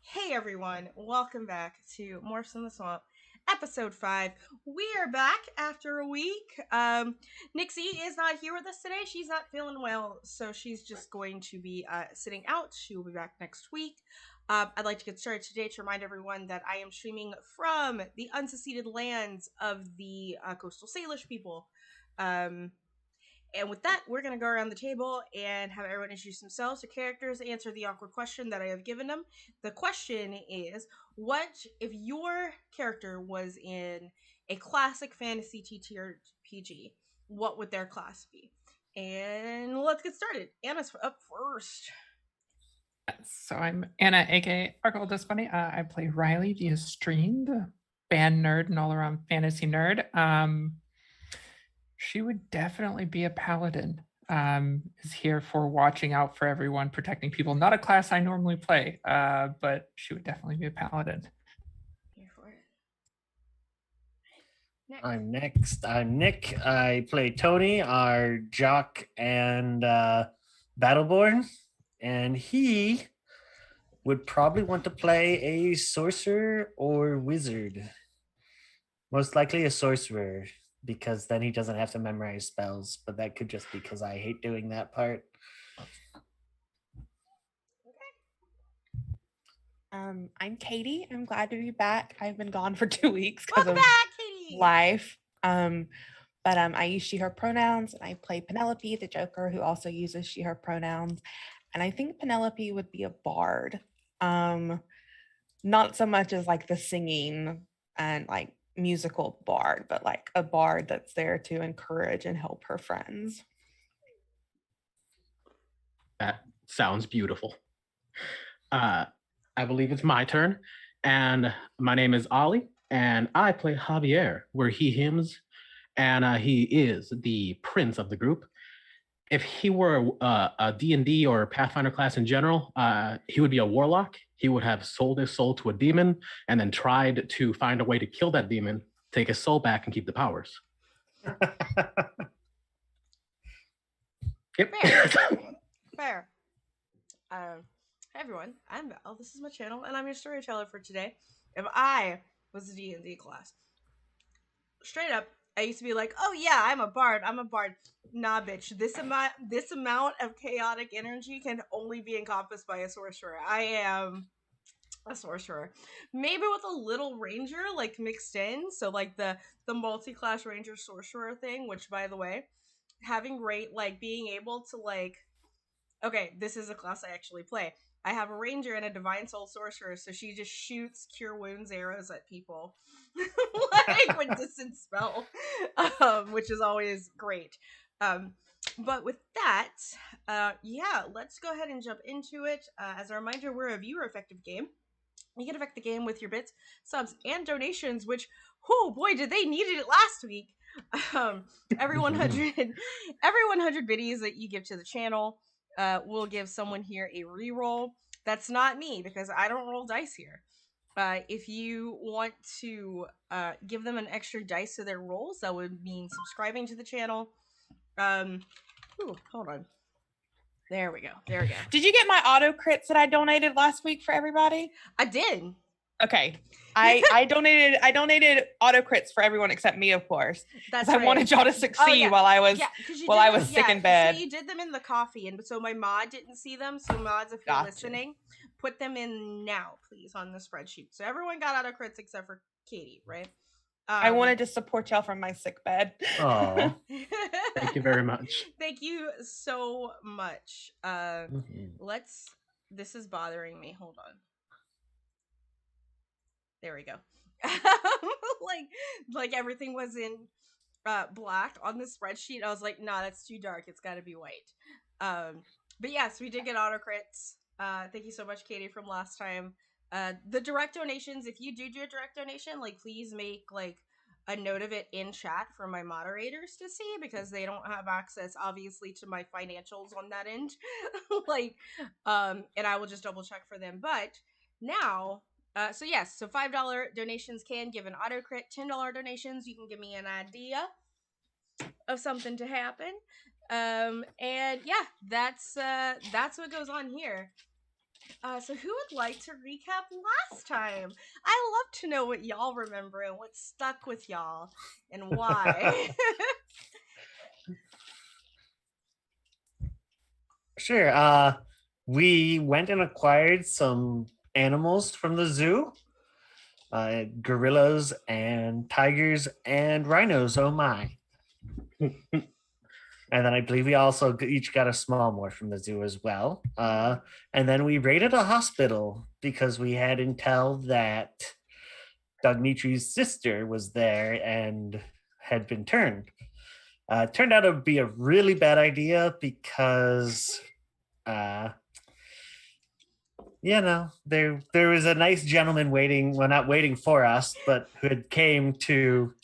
Hey everyone, welcome back to Morphs in the Swamp, episode 5. We are back after a week. Nixie is not here with us today. She's not feeling well, so she's just going to be sitting out. She will be back next week. I'd like to get started today to remind everyone that I am streaming from the unseceded lands of the coastal Salish people. And with that, we're going to go around the table and have everyone introduce themselves, their characters, answer the awkward question that I have given them. The question is, what if your character was in a classic fantasy TTRPG? What would their class be? And let's get started. Anna's up first. So I'm Anna, aka Arkle Disfunny. I play Riley, the streamed band nerd and all around fantasy nerd. She would definitely be a paladin. Is here for watching out for everyone, protecting people. Not a class I normally play, but she would definitely be a paladin. Here for it. I'm next. I'm Nick. I play Tony, our jock and Battleborn, and he would probably want to play a sorcerer or wizard. Most likely a sorcerer, because then he doesn't have to memorize spells, but that could just be because I hate doing that part. I'm Katie. I'm glad to be back. I've been gone for 2 weeks because Welcome of back, Katie! life. But I use she, her pronouns, and I play Penelope, the Joker, who also uses she, her pronouns. And I think Penelope would be a bard. Not so much as like the singing and like musical bard, but like a bard that's there to encourage and help her friends. That sounds beautiful. I believe it's my turn, and my name is Ollie, and I play Javier, where he, hims, and he is the prince of the group. If he were a D&D or Pathfinder class in general, he would be a warlock. He would have sold his soul to a demon and then tried to find a way to kill that demon, take his soul back, and keep the powers. Yep. Fair. Hey everyone, I'm Val. This is my channel, and I'm your storyteller for today. If I was a D&D class, straight up, I used to be like, "Oh yeah, I'm a bard. Nah, bitch. This amount of chaotic energy can only be encompassed by a sorcerer. I am a sorcerer, maybe with a little ranger like mixed in. So like the multi-class ranger sorcerer thing. Which, by the way, having being able to okay, this is a class I actually play. I have a ranger and a divine soul sorcerer, so she just shoots cure wounds arrows at people, with distant spell, which is always great. But with that, let's go ahead and jump into it. As a reminder, we're a viewer effective game. You can affect the game with your bits, subs, and donations, which, oh boy, did they needed it last week. Every 100 biddies that you give to the channel will give someone here a reroll. That's not me, because I don't roll dice here. If you want to give them an extra dice to their rolls, that would mean subscribing to the channel. Hold on. There we go. Did you get my auto crits that I donated last week for everybody? I did. Okay. I donated auto crits for everyone except me, of course. That's right. I wanted y'all to succeed while I was sick in bed. So you did them in the coffee, and so my mod didn't see them. So mods, if you're listening, put them in now, please, on the spreadsheet. So everyone got auto crits except for Katie, right? I wanted to support y'all from my sick bed. Oh, Thank you very much. Thank you so much. This is bothering me. Hold on. There we go. like everything was in black on the spreadsheet. I was like, nah, that's too dark. It's got to be white. But yes, we did get auto crits. Thank you so much, Katie, from last time. The direct donations, if you do a direct donation, please make a note of it in chat for my moderators to see, because they don't have access, obviously, to my financials on that end. And I will just double check for them. But now, so $5 donations can give an auto crit. $10 donations, you can give me an idea of something to happen. And yeah, that's what goes on here. So who would like to recap last time? I love to know what y'all remember and what stuck with y'all and why. Sure. We went and acquired some animals from the zoo. Gorillas and tigers and rhinos. Oh my. And then I believe we also each got a small morph from the zoo as well. And then we raided a hospital because we had intel that Dognitri's sister was there and had been turned. It turned out to be a really bad idea because, there was a nice gentleman waiting, well, not waiting for us, but who had came to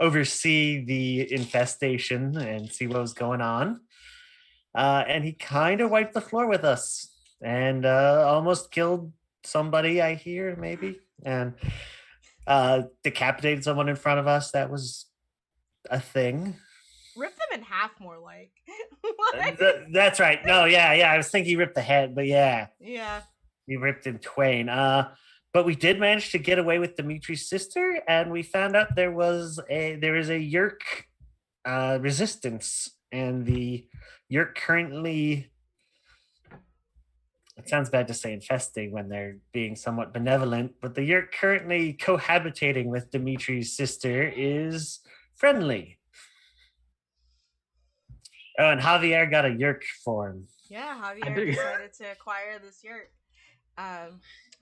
oversee the infestation and see what was going on. And he kind of wiped the floor with us and almost killed somebody, I hear, maybe, and decapitated someone in front of us. That was a thing. Rip them in half, more like. That's right. No, yeah. I was thinking he ripped the head, but yeah. Yeah. He ripped in twain. But we did manage to get away with Dimitri's sister, and we found out there is a Yeerk resistance, and the Yeerk currently, it sounds bad to say infesting when they're being somewhat benevolent, but the Yeerk currently cohabitating with Dimitri's sister is friendly. Oh, and Javier got a Yeerk form. Yeah, Javier decided to acquire this Yeerk.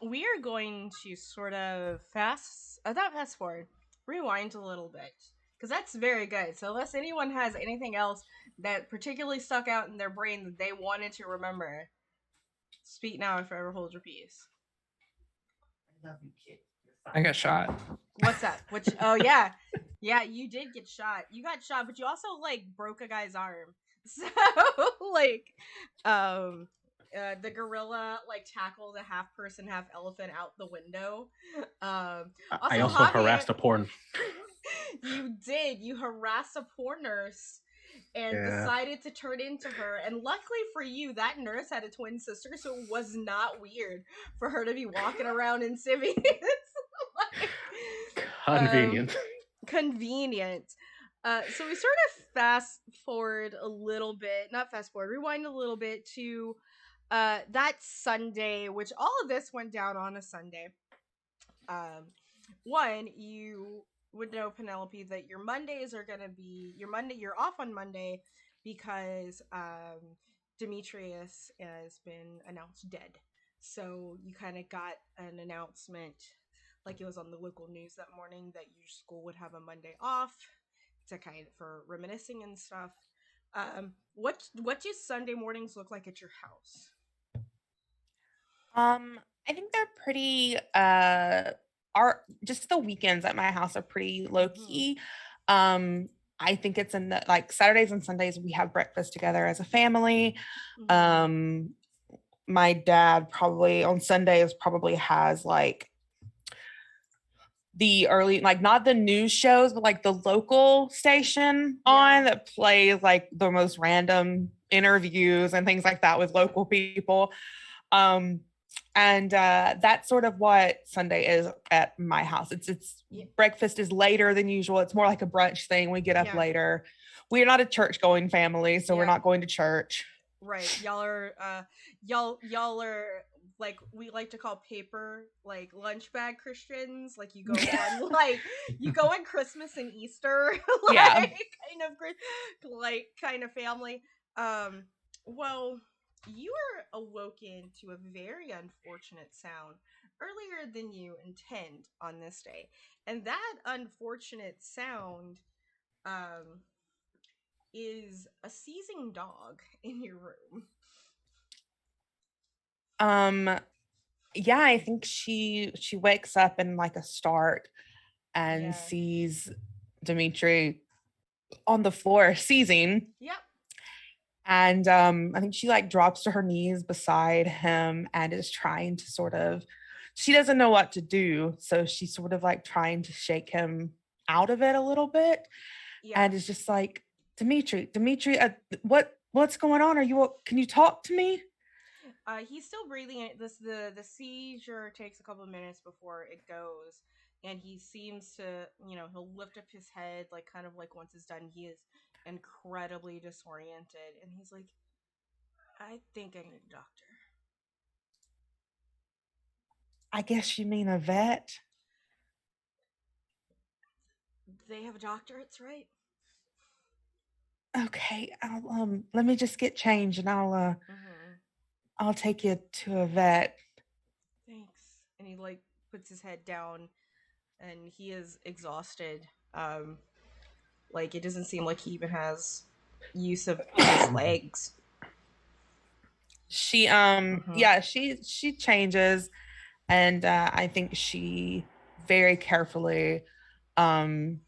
We are going to sort of not fast forward, rewind a little bit, because that's very good. So unless anyone has anything else that particularly stuck out in their brain that they wanted to remember, speak now or forever hold your peace. I got shot. What's that? Which? Oh yeah, you did get shot. You got shot, but you also like broke a guy's arm. So like, the gorilla like tackled a half person, half elephant out the window. I also harassed a porn. You did. You harassed a poor nurse and decided to turn into her. And luckily for you, that nurse had a twin sister, so it was not weird for her to be walking around in civvies. Convenient. Convenient. So we sort of fast forward a little bit, not fast forward, rewind a little bit to that Sunday, which all of this went down on a Sunday. One, you would know, Penelope, that your Mondays are gonna be you're off on Monday because Demetrius has been announced dead. So you kind of got an announcement, like it was on the local news that morning, that your school would have a Monday off to kind of for reminiscing and stuff. What do Sunday mornings look like at your house? I think they're pretty just the weekends at my house are pretty low key. I think it's in the like Saturdays and Sundays we have breakfast together as a family. My dad probably on Sundays probably has like the early, like not the news shows, but like the local station on that plays like the most random interviews and things like that with local people. And that's sort of what Sunday is at my house. It's breakfast is later than usual. It's more like a brunch thing. We get up later. We're not a church going family, so we're not going to church. Right. Y'all are like, we like to call paper like lunch bag Christians. Like you go on Christmas and Easter, kind of family. Well, you were awoken to a very unfortunate sound earlier than you intend on this day, and that unfortunate sound is a seizing dog in your room. Yeah, I think she wakes up in like a start and sees Dimitri on the floor seizing. Yep. And I think she like drops to her knees beside him and is trying to she doesn't know what to do, so she's sort of like trying to shake him out of it a little bit. And is just like, Dimitri, what's going on? Can you talk to me? He's still breathing. The seizure takes a couple of minutes before it goes, and he seems to, he'll lift up his head, like kind of like once it's done, he is incredibly disoriented, and he's like, "I think I need a doctor." I guess you mean a vet? They have doctorates, right? Okay, I'll let me just get changed and Mm-hmm. I'll take you to a vet. Thanks. And he like puts his head down, and he is exhausted. Um, like it doesn't seem like he even has use of his legs. She Mhm. yeah, she changes, and I think she very carefully um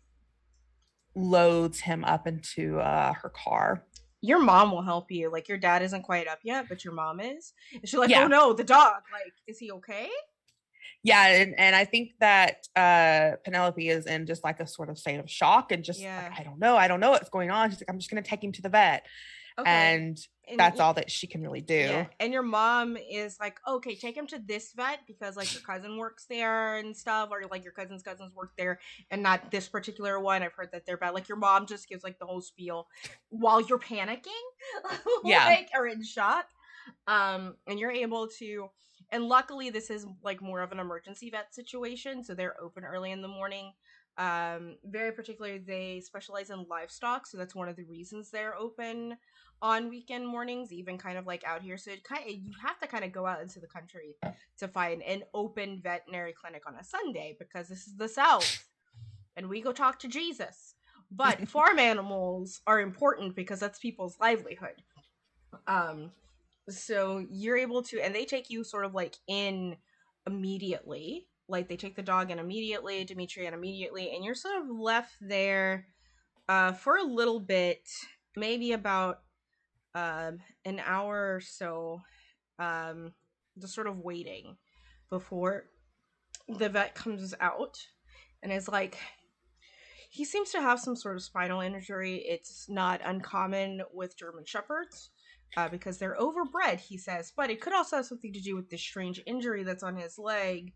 loads him up into her car. Your mom will help you. Like your dad isn't quite up yet, but your mom is. And she's like, "Oh Yeah. no, the dog. Like, is he okay?" Yeah, and I think that Penelope is in just like a sort of state of shock and just Yeah. like, I don't know what's going on. She's like, I'm just gonna take him to the vet. Okay. And that's all that she can really do. Yeah. And your mom is like, "Okay, take him to this vet because like your cousin works there and stuff, or like your cousin's cousins work there, and not this particular one. I've heard that they're bad." Like your mom just gives like the whole spiel while you're panicking, Yeah. like or in shock. And you're able to, and luckily this is like more of an emergency vet situation, so they're open early in the morning. Very particularly, they specialize in livestock, so that's one of the reasons they're open on weekend mornings, even kind of like out here. So you have to kind of go out into the country to find an open veterinary clinic on a Sunday, because this is the South and we go talk to Jesus. But farm animals are important because that's people's livelihood. um so you're able to, and they take you sort of like in immediately, like they take the dog in immediately, Dimitri in immediately, and you're sort of left there for a little bit, maybe about an hour or so, just sort of waiting before the vet comes out and is like, he seems to have some sort of spinal injury. It's not uncommon with German Shepherds because they're overbred, he says, but it could also have something to do with this strange injury that's on his leg.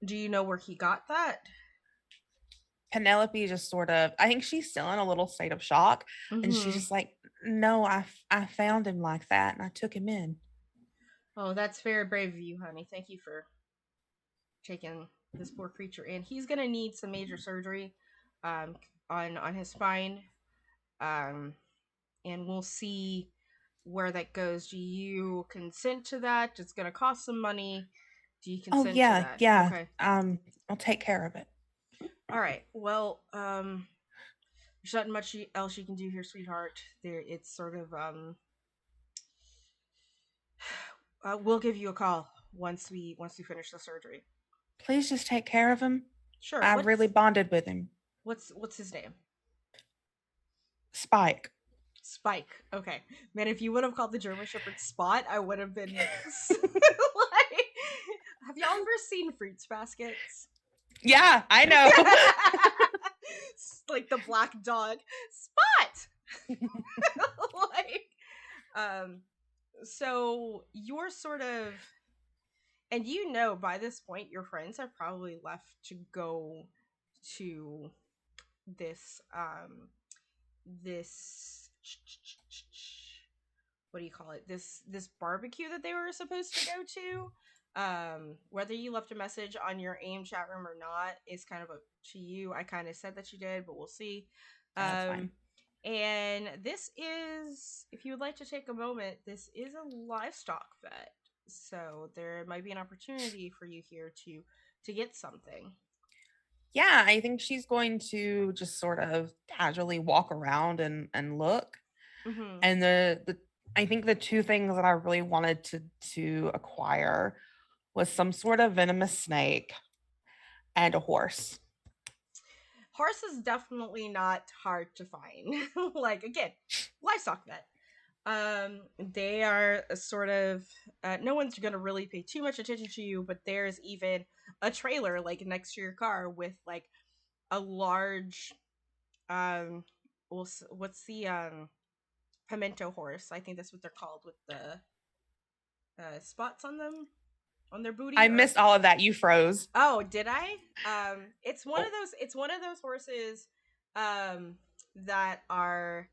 Do you know where he got that? Penelope just sort of, I think she's still in a little state of shock, and she's just like, no, I found him like that and I took him in. Oh, that's very brave of you, honey. Thank you for taking this poor creature in. He's gonna need some major surgery um, on his spine, um, and we'll see where that goes. Do you consent to that? It's gonna cost some money. Do you Oh consent to yeah, that? yeah. Okay. I'll take care of it. All right. Well, there's not much else you can do here, sweetheart. It's sort of we'll give you a call once we finish the surgery. Please just take care of him. Sure. I really bonded with him. What's his name? Spike. Spike. Okay. Man, if you would have called the German Shepherd Spot, I would have been like, have y'all ever seen Fruits Baskets? Yeah, I know. Like the black dog. Spot. Like so you're sort of, and by this point your friends have probably left to go to this this what do you call it, this barbecue that they were supposed to go to. Whether you left a message on your AIM chat room or not is kind of up to you. I kind of said that you did, but we'll see. That's fine. And this is, if you would like to take a moment, this is a livestock vet, so there might be an opportunity for you here to get something. Yeah, I think she's going to just sort of casually walk around and look. Mm-hmm. And the I think the two things that I really wanted to acquire was some sort of venomous snake and a horse. Horse is definitely not hard to find. Like, again, livestock vet. They are a sort of no one's gonna really pay too much attention to you, but there's even a trailer like next to your car with like a large what's the pimento horse, I think that's what they're called, with the spots on them, on their booty. I or- missed all of that. You froze. Oh, did I? It's one Oh. of those. It's one of those horses, that are,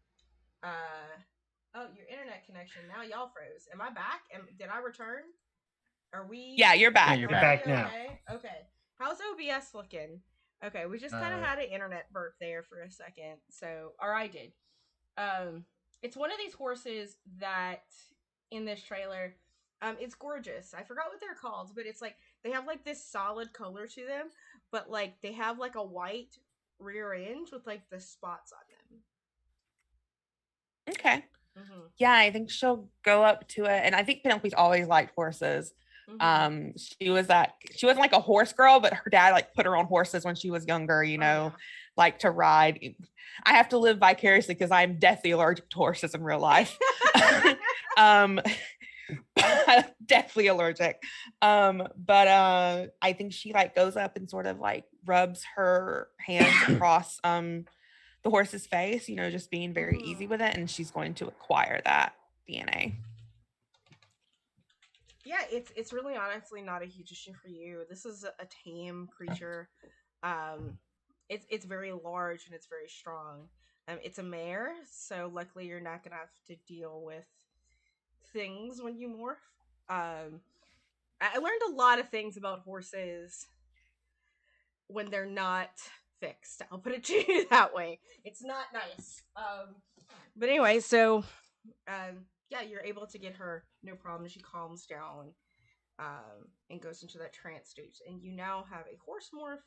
oh, your internet connection. Now y'all froze. Am I back? Did I return? Are we? Yeah, you're back. Yeah, you're You're back now. Okay. Okay. How's OBS looking? Okay, we just kind of had an internet burp there for a second. So, or I did. It's one of these horses that in this trailer, it's gorgeous. I forgot what they're called, but it's like they have like this solid color to them, but like they have like a white rear end with like the spots on Okay. them. Mm-hmm. Yeah, I think she'll go up to it. And I think Penelope's always liked horses. Mm-hmm. She wasn't like a horse girl, but her dad like put her on horses when she was younger, you Oh, know, yeah. like to ride. I have to live vicariously because I'm deathly allergic to horses in real life. Deathly allergic. But I think she like goes up and sort of like rubs her hands across the horse's face, you know, just being very easy with it, and she's going to acquire that DNA. Yeah, it's really honestly not a huge issue for you. This is a tame creature. It's very large and it's very strong. It's a mare, so luckily you're not gonna have to deal with things when you morph. I learned a lot of things about horses when they're not fixed. I'll put it to you that way. It's not nice. But anyway, so yeah, you're able to get her no problem. She calms down, and goes into that trance state. And you now have a horse morph.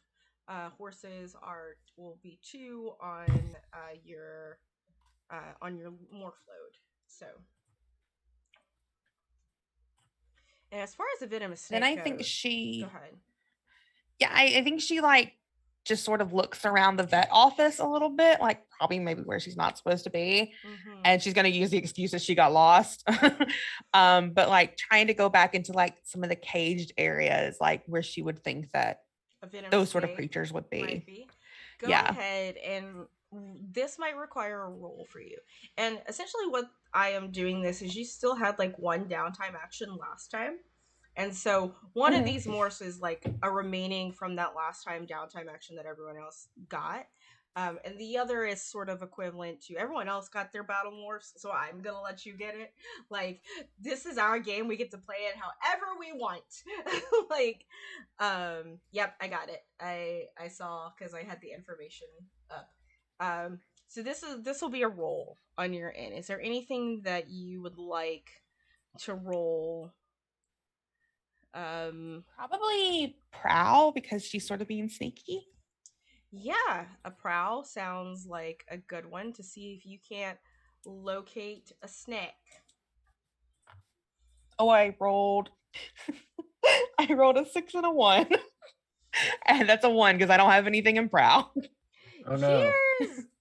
Horses will be 2 on your morph load. So, and as far as the venomous snake Then I goes, think go she, ahead. yeah, I think she like just sort of looks around the vet office a little bit, like probably maybe where she's not supposed to be. Mm-hmm. And she's going to use the excuse that she got lost. But like trying to go back into like some of the caged areas, like where she would think that A venomous those sort of snake creatures would might be. be. Go Yeah. ahead, and this might require a roll for you. And essentially what I am doing this is you still had like 1 downtime action last time. And so one of Mhm. these morphs is like a remaining from that last time downtime action that everyone else got. And the other is sort of equivalent to everyone else got their battle morphs, so I'm gonna let you get it. Like, this is our game, we get to play it however we want. Like, yep, I got it. I saw because I had the information up. So this will be a roll on your end. Is there anything that you would like to roll? Probably Prowl because she's sort of being sneaky. Yeah, a prowl sounds like a good one to see if you can't locate a snake. Oh, I rolled a 6 and a 1. And that's a 1 because I don't have anything in Prowl. Oh no.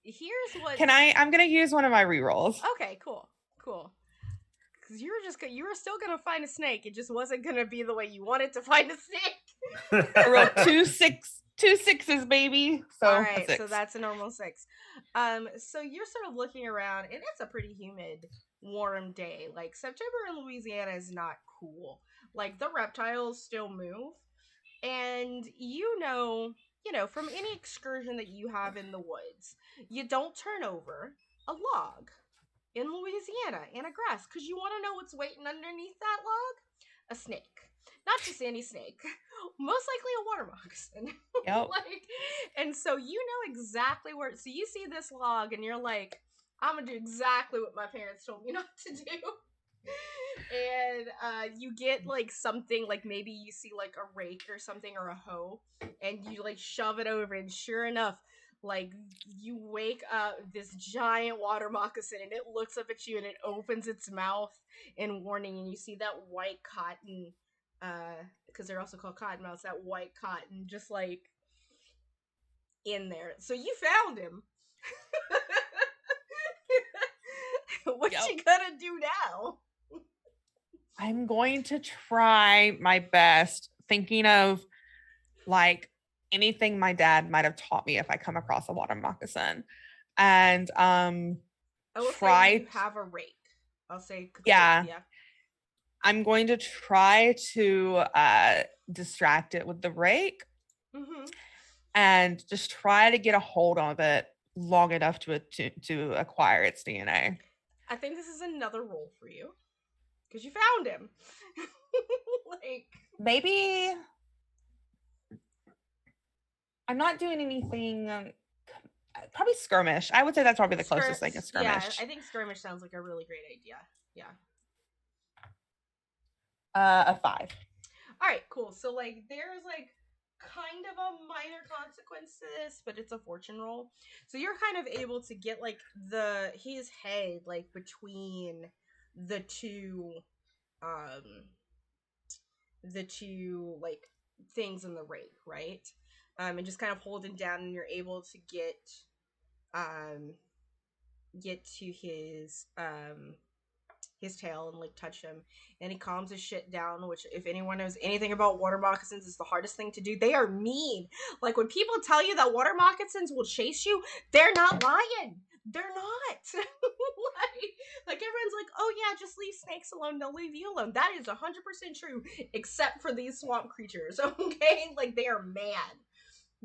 Here's what. I'm gonna use one of my rerolls. Okay, cool. Because you were still gonna find a snake. It just wasn't gonna be the way you wanted to find a snake. I rolled 2 6s, baby. So All a right, 6. so that's a normal 6. So you're sort of looking around, and it's a pretty humid, warm day. Like, September in Louisiana is not cool. Like, the reptiles still move, and you know from any excursion that you have in the woods, you don't turn over a log in Louisiana in a grass because you want to know what's waiting underneath that log. A snake. Not just any snake. Most likely a water moccasin. Yep. And so you know exactly where. So you see this log and you're like, I'm gonna do exactly what my parents told me not to do. And you get like something, like maybe you see like a rake or something or a hoe, and you like shove it over, and sure enough, like you wake up this giant water moccasin, and it looks up at you and it opens its mouth in warning, and you see that white cotton, because they're also called cottonmouths, that white cotton just like in there. So you found him. What you gonna do now? I'm going to try my best thinking of like anything my dad might have taught me if I come across a water moccasin. And I will say you have a rake. I'll say yeah. I'm going to try to distract it with the rake Mm-hmm. and just try to get a hold of it long enough to acquire its DNA. I think this is another role for you because you found him. Like, Maybe I'm not doing anything. Probably skirmish. I would say that's probably the closest thing is skirmish. Yeah, I think skirmish sounds like a really great idea. Yeah. A 5. All right, cool. So like, there's like kind of a minor consequence to this, but it's a fortune roll. So you're kind of able to get like his head like between the two like things in the rake, right? And just kind of holding down, and you're able to get to his tail and like touch him, and he calms his shit down, which if anyone knows anything about water moccasins, is the hardest thing to do. They are mean. Like when people tell you that water moccasins will chase you, they're not lying. They're not. like everyone's like, oh yeah, just leave snakes alone, they'll leave you alone. That is 100% true, except for these swamp creatures. Okay, like they are mad.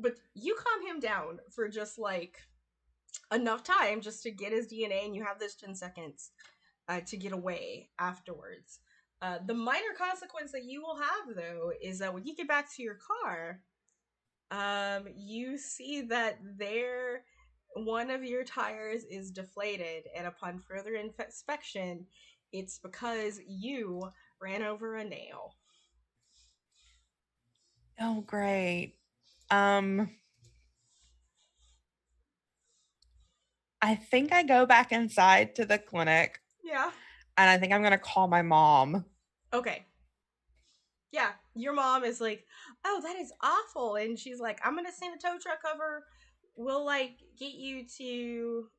But you calm him down for just like enough time just to get his DNA, and you have this 10 seconds to get away afterwards. The minor consequence that you will have, though, is that when you get back to your car, you see that one of your tires is deflated, and upon further inspection, it's because you ran over a nail. Oh, great. I think I go back inside to the clinic. Yeah. And I think I'm going to call my mom. Okay. Yeah, your mom is like, oh, that is awful. And she's like, I'm going to send a tow truck over. We'll, like, get you to,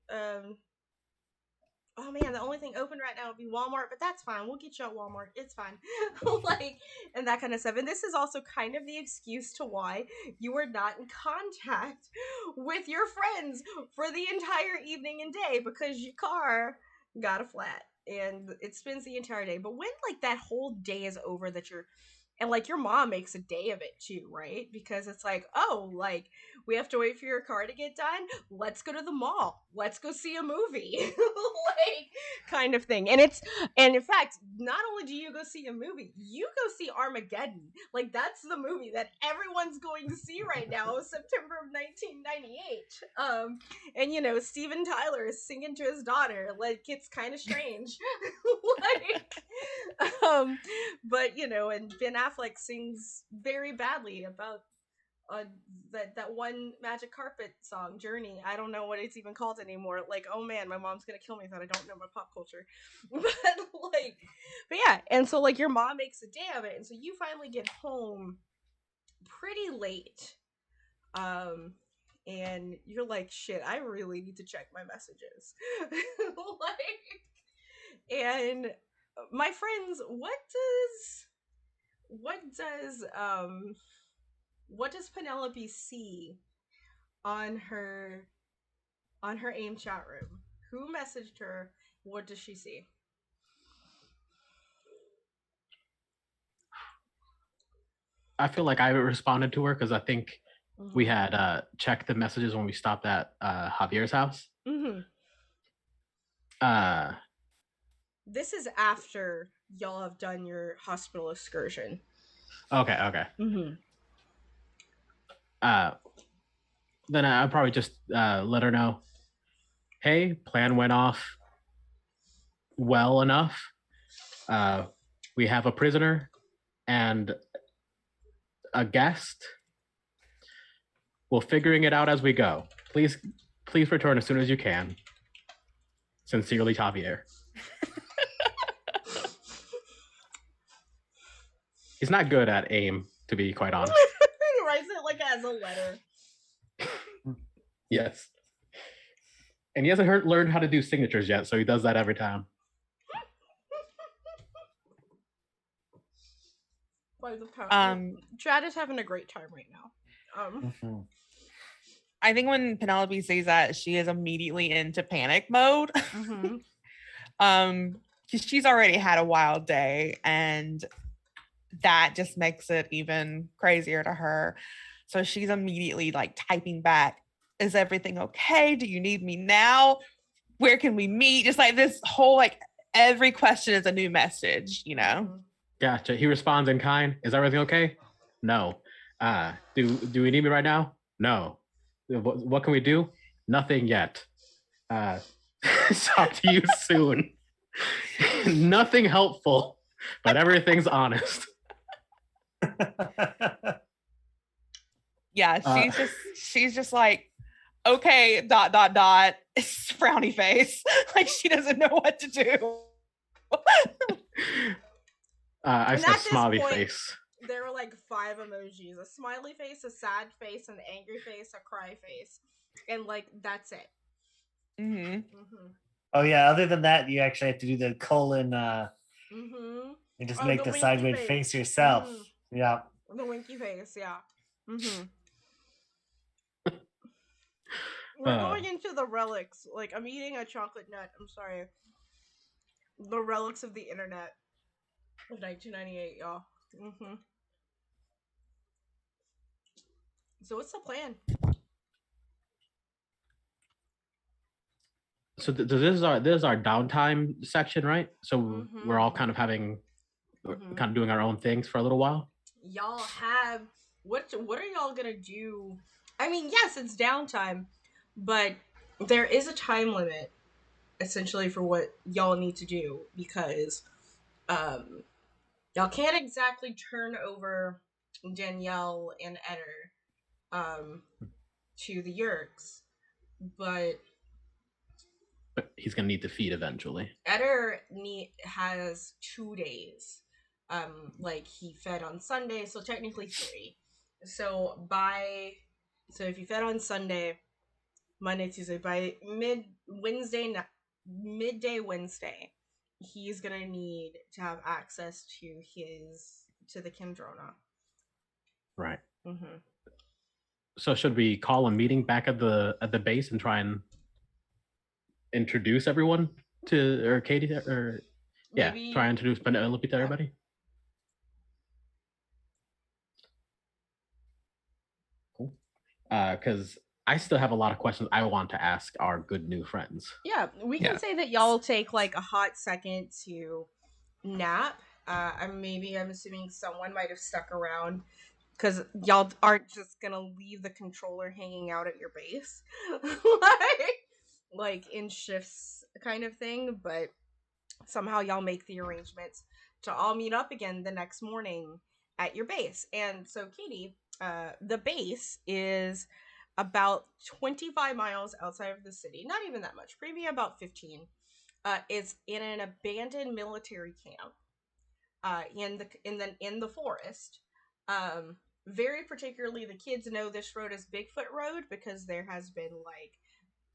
oh man, the only thing open right now would be Walmart, but that's fine. We'll get you at Walmart. It's fine. Like, and that kind of stuff. And this is also kind of the excuse to why you were not in contact with your friends for the entire evening and day, because your car got a flat and it spends the entire day. But when like that whole day is over, and like your mom makes a day of it too, right? Because it's like, oh, like we have to wait for your car to get done. Let's go to the mall. Let's go see a movie. Like kind of thing. And in fact, not only do you go see a movie, you go see Armageddon. Like that's the movie that everyone's going to see right now, September of 1998. And you know, Steven Tyler is singing to his daughter. Like it's kind of strange. Like but you know, and Ben Affleck sings very badly about that one Magic Carpet song, Journey. I don't know what it's even called anymore. Like, oh man, my mom's gonna kill me that I don't know my pop culture. But yeah, and so like your mom makes a day of it, and so you finally get home pretty late. And you're like, shit, I really need to check my messages. Like, and my friends, what does Penelope see on her AIM chat room? Who messaged her? What does she see? I feel like I responded to her because I think we had checked the messages when we stopped at Javier's house. Mm-hmm. This is after y'all have done your hospital excursion. Okay. Mm-hmm. Then I'll probably just let her know, hey, plan went off well enough. We have a prisoner and a guest. We're figuring it out as we go. Please return as soon as you can. Sincerely, Javier. He's not good at AIM, to be quite honest. He writes it like as a letter. Yes. And he hasn't learned how to do signatures yet, so he does that every time. Chad is having a great time right now. I think when Penelope sees that, she is immediately into panic mode. she's already had a wild day, and that just makes it even crazier to her. So she's immediately like typing back, is everything okay? Do you need me now? Where can we meet? Just like this whole, like, every question is a new message, you know? Gotcha. He responds in kind. Is everything okay? No. Do we need me right now? No. What can we do? Nothing yet. Talk to you soon. Nothing helpful, but everything's honest. Yeah, she's just like, okay, ... frowny face. Like she doesn't know what to do. I And said at this smiley point, face. there were like 5 emojis: a smiley face, a sad face, an angry face, a cry face, and like that's it. Mm-hmm. Oh yeah, other than that, you actually have to do the colon Mm-hmm. and just Oh, make the the winky sideways face. face yourself. Yeah. The winky face, yeah. We're going into the relics. Like, I'm eating a chocolate nut. I'm sorry. The relics of the internet of 1998, y'all. So what's the plan? So this is our downtime section, right? So we're all kind of having kind of doing our own things for a little while. Y'all have what are y'all gonna do? I mean, yes, it's downtime, but there is a time limit essentially for what y'all need to do, because y'all can't exactly turn over Danielle and Eder to the Yeerks, but he's gonna need to feed eventually. Eder has 2 days. Like he fed on Sunday, so technically 3. So if you fed on Sunday, Monday, Tuesday, by midday Wednesday, he's gonna need to have access to the Kendrona. Right. Mm-hmm. So should we call a meeting back at the base and try and introduce everyone or Katie, or Maybe, try and introduce Penelope to everybody? Cool. Because I still have a lot of questions I want to ask our good new friends. Yeah, we can say that y'all take like a hot second to nap. I'm assuming someone might have stuck around, because y'all aren't just gonna leave the controller hanging out at your base, like in shifts kind of thing. But somehow y'all make the arrangements to all meet up again the next morning at your base. And so, Katie, the base is about 25 miles outside of the city. Not even that much, maybe about 15. It's in an abandoned military camp in the forest. Very particularly, the kids know this road as Bigfoot Road because there has been like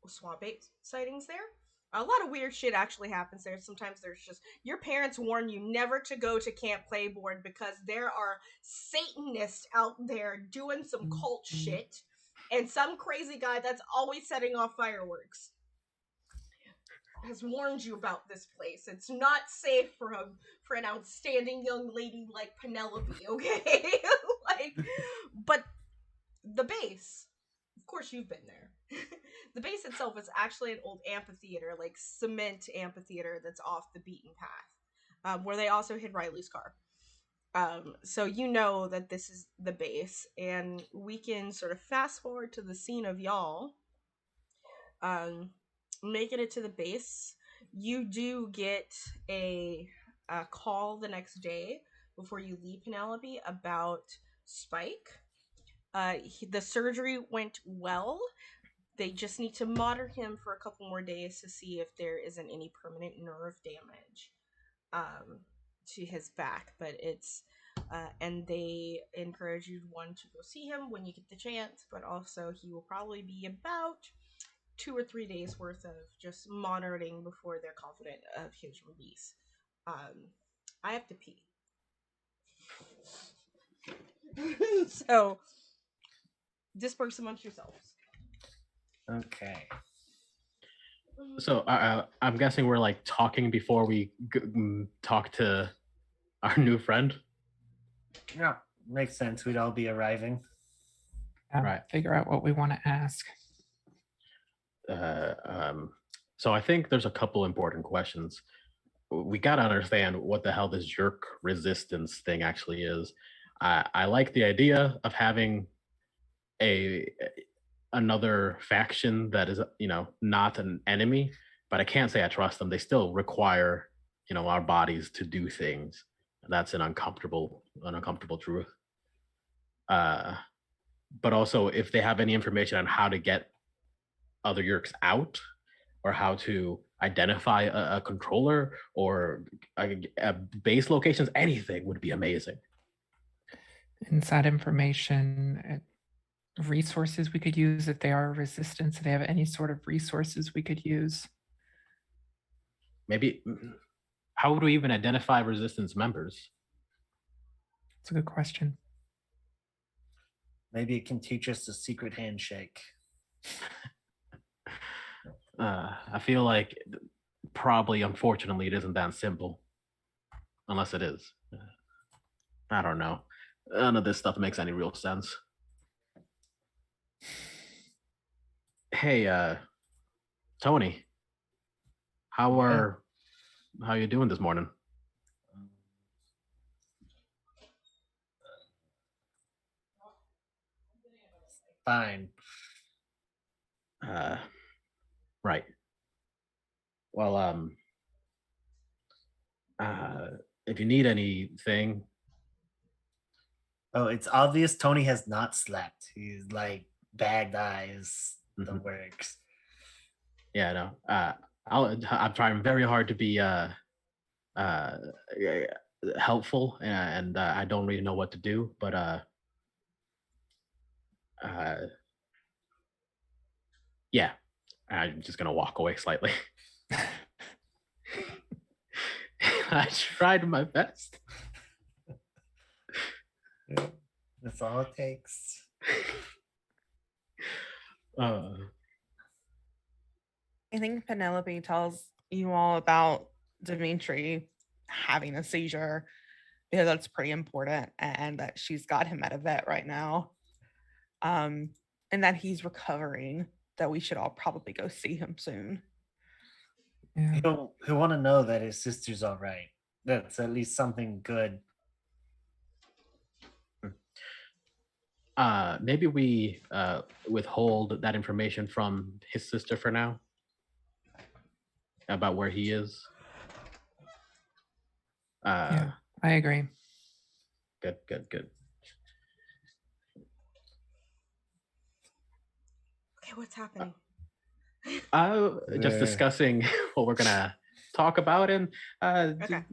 swamp ape sightings there. A lot of weird shit actually happens there. Sometimes there's just, your parents warn you never to go to Camp Playboard because there are Satanists out there doing some cult shit, and some crazy guy that's always setting off fireworks has warned you about this place. It's not safe for an outstanding young lady like Penelope, okay? But the base, of course you've been there. The base itself is actually an old amphitheater, like cement amphitheater that's off the beaten path, where they also hid Riley's car. So you know that this is the base, and we can sort of fast forward to the scene of y'all making it to the base. You do get a call the next day before you leave, Penelope, about Spike. The surgery went well. They just need to monitor him for a couple more days to see if there isn't any permanent nerve damage to his back. But it's and they encourage you, one, to go see him when you get the chance, but also he will probably be about 2 or 3 days worth of just monitoring before they're confident of his release. I have to pee. So disperse amongst yourselves. Okay. So I'm guessing we're like talking before we talk to our new friend. Yeah, makes sense. We'd all be arriving. Right. Figure out what we want to ask. So I think there's a couple important questions. We got to understand what the hell this Yeerk resistance thing actually is. I like the idea of having another faction that is, not an enemy, but I can't say I trust them. They still require, our bodies to do things. That's an uncomfortable truth. But also, if they have any information on how to get other Yeerks out, or how to identify a controller or a base locations, anything would be amazing. Inside information, resources we could use if they are resistance. If they have any sort of resources we could use. Maybe, how would we even identify resistance members? That's a good question. Maybe it can teach us the secret handshake. I feel like probably, unfortunately, it isn't that simple. Unless it is. I don't know. None of this stuff makes any real sense. Hey, Tony, how you doing this morning? Fine. Right. Well, if you need anything. Oh, it's obvious Tony has not slept. He's like bagged eyes, the works. Yeah, no. I'm trying very hard to be helpful, and I don't really know what to do, but yeah, I'm just gonna walk away slightly. I tried my best. Yeah, that's all it takes. I think Penelope tells you all about Dimitri having a seizure, because that's pretty important, and that she's got him at a vet right now, and that he's recovering, that we should all probably go see him soon. Yeah. He'll want to know that his sister's all right. That's at least something good. Maybe we withhold that information from his sister for now about where he is. Yeah, I agree. Good. Okay, what's happening? Just discussing what we're gonna talk about, and Okay.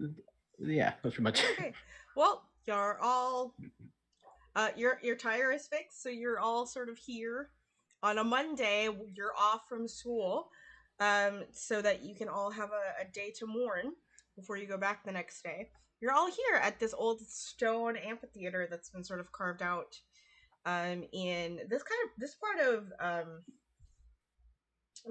Yeah, that's pretty much. Okay. Well, you're all your tire is fixed, so you're all sort of here on a Monday. You're off from school, so that you can all have a day to mourn before you go back the next day. You're all here at this old stone amphitheater that's been sort of carved out in this part of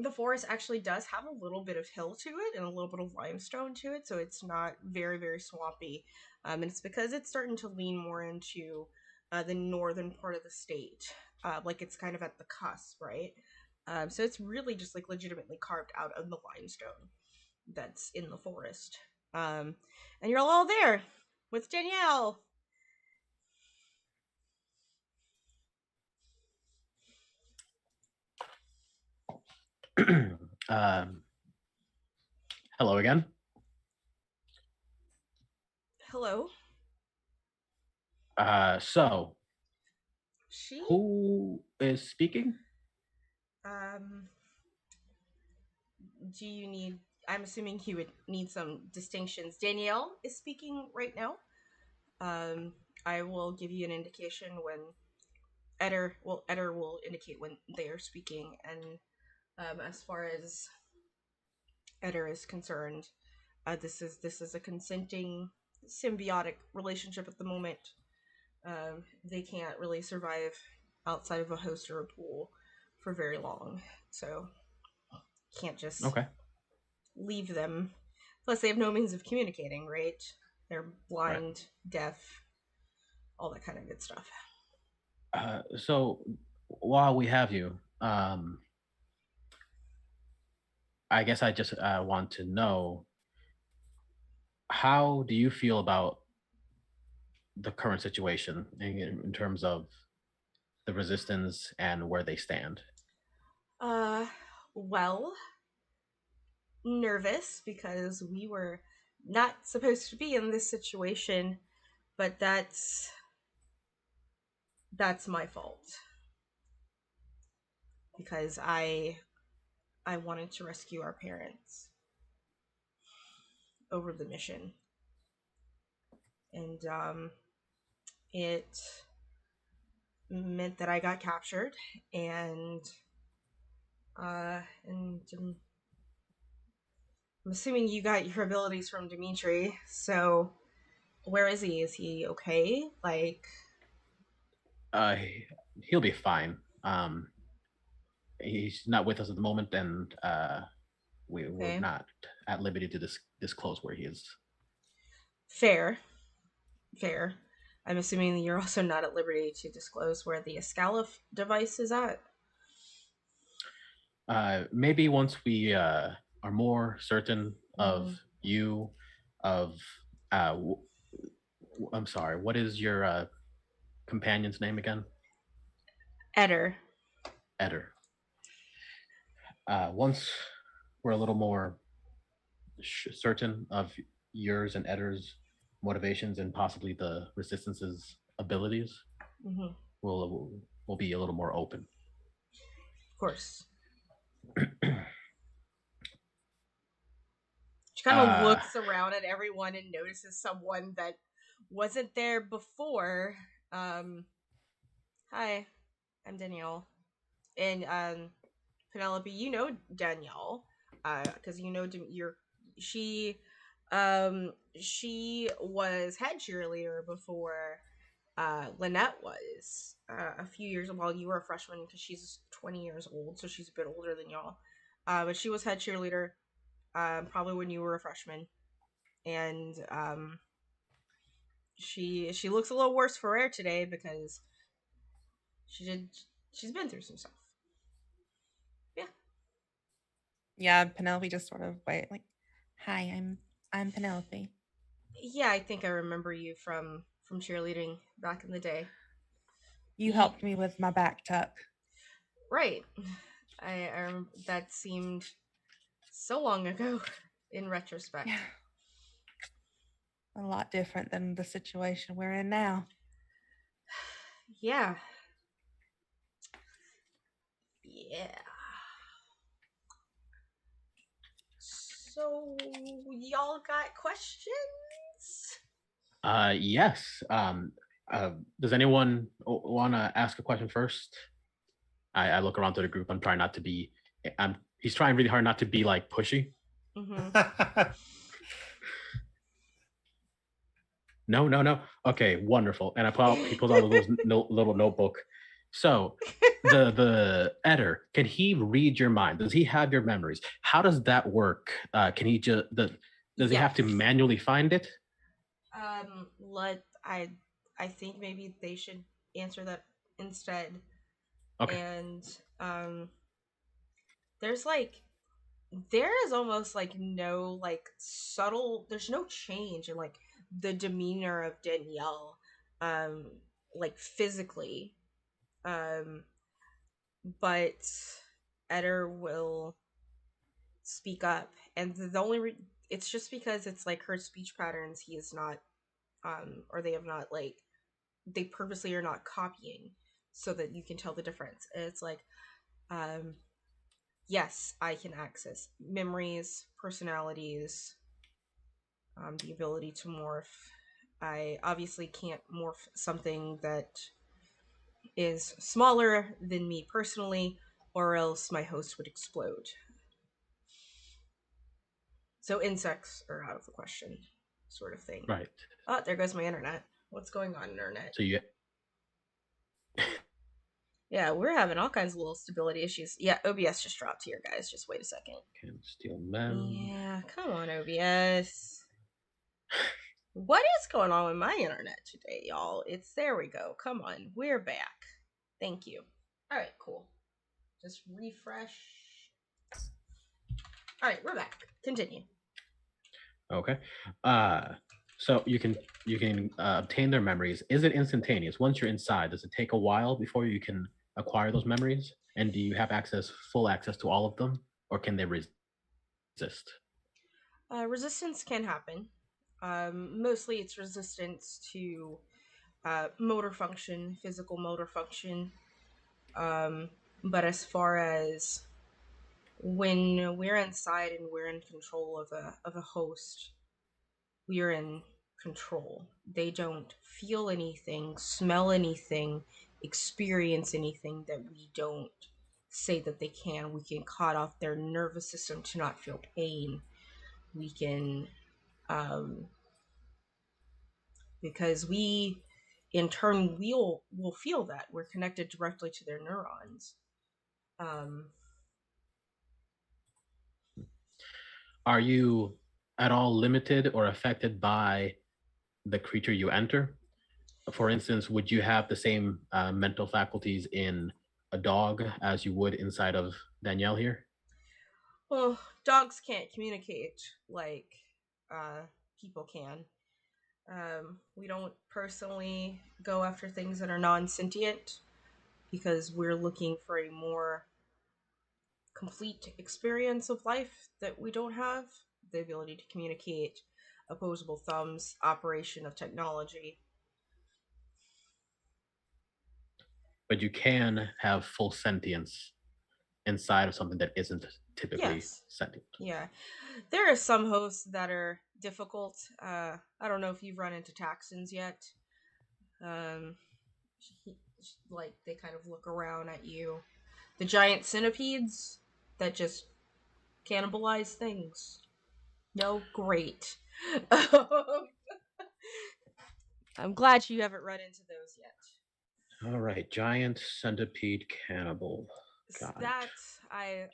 the forest actually does have a little bit of hill to it and a little bit of limestone to it, so it's not very, very swampy. And it's because it's starting to lean more into the northern part of the state. Like it's kind of at the cusp, right? So it's really just like legitimately carved out of the limestone that's in the forest. And you're all there with Danielle. Hello again. Hello. So She. who is speaking? Do you need? I'm assuming he would need some distinctions. Danielle is speaking right now. I will give you an indication when Eder will indicate when they are speaking, and as far as Eder is concerned, this is a consenting symbiotic relationship at the moment. They can't really survive outside of a host or a pool for very long, so can't just Okay. leave them. Plus, they have no means of communicating, right? They're blind, deaf, all that kind of good stuff. So while we have you, I guess I just want to know, how do you feel about the current situation in terms of the resistance and where they stand? Well, nervous because we were not supposed to be in this situation, but that's my fault because I wanted to rescue our parents over the mission, and it meant that I got captured, and I'm assuming you got your abilities from Dimitri. So where is he? Is he okay? Like, Uh, he'll be fine. He's not with us at the moment, and we're okay, not at liberty to disclose where he is. fair. I'm assuming you're also not at liberty to disclose where the Escalif device is at. Maybe once we are more certain of you, of I'm sorry, what is your companion's name again? Eder. Eder. Once we're a little more certain of yours and Eder's motivations and possibly the Resistance's abilities, we'll be a little more open. Of course. She kind of looks around at everyone and notices someone that wasn't there before. Hi, I'm Danielle. And Penelope, you know Danielle, because you know she was head cheerleader before Lynette was a few years while you were a freshman, because she's 20 years old, so she's a bit older than y'all. But she was head cheerleader probably when you were a freshman, and she looks a little worse for wear today because she's been through some stuff. Yeah, Penelope just sort of like, hi, I'm Penelope. Yeah, I think I remember you from cheerleading back in the day. You helped me with my back tuck. Right. I remember, that seemed so long ago in retrospect. Yeah. A lot different than the situation we're in now. Yeah. Yeah. So, y'all got questions? Yes. Does anyone want to ask a question first? I look around to the group. I'm trying not to be. He's trying really hard not to be like pushy. No. Okay, wonderful. And he pulls out a little notebook. So the Eder, can he read your mind? Does he have your memories? How does that work? Can he does he have to manually find it? I think maybe they should answer that instead. Okay. And there is almost like no like subtle, there's no change in like the demeanor of Danielle, like physically, but Eder will speak up, and the only it's just because it's like her speech patterns he is not, or they have not, like, they purposely are not copying so that you can tell the difference. And it's like, yes, I can access memories, personalities, the ability to morph. I obviously can't morph something that is smaller than me personally, or else my host would explode. So insects are out of the question, sort of thing. Right. Oh, there goes my internet. What's going on, internet? So you Yeah, we're having all kinds of little stability issues. Yeah, OBS just dropped here, guys. Just wait a second. Can steal mem. Yeah, come on, OBS. What is going on with my internet today, y'all? There we go. Come on, we're back. Thank you. All right, cool. Just refresh. All right, we're back. Continue. Okay. So you can obtain their memories. Is it instantaneous? Once you're inside, does it take a while before you can acquire those memories? And do you have full access to all of them, or can they resist? Resistance can happen. Mostly it's resistance to motor function, physical motor function. But as far as when we're inside and we're in control of a host, we're in control. They don't feel anything, smell anything, experience anything that we don't say that they can. We can cut off their nervous system to not feel pain. We can, because we, in turn, will feel that we're connected directly to their neurons. Are you at all limited or affected by the creature you enter? For instance, would you have the same mental faculties in a dog as you would inside of Danielle here? Well, dogs can't communicate like people can. We don't personally go after things that are non-sentient because we're looking for a more complete experience of life that we don't have. The ability to communicate, opposable thumbs, operation of technology. But you can have full sentience inside of something that isn't typically Yes. sentient. Yeah. There are some hosts that are difficult. I don't know if you've run into Taxons yet. Like, they kind of look around at you. The giant centipedes that just cannibalize things. No, great. I'm glad you haven't run into those yet. All right, giant centipede cannibal. Got That it.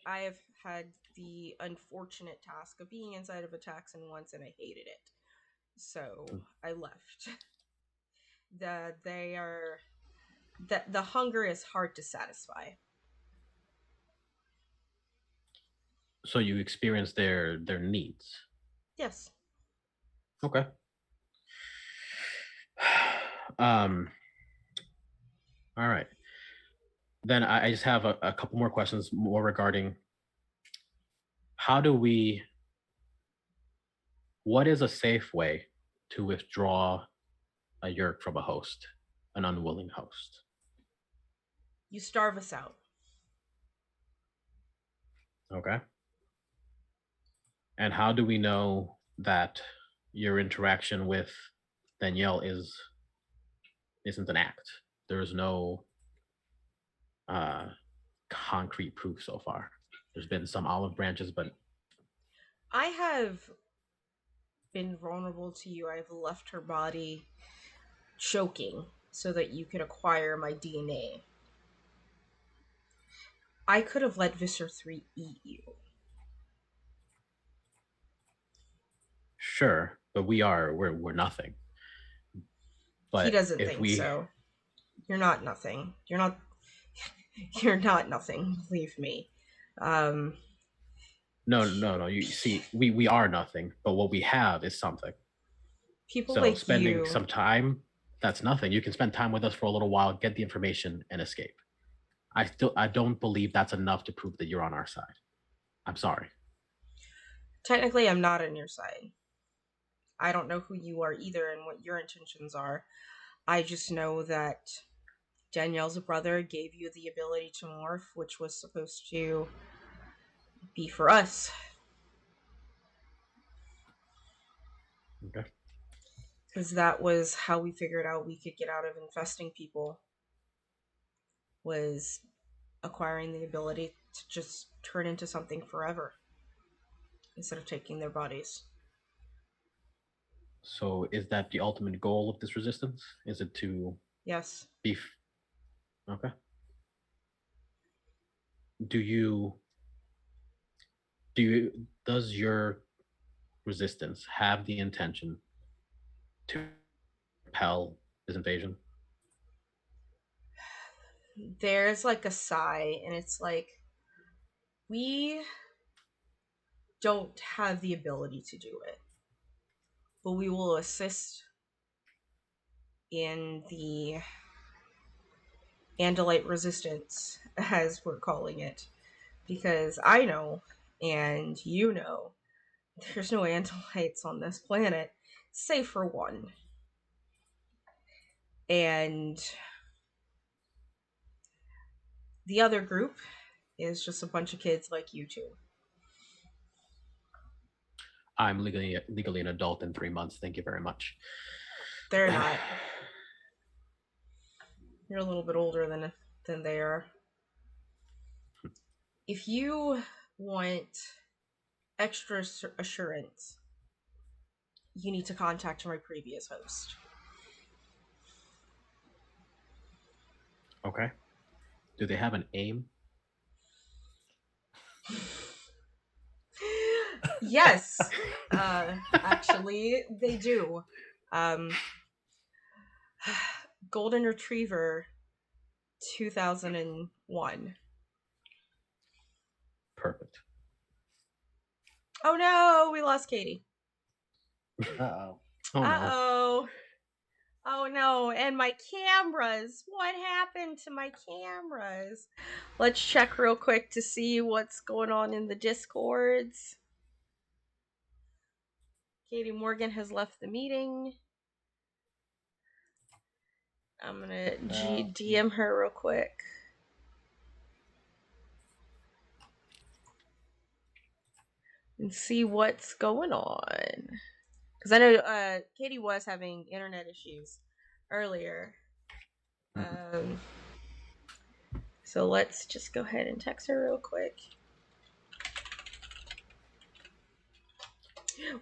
I have had the unfortunate task of being inside of a Taxon once, and I hated it, so I left. The hunger is hard to satisfy. So you experience their needs. Yes. Okay. All right. Then I just have a couple more questions more regarding what is a safe way to withdraw a Yeerk from a host, an unwilling host? You starve us out. Okay. And how do we know that your interaction with Danielle isn't an act? There is no concrete proof so far. There's been some olive branches, but I have been vulnerable to you. I've left her body choking so that you could acquire my DNA. I could have let Visser 3 eat you. sure, but we're nothing. But He doesn't if think so. You're not nothing. You're not nothing, believe me. No. You see, we are nothing, but what we have is something. People So like spending you, some time, that's nothing. You can spend time with us for a little while, get the information, and escape. I don't believe that's enough to prove that you're on our side. I'm sorry. technically I'm not on your side. I don't know who you are either and what your intentions are. I just know that Danielle's brother gave you the ability to morph, which was supposed to be for us. Okay. Because that was how we figured out we could get out of infesting people, was acquiring the ability to just turn into something forever instead of taking their bodies. So is that the ultimate goal of this resistance? Is it to Yes. be okay? does your resistance have the intention to repel this invasion? There's like a sigh, and it's like, we don't have the ability to do it, but we will assist in the Andalite resistance, as we're calling it, because I know, and you know, there's no Andalites on this planet, save for one. And the other group is just a bunch of kids like you two. I'm legally an adult in 3 months. Thank you very much. They're not. You're a little bit older than they are. If you want extra assurance, you need to contact my previous host. Okay. Do they have an aim? Yes, actually, they do. Golden Retriever 2001. Perfect. Oh no, we lost Katie. Uh-oh. Oh no. Uh-oh. Oh no, and my cameras. What happened to my cameras? Let's check real quick to see what's going on in the Discords. Katie Morgan has left the meeting. I'm gonna DM her real quick. And see what's going on. Because I know Katie was having internet issues earlier. So let's just go ahead and text her real quick.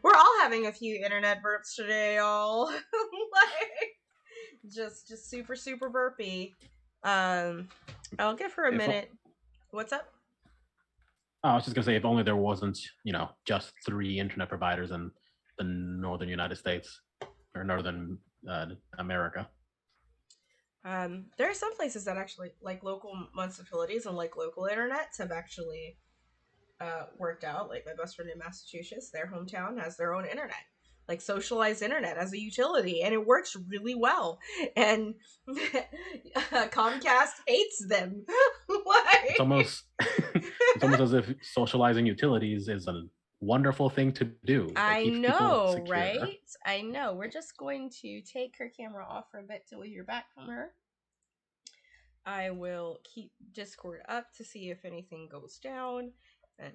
We're all having a few internet burps today, y'all. Like, just super, super burpy. I'll give her a minute. What's up? Oh, I was just gonna say, if only there wasn't, just 3 internet providers in the northern United States or northern America. There are some places that actually, like local municipalities and like local internets, have actually worked out. Like my best friend in Massachusetts, their hometown has their own internet, like socialized internet as a utility, and it works really well. And Comcast hates them. Like, It's almost as if socializing utilities is a wonderful thing to do. I know, right? I know. We're just going to take her camera off for a bit till we hear back from her. I will keep Discord up to see if anything goes down, and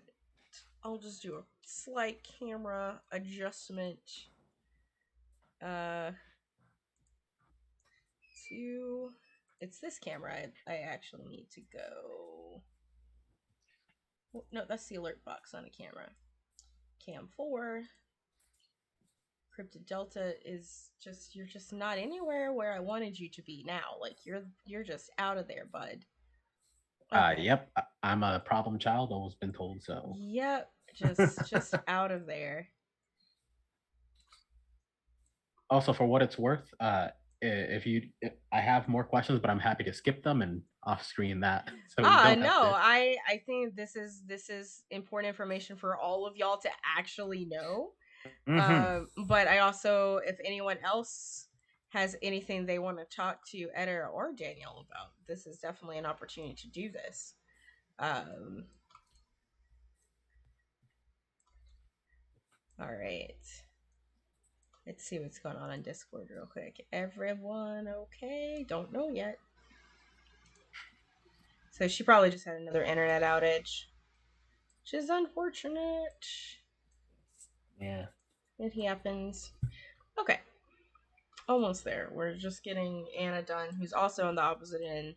I'll just do a slight camera adjustment. It's this camera I actually need to go. Oh, no, that's the alert box on a camera. Cam 4. Cryptid Delta is just, you're just not anywhere where I wanted you to be now. Like you're just out of there, bud. Okay. Yep, I'm a problem child. Always been told so. Yep, just out of there. Also, for what it's worth, I have more questions, but I'm happy to skip them and off screen that. So I think this is important information for all of y'all to actually know. Mm-hmm. But I also, if anyone else has anything they want to talk to Eder or Danielle about, this is definitely an opportunity to do this. All right. Let's see what's going on Discord real quick. Everyone okay? Don't know yet. So she probably just had another internet outage, which is unfortunate. Yeah. It happens. Okay. Almost there. We're just getting Anna done, who's also on the opposite end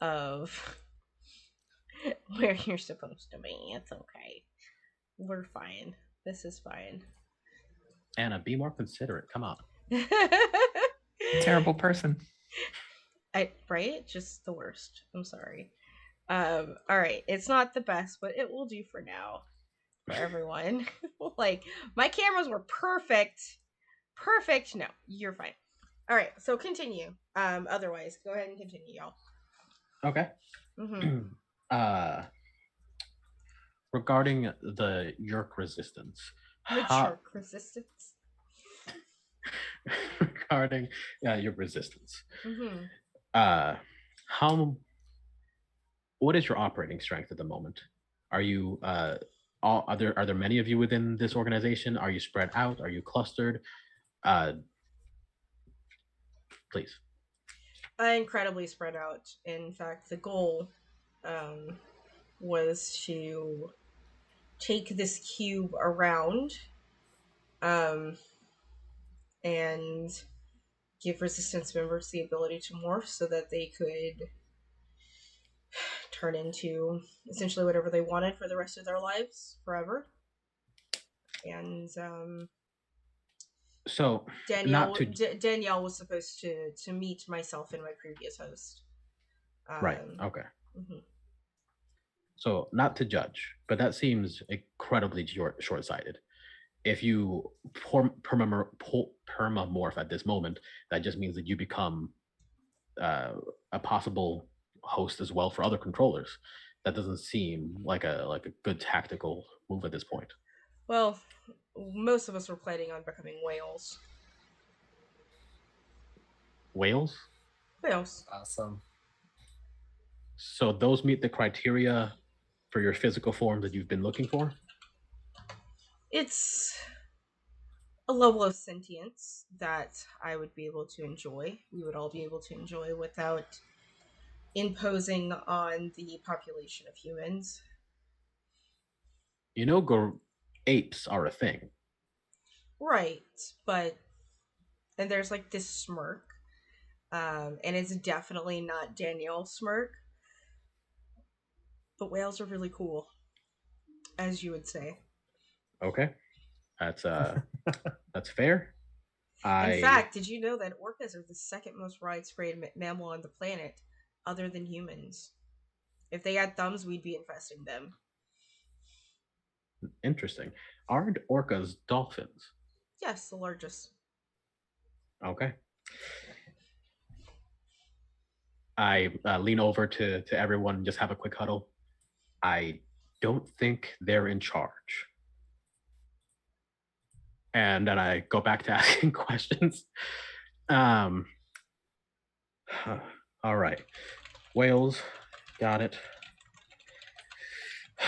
of where you're supposed to be. It's okay. We're fine. This is fine. Anna, be more considerate. Come on. Terrible person. Right? Just the worst. I'm sorry. All right, it's not the best, but it will do for now for everyone. Like my cameras were perfect. Perfect. No, you're fine. All right, so continue. Otherwise, go ahead and continue, y'all. Okay. Mm-hmm. Regarding the Yeerk resistance, The how jerk resistance. regarding your resistance, Mm-hmm. how what is your operating strength at the moment? Are you are there many of you within this organization? Are you spread out? Are you clustered? Please. Incredibly spread out. In fact, the goal was to take this cube around um, and give resistance members the ability to morph so that they could turn into essentially whatever they wanted for the rest of their lives forever. And So Danielle not to Danielle was supposed to meet myself and my previous host. right. Okay. Mm-hmm. So not to judge, but that seems incredibly short-sighted. If you permamorph at this moment, that just means that you become a possible host as well for other controllers. That doesn't seem like a good tactical move at this point. Well, most of us were planning on becoming whales. Whales? Whales. Awesome. So those meet the criteria for your physical form that you've been looking for? It's a level of sentience that I would be able to enjoy. We would all be able to enjoy without imposing on the population of humans. You know, apes are a thing. Right, but and there's like this smirk, and it's definitely not Danielle's smirk. But whales are really cool, as you would say. Okay, that's fair. In fact, did you know that orcas are the second most widespread mammal on the planet, other than humans? If they had thumbs, we'd be infesting them. Interesting. Aren't orcas dolphins? Yes, the largest. Okay. I lean over to everyone and just have a quick huddle. I don't think they're in charge. And then I go back to asking questions. All right. Whales, got it.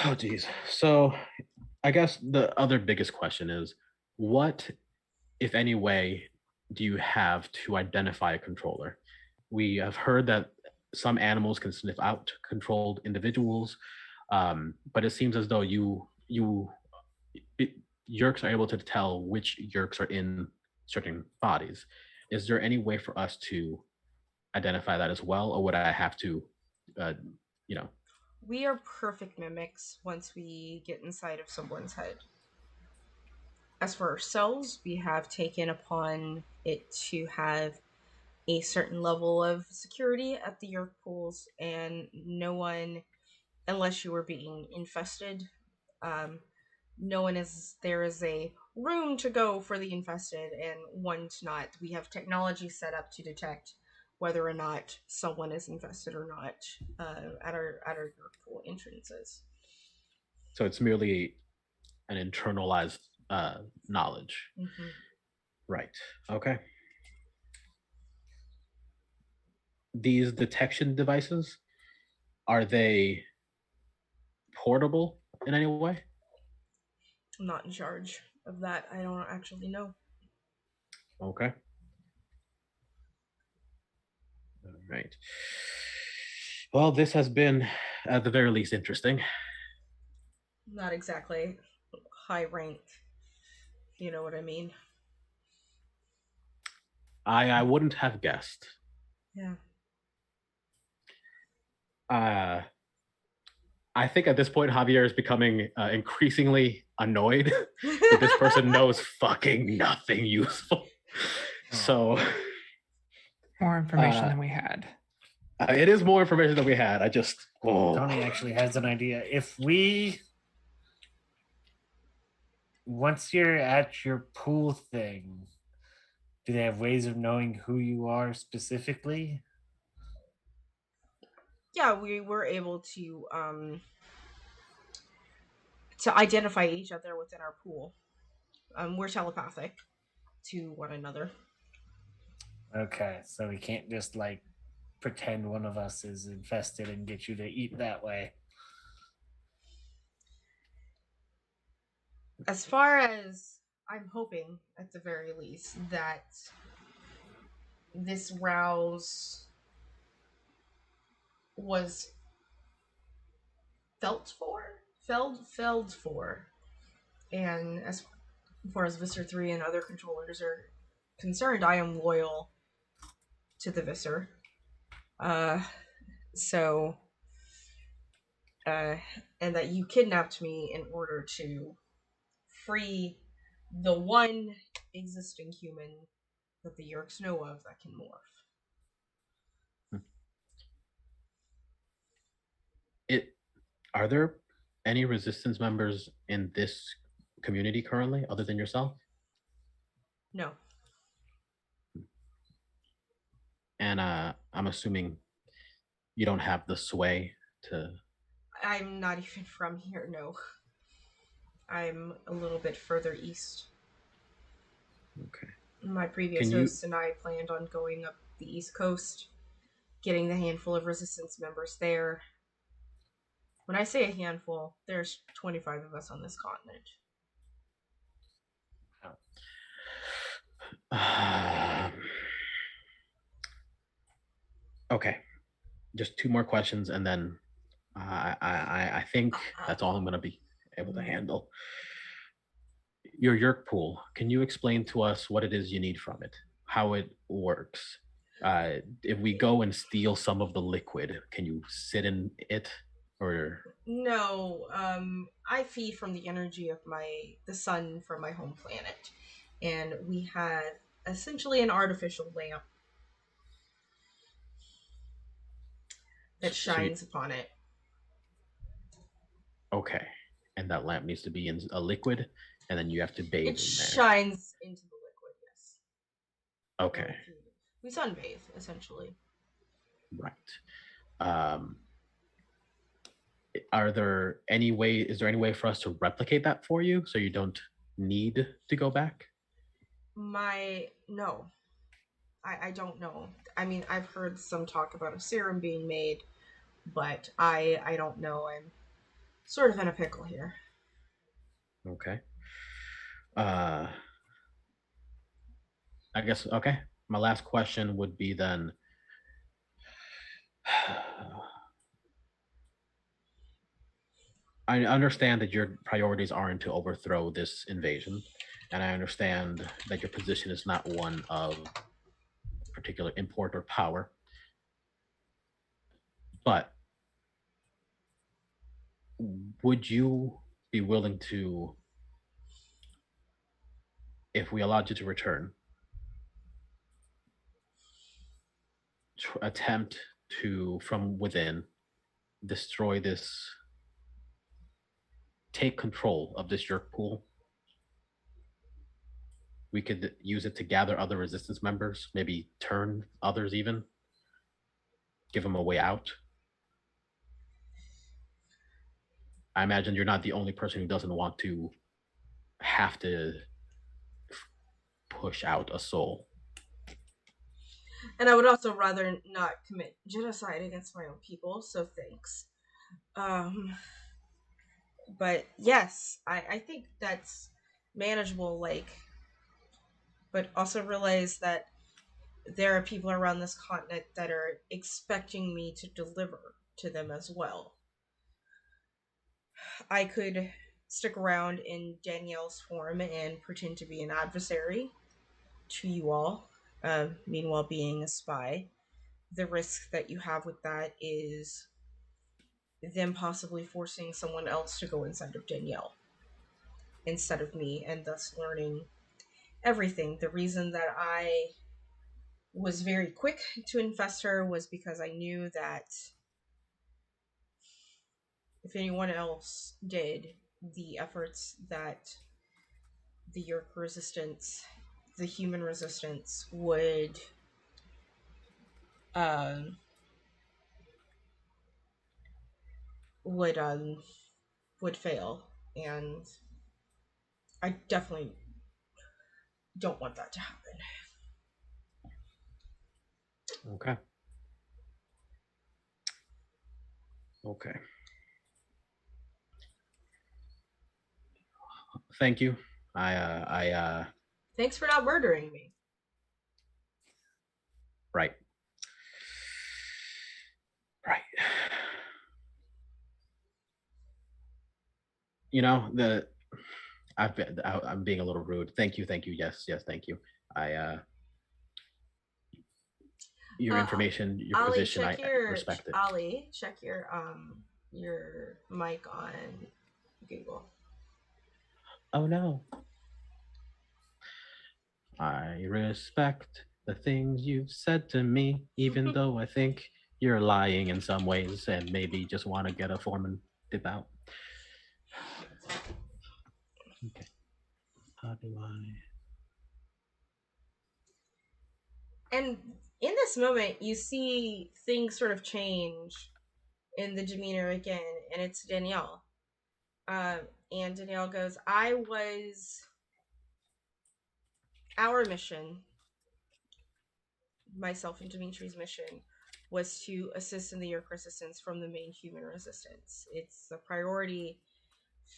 Oh, geez. So I guess the other biggest question is, what, if any way, do you have to identify a controller? We have heard that some animals can sniff out controlled individuals, but it seems as though Yeerks are able to tell which Yeerks are in certain bodies. Is there any way for us to identify that as well, or would I have to, you know? We are perfect mimics once we get inside of someone's head. As for ourselves, we have taken upon it to have a certain level of security at the Yeerk pools, and no one, unless you were being infested, no one is there is a room to go for the infested and one to not. We have technology set up to detect whether or not someone is infested or not at our Yeerk pool entrances. So it's merely an internalized knowledge. Mm-hmm. Right. Okay. These detection devices, are they portable in any way? I'm not in charge of that. I don't actually know. Okay. All right. Well, this has been, at the very least, interesting. Not exactly high ranked. You know what I mean? I wouldn't have guessed. Yeah. I think at this point, Javier is becoming increasingly annoyed that this person knows fucking nothing useful. So More information than we had. It is more information than we had. I just Tony actually has an idea. If we, once you're at your pool thing, do they have ways of knowing who you are specifically? Yeah, we were able to identify each other within our pool. We're telepathic to one another. Okay, so we can't just like pretend one of us is infested and get you to eat that way. As far as I'm hoping, at the very least, that this rouse was felt for, and as far as Visser 3 and other controllers are concerned, I am loyal to the Visser. So, and that you kidnapped me in order to free the one existing human that the Yeerks know of that can morph. Are there any resistance members in this community currently other than yourself? No. And I'm assuming you don't have the sway to. I'm not even from here, no. I'm a little bit further east. Okay. My previous hosts and I planned on going up the East Coast, getting the handful of resistance members there. When I say a handful, there's 25 of us on this continent. Okay, just 2 more questions, and then I think that's all I'm going to be able to handle. Your Yeerk pool. Can you explain to us what it is you need from it, how it works? If we go and steal some of the liquid, can you sit in it, or? No, I feed from the energy of the sun from my home planet, and we had essentially an artificial lamp that shines upon it. Okay, and that lamp needs to be in a liquid, and then you have to bathe in there. It shines into the liquid, yes. Okay. We sunbathe, essentially. Right. Is there any way for us to replicate that for you so you don't need to go back? No. I don't know. I mean, I've heard some talk about a serum being made, but I don't know. I'm sort of in a pickle here. Okay. I guess, okay. My last question would be then, I understand that your priorities aren't to overthrow this invasion, and I understand that your position is not one of particular import or power. But would you be willing to, if we allowed you to return, attempt to, from within, destroy this, take control of this Yeerk pool? We could use it to gather other resistance members, maybe turn others even, give them a way out. I imagine you're not the only person who doesn't want to have to push out a soul. And I would also rather not commit genocide against my own people, so thanks. But yes, I think that's manageable, but also realize that there are people around this continent that are expecting me to deliver to them as well. I could stick around in Danielle's form and pretend to be an adversary to you all, meanwhile being a spy. The risk that you have with that is them possibly forcing someone else to go inside of Danielle instead of me, and thus learning everything. The reason that I was very quick to infest her was because I knew that if anyone else did, the efforts that the Yeerk resistance, the human resistance, would would fail, and I definitely don't want that to happen. Okay. Okay. Thank you. Thanks for not murdering me. Right. Right. You know, I'm being a little rude. Thank you. Yes, thank you. Your information, your Ollie, position, I respect it. Ollie, check your mic on Google. Oh no. I respect the things you've said to me, even though I think you're lying in some ways and maybe just want to get a form and dip out. Okay. How do I? And in this moment, you see things sort of change in the demeanor again, and it's Danielle. And Danielle goes, our mission, myself and Dimitri's mission, was to assist in the Yeerk resistance from the main human resistance. It's a priority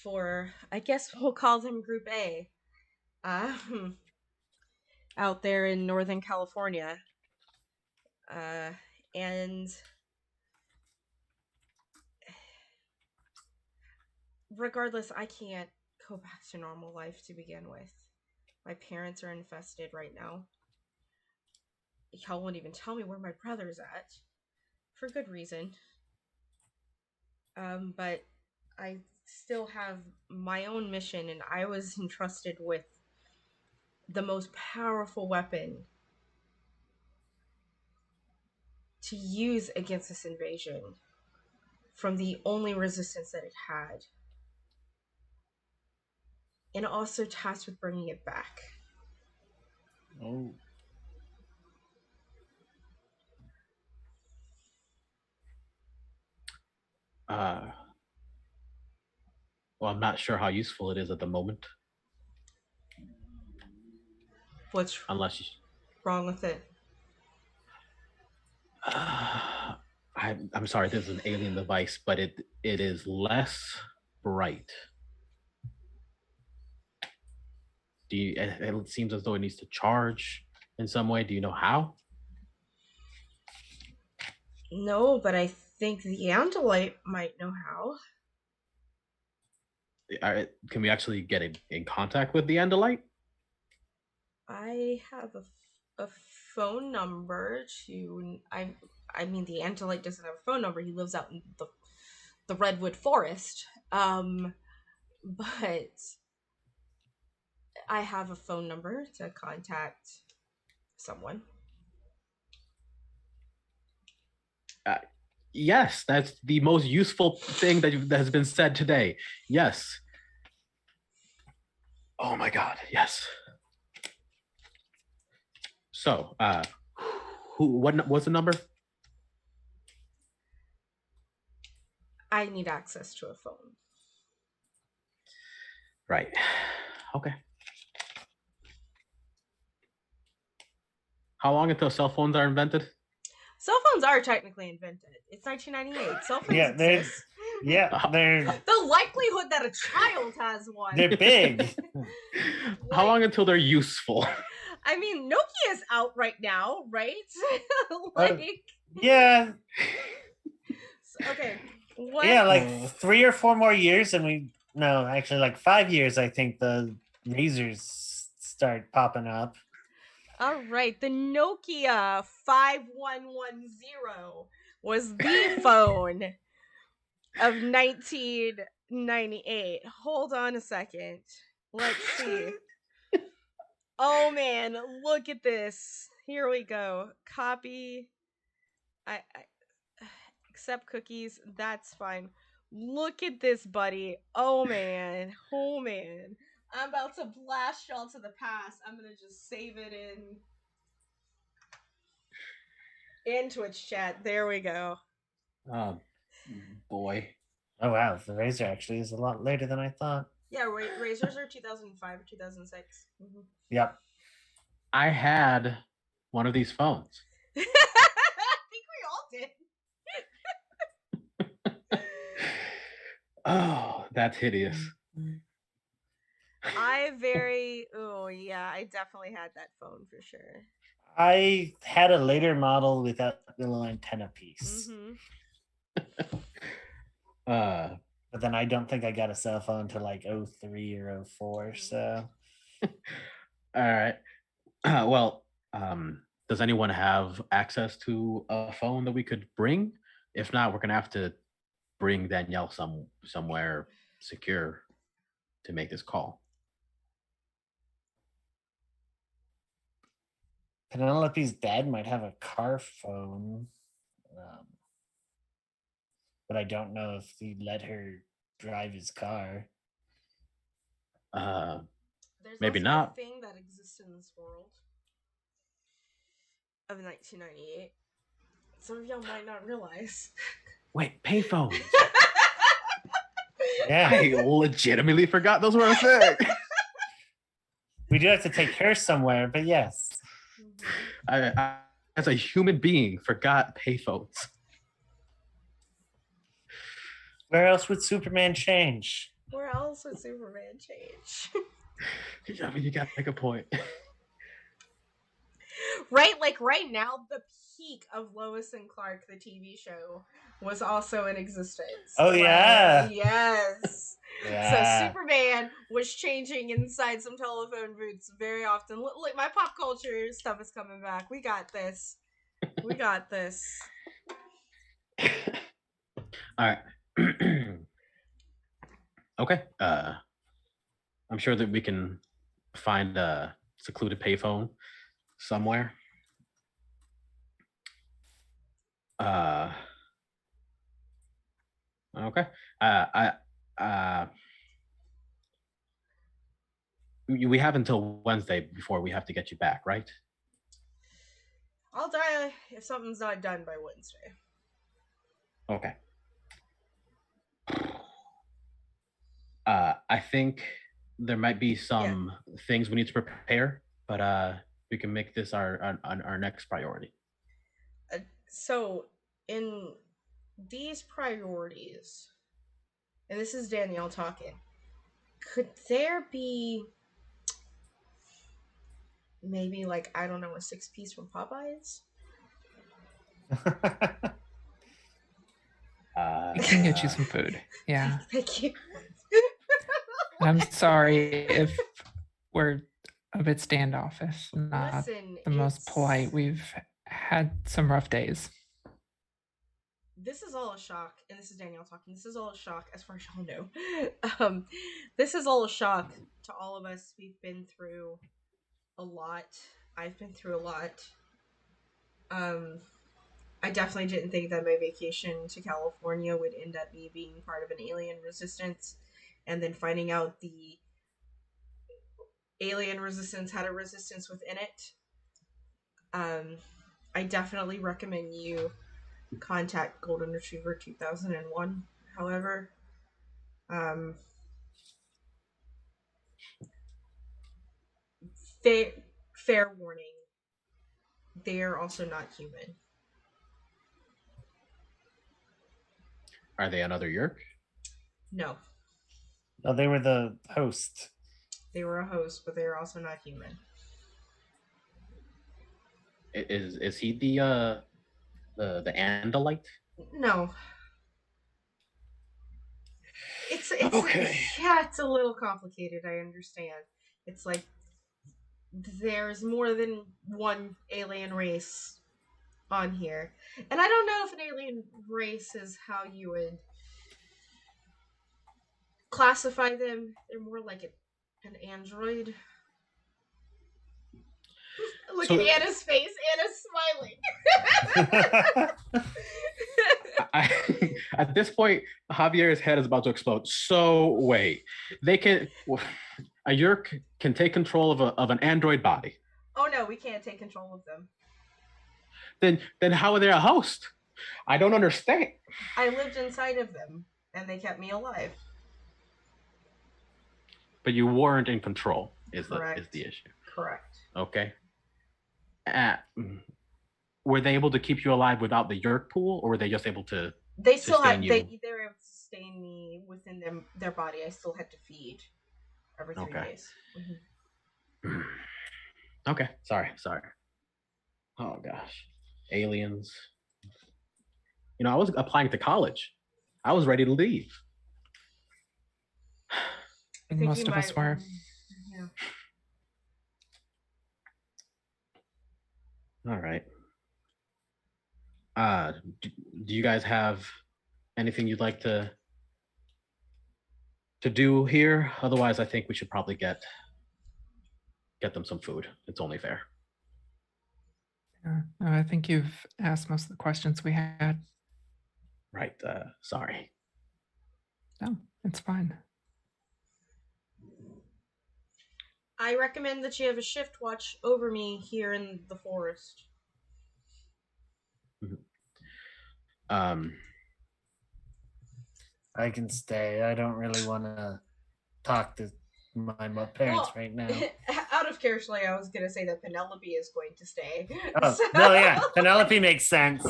for, I guess we'll call them Group A, out there in Northern California. And regardless, I can't go back to normal life to begin with. My parents are infested right now. Y'all won't even tell me where my brother's at, for good reason. But I still have my own mission, and I was entrusted with the most powerful weapon to use against this invasion from the only resistance that it had, and also tasked with bringing it back. Oh. Well, I'm not sure how useful it is at the moment. What's wrong with it? I'm sorry, this is an alien device, but it is less bright. It seems as though it needs to charge in some way. Do you know how? No, but I think the Andalite might know how. Can we actually get in contact with the Andalite? I have a phone number to. I mean, the Andalite doesn't have a phone number. He lives out in the redwood forest. But I have a phone number to contact someone. Yes, that's the most useful thing that has been said today. Yes. Oh my God, yes. So, what's the number? I need access to a phone. Right. Okay. How long until cell phones are invented? Cell phones are technically invented. It's 1998. Cell phones exist. They're The likelihood that a child has one. They're big. How long until they're useful? I mean, Nokia's out right now, right? Yeah. Okay. What? Yeah, like 3 or 4 more years, and like 5 years. I think the razors start popping up. All right, the Nokia 5110 was the phone of 1998. Hold on a second. Let's see. Oh man, look at this. here we go. Copy. I accept cookies. That's fine. Look at this, buddy. Oh man. Oh man. I'm about to blast y'all to the past. I'm gonna just save it in Twitch chat. There we go. Oh boy. Oh wow, the Razor actually is a lot later than I thought. Yeah, Razors are 2005 or 2006. Mm-hmm. Yep. I had one of these phones. I think we all did. Oh, that's hideous. I definitely had that phone for sure. I had a later model without the little antenna piece. Mm-hmm. But then I don't think I got a cell phone until like 03 or 04. So All right. Well, does anyone have access to a phone that we could bring? If not, we're gonna have to bring Danielle somewhere secure to make this call. Penelope's dad might have a car phone. But I don't know if he let her drive his car. There's Maybe also not. a thing that exists in this world of 1998. Some of y'all might not realize. Wait, payphones. Yeah, I legitimately forgot those were a thing. we do have to take her somewhere, but yes. I, as a human being, forgot payphones. Where else would Superman change? Where else would Superman change? I mean, you gotta make a point. Right, like right now, the peak of Lois and Clark, the TV show, was also in existence. Oh, yeah. Yes. Yeah. So Superman was changing inside some telephone booths very often. Look, my pop culture stuff is coming back. We got this. We got this. All right. Okay. I'm sure that we can find a secluded payphone somewhere. Okay. We have until Wednesday before we have to get you back, right? I'll die if something's not done by Wednesday. Okay. I think there might be some things we need to prepare, but we can make this our next priority. So, in these priorities, and this is Danielle talking, could there be maybe like, I don't know, a 6-piece from Popeyes? We can get you some food. Yeah. Thank you. And I'm sorry if we're a bit standoffish, not Listen, the most polite. We've had some rough days. This is all a shock, and this is Danielle talking. This is all a shock, as far as y'all know. This is all a shock to all of us. We've been through a lot. I've been through a lot. I definitely didn't think that my vacation to California would end up me being part of an alien resistance, and then finding out the alien resistance had a resistance within it. I definitely recommend you contact Golden Retriever 2001. However, fair warning, they are also not human. Are they another Yeerk? No, No, they were the host. they were a host, but they are also not human. Is he the Andalite? No. It's Okay. Yeah, it's a little complicated, I understand. It's like there's more than one alien race on here. And I don't know if an alien race is how you would classify them. They're more like an android. Look So- at Anna's face. Anna's smiling. At this point, Javier's head is about to explode. So wait, they can a Yeerk can take control of an android body. Oh no, we can't take control of them. Then how are they a host? I don't understand. I lived inside of them, and they kept me alive. But you weren't in control. Is Correct. the issue? Correct. Okay. Were they able to keep you alive without the Yeerk pool, or were they just able to? They still had. sustain you? They were able to sustain me within their body. I still had to feed every 3 Okay. days. Mhm. Okay. Sorry. Oh gosh, aliens. You know, I was applying to college. I was ready to leave. I think Most you of us might- were. Yeah. All right. Do you guys have anything you'd like to do here? Otherwise, I think we should probably get them some food. It's only fair. Yeah, I think you've asked most of the questions we had. Right. Sorry. No, it's fine. I recommend that you have a shift watch over me here in the forest. I can stay. I don't really want to talk to my parents right now. Out of character, I was gonna say that Penelope is going to stay. Oh, So- no, yeah. Penelope makes sense.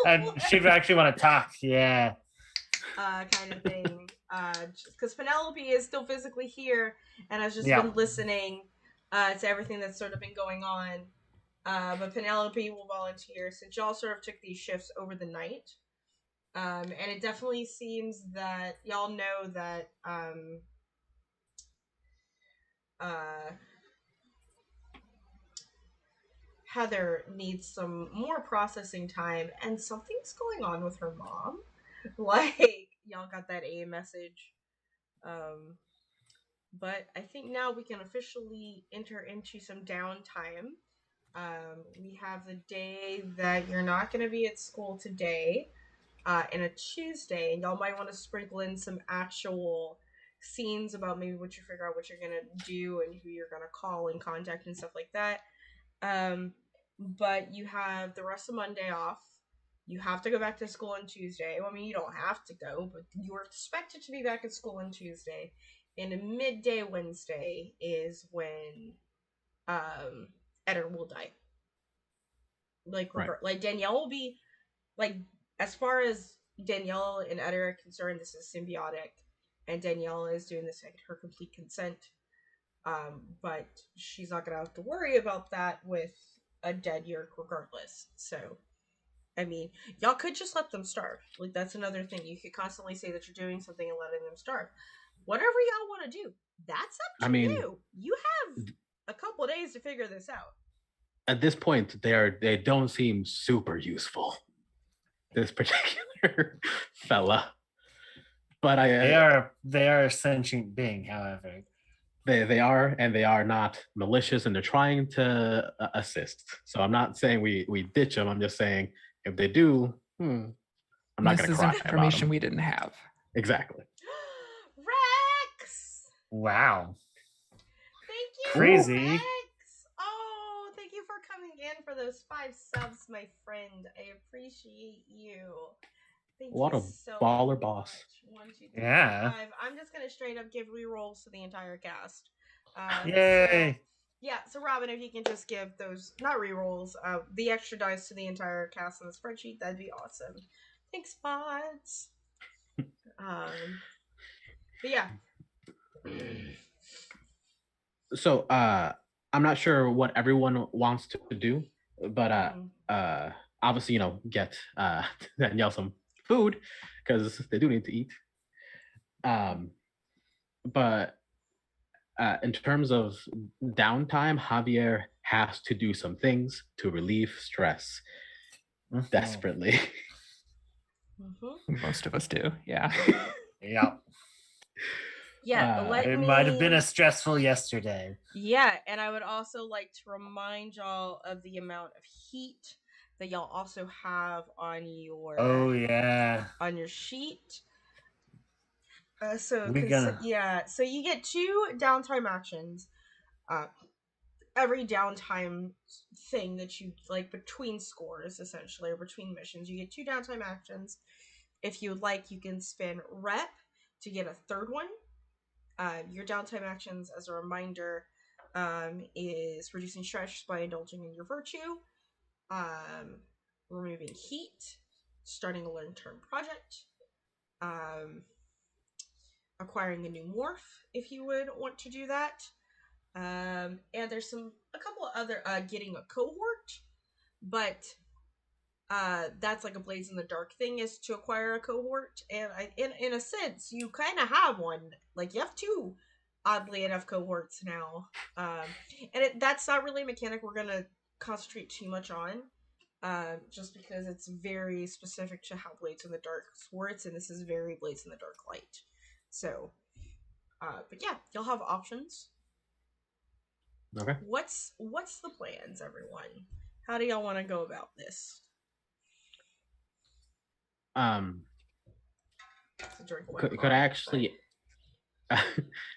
And she'd actually want to talk. Yeah. Kind of thing. Because Penelope is still physically here and has just Yeah. been listening to everything that's sort of been going on. But Penelope will volunteer since y'all sort of took these shifts over the night. And it definitely seems that y'all know that Heather needs some more processing time, and something's going on with her mom. Like, y'all got that A message. But I think now we can officially enter into some downtime. We have the day that you're not going to be at school today, and a Tuesday, and y'all might want to sprinkle in some actual scenes about maybe what you figure out what you're going to do and who you're going to call and contact and stuff like that. But you have the rest of Monday off. You have to go back to school on Tuesday. Well, I mean, you don't have to go, but you are expected to be back at school on Tuesday. And a midday Wednesday is when Eder will die. Like, Right. like Danielle will be, like, as far as Danielle and Eder are concerned, this is symbiotic. And Danielle is doing this at her complete consent. But she's not going to have to worry about that with a dead Yeerk regardless. So, I mean, y'all could just let them starve. Like, that's another thing. You could constantly say that you're doing something and letting them starve. Whatever y'all want to do, that's up to you. You have a couple of days to figure this out. At this point, they don't seem super useful. This particular fella, but They are a sentient being, however. They are, and they are not malicious, and they're trying to assist. So I'm not saying we ditch them. I'm just saying if they do, I'm not This going to is cry about information them. we didn't have. Exactly. Rex! Wow. Thank you, Crazy. Rex! Oh, thank you for coming in for those 5 subs, my friend. I appreciate you. Thank What you a so baller much. boss. 1, 2, 3, Yeah. 5. I'm just gonna straight up give rerolls to the entire cast. Yay. So Robin, if you can just give those, not rerolls, the extra dice to the entire cast on the spreadsheet, that'd be awesome. Thanks, bots. But yeah. So I'm not sure what everyone wants to do, but obviously, get Danielle some food because they do need to eat. But in terms of downtime, Javier has to do some things to relieve stress desperately. Mm-hmm. Most of us do, yeah. Yeah. Yeah, let It me. might have been a stressful yesterday. Yeah, and I would also like to remind y'all of the amount of heat that y'all also have on your Oh yeah, on your sheet. we gonna. Yeah, so you get 2 downtime actions. Uh, every downtime thing that you like between scores, essentially, or between missions, you get 2 downtime actions. If you would like, you can spin rep to get a third one. Your downtime actions, as a reminder, is reducing stress by indulging in your virtue, removing heat, starting a learn-term project, acquiring a new morph if you would want to do that. And there's a couple of other getting a cohort, but that's like a Blades in the Dark thing, is to acquire a cohort, and in a sense you kind of have one. Like, you have 2 oddly enough cohorts now, and that's not really a mechanic we're gonna concentrate too much on, just because it's very specific to how Blades in the Dark works, and this is very Blades in the Dark light. So but yeah, you'll have options. Okay. What's the plans, everyone? How do y'all want to go about this? Could I actually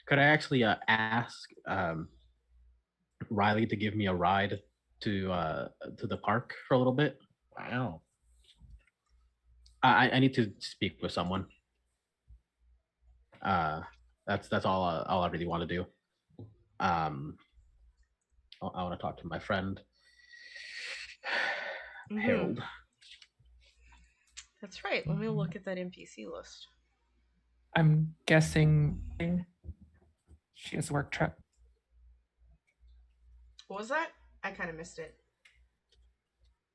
could I actually ask Riley to give me a ride to the park for a little bit? Wow. I need to speak with someone. That's all I really want to do. I want to talk to my friend Harold. That's right. Let me look at that NPC list. I'm guessing she has a work truck. What was that? I kind of missed it.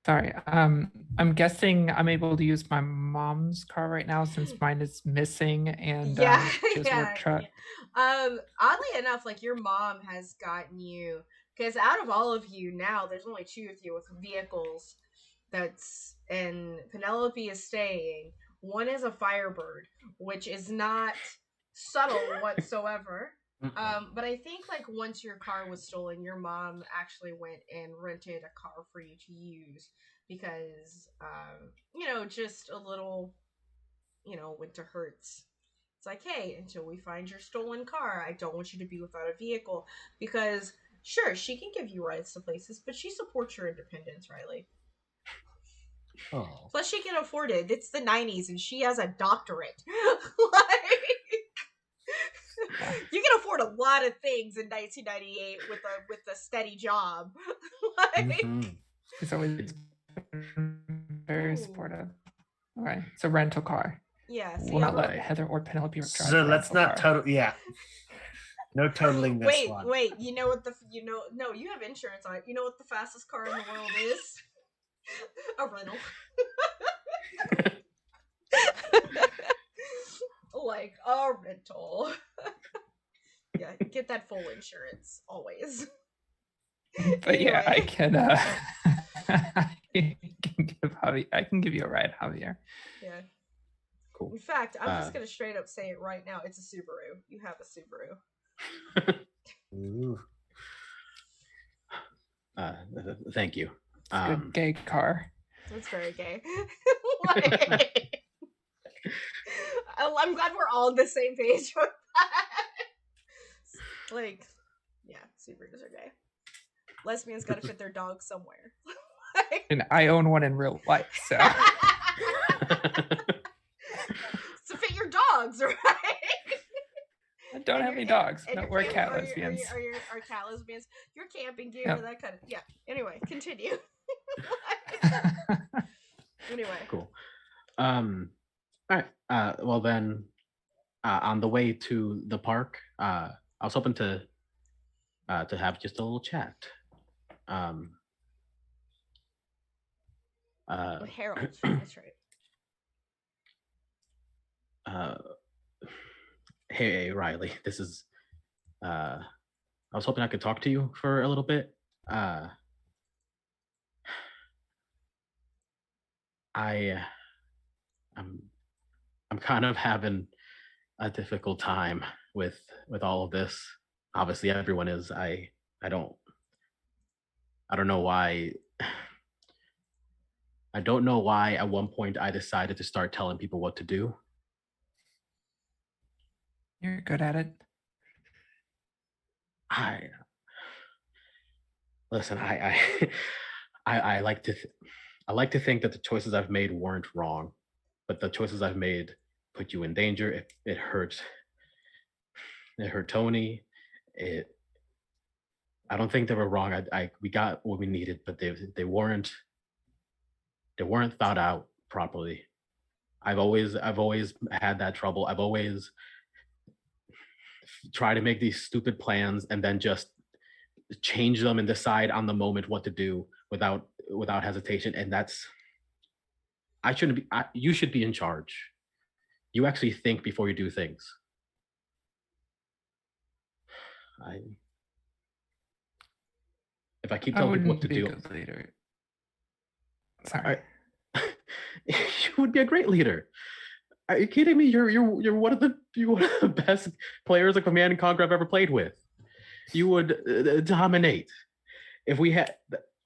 Sorry. I'm guessing I'm able to use my mom's car right now since mine is missing, and she has a work truck. Yeah. Oddly enough, like, your mom has gotten you, because out of all of you now, there's only 2 of you with vehicles. And Penelope is staying. One is a Firebird, which is not subtle whatsoever. But I think, like, once your car was stolen, your mom actually went and rented a car for you to use because, just a little, winter hurts. It's like, hey, until we find your stolen car, I don't want you to be without a vehicle, because sure, she can give you rides to places, but she supports your independence, Riley. Oh. Plus, she can afford it. It's the 90s, and she has a doctorate. You can afford a lot of things in 1998 with a steady job. It's always very supportive. Okay, so rental car. Yeah, we'll not let Heather or Penelope drive. So let's not total. Yeah. No totaling this one. Wait. You know what no, you have insurance on it. You know what the fastest car in the world is? A rental. Like a rental. Yeah, get that full insurance always. But anyway. Yeah, I can I can give you a ride, Javier. Yeah. Cool. In fact, I'm just gonna straight up say it right now. It's a Subaru. You have a Subaru. Ooh. Thank you. It's a good gay car. It's very gay. I'm glad we're all on the same page with that. Like, yeah, Subarus are gay. Lesbians gotta fit their dog somewhere. And I own one in real life, so. To fit your dogs, right? I don't have any dogs. No, we're cat lesbians. Are cat lesbians? You're camping gear, that kind of. Yeah. Anyway, continue. Anyway. Cool. All right. Well then, on the way to the park, I was hoping to have just a little chat. With Harold. That's right. Hey Riley, this is. I was hoping I could talk to you for a little bit. I'm kind of having a difficult time with all of this. Obviously, everyone is. I don't know why. I don't know why at one point I decided to start telling people what to do. You're good at it. I listen. I like to I like to think that the choices I've made weren't wrong, but the choices I've made put you in danger. It hurt. It hurt Tony. It. I don't think they were wrong. We got what we needed, but they weren't thought out properly. I've always had that trouble. I've always tried to make these stupid plans and then just change them and decide on the moment what to do without hesitation. And that's I shouldn't be. You should be in charge. You actually think before you do things. If I keep telling people what to do, a good leader. Sorry. You would be a great leader. Are you kidding me? You're one of the best players of Command and Conquer I've ever played with. You would dominate. If we had,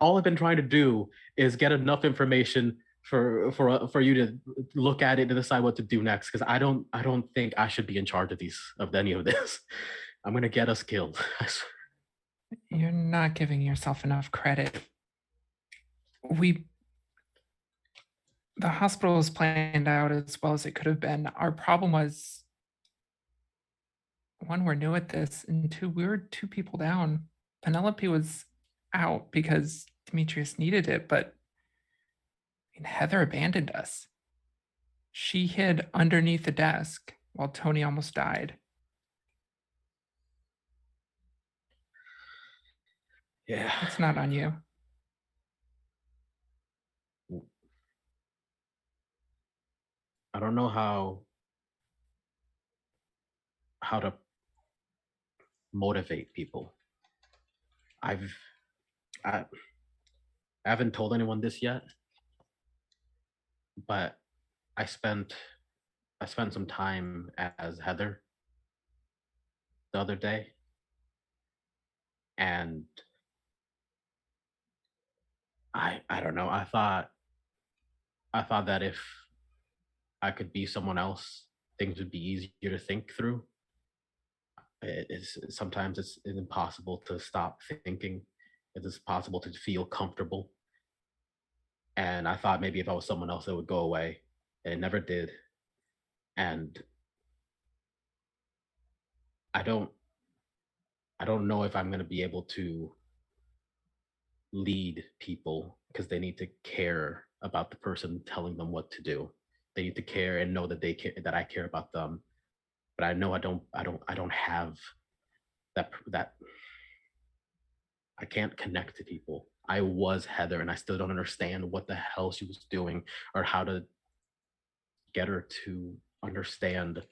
all I've been trying to do is get enough information for you to look at it and decide what to do next. Because I don't think I should be in charge of any of this. I'm gonna get us killed. You're not giving yourself enough credit. The hospital was planned out as well as it could have been. Our problem was, one, we're new at this, and two, we were 2 people down. Penelope was out because Demetrius needed it, but Heather abandoned us. She hid underneath the desk while Tony almost died. Yeah. It's not on you. I don't know how to motivate people. I haven't told anyone this yet, but I spent some time as Heather the other day, and I don't know. I thought that if I could be someone else, things would be easier to think through. Sometimes it's impossible to stop thinking. It's possible to feel comfortable. And I thought maybe if I was someone else, it would go away. And it never did. And I don't know if I'm going to be able to lead people, because they need to care about the person telling them what to do. They need to care and know that they care, that I care about them. But I know I don't have that. I can't connect to people. I was Heather, and I still don't understand what the hell she was doing or how to get her to understand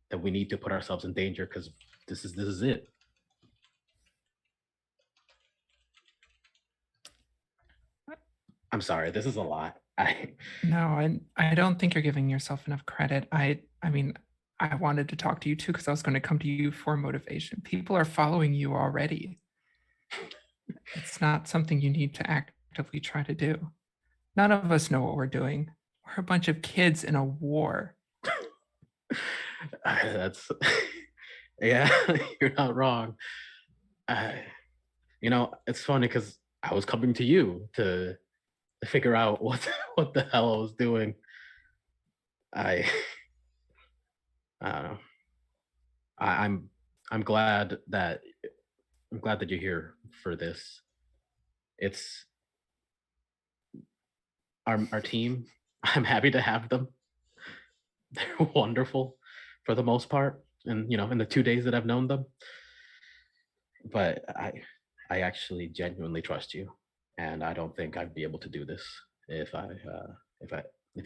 that we need to put ourselves in danger, because this is it. I'm sorry, this is a lot. No, I don't think you're giving yourself enough credit. I mean, I wanted to talk to you too because I was going to come to you for motivation. People are following you already. It's not something you need to actively try to do. None of us know what we're doing. We're a bunch of kids in a war. That's yeah, you're not wrong. It's funny because I was coming to you to figure out what the hell I was doing. I don't know. I'm glad that you're here for this. It's our team. I'm happy to have them. They're wonderful for the most part, and in the 2 days that I've known them. But I actually genuinely trust you, and I don't think I'd be able to do this if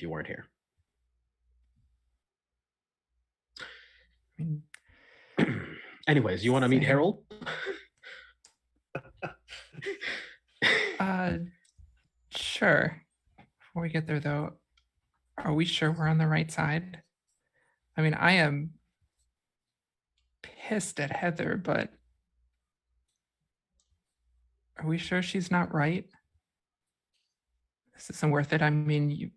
you weren't here. Anyways, you want to meet Harold? Sure. Before we get there, though, are we sure we're on the right side? I mean, I am pissed at Heather, but are we sure she's not right? This isn't worth it. I mean,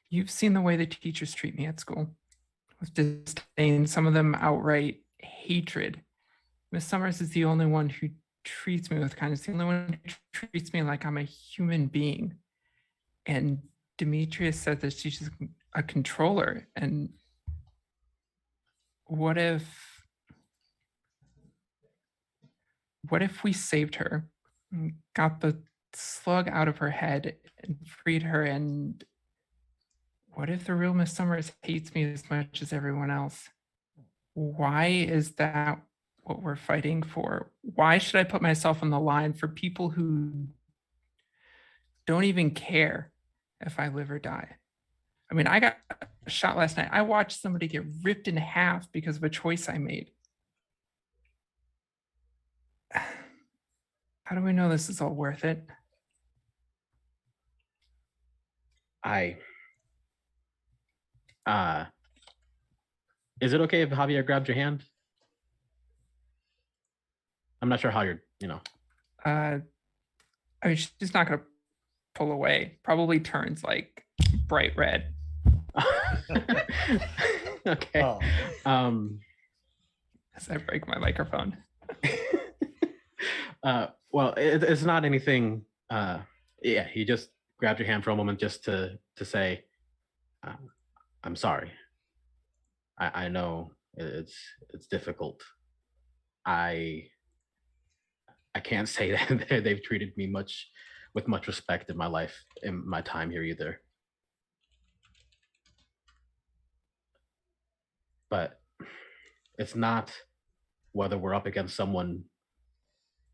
you've seen the way the teachers treat me at school with disdain, some of them outright hatred. Miss Summers is the only one who treats me with kindness, the only one who treats me like I'm a human being. And Demetrius said that she's just a controller. And what if we saved her, and got the slug out of her head and freed her? And what if the real Miss Summers hates me as much as everyone else? Why is that what we're fighting for? Why should I put myself on the line for people who don't even care if I live or die? I mean, I got shot last night. I watched somebody get ripped in half because of a choice I made. How do we know this is all worth it? Is it okay if Javier grabs your hand? I'm not sure how you're, I mean, she's not gonna pull away. Probably turns like bright red. Okay. Oh. As I break my microphone. Well, it's not anything. Yeah, he just grabbed your hand for a moment just to say, "I'm sorry. I know it's difficult. I can't say that they've treated me with much respect in my life, in my time here either. But it's not whether we're up against someone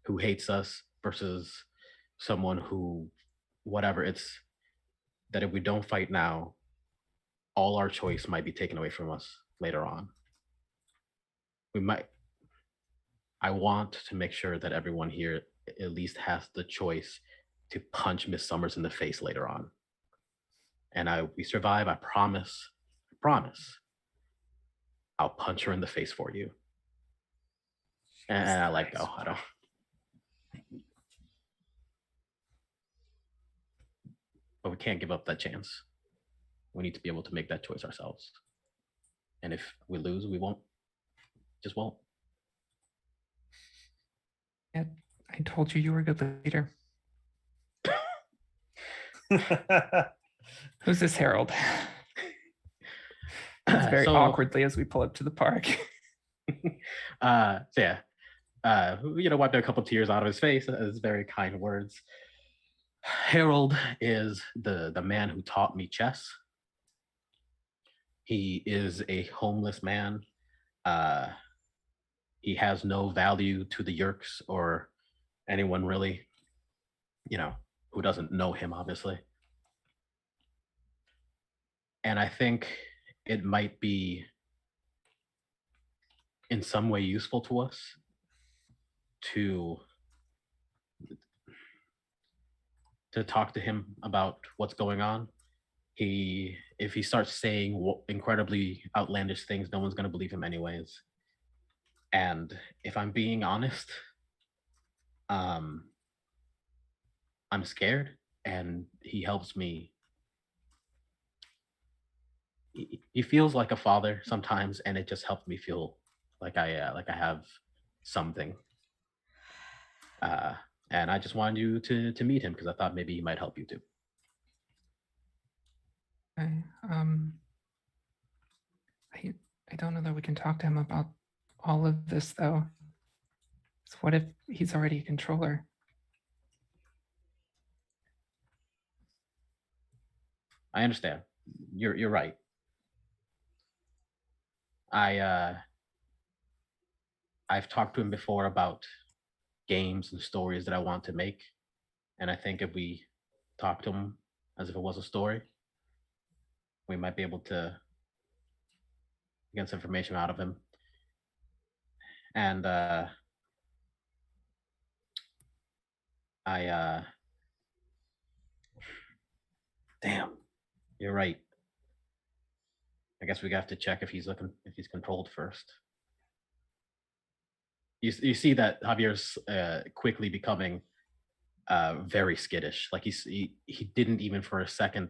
who hates us versus someone who, whatever. It's that if we don't fight now, all our choice might be taken away from us later on. I want to make sure that everyone here at least has the choice to punch Miss Summers in the face later on. And we survive, I promise. I'll punch her in the face for you. And I let go. I don't. But we can't give up that chance. We need to be able to make that choice ourselves. And if we lose, we won't. Just won't. Yeah, I told you were a good leader. Who's this Harold? It's very awkwardly as we pull up to the park. So yeah, wiped a couple tears out of his face as very kind words. Harold is the man who taught me chess. He is a homeless man. He has no value to the Yeerks or anyone really, who doesn't know him, obviously. And I think it might be in some way useful to us to talk to him about what's going on. If he starts saying incredibly outlandish things, no one's going to believe him anyways. And if I'm being honest, I'm scared, and he helps me. He feels like a father sometimes, and it just helps me feel like I have something. And I just wanted you to meet him because I thought maybe he might help you too. Okay. I don't know that we can talk to him about all of this though. So what if he's already a controller? I understand. You're right. I've talked to him before about games and stories that I want to make, and I think if we talk to him as if it was a story, we might be able to get some information out of him. And damn, you're right. I guess we have to check if he's controlled first. You see that Javier's quickly becoming very skittish. Like he didn't even for a second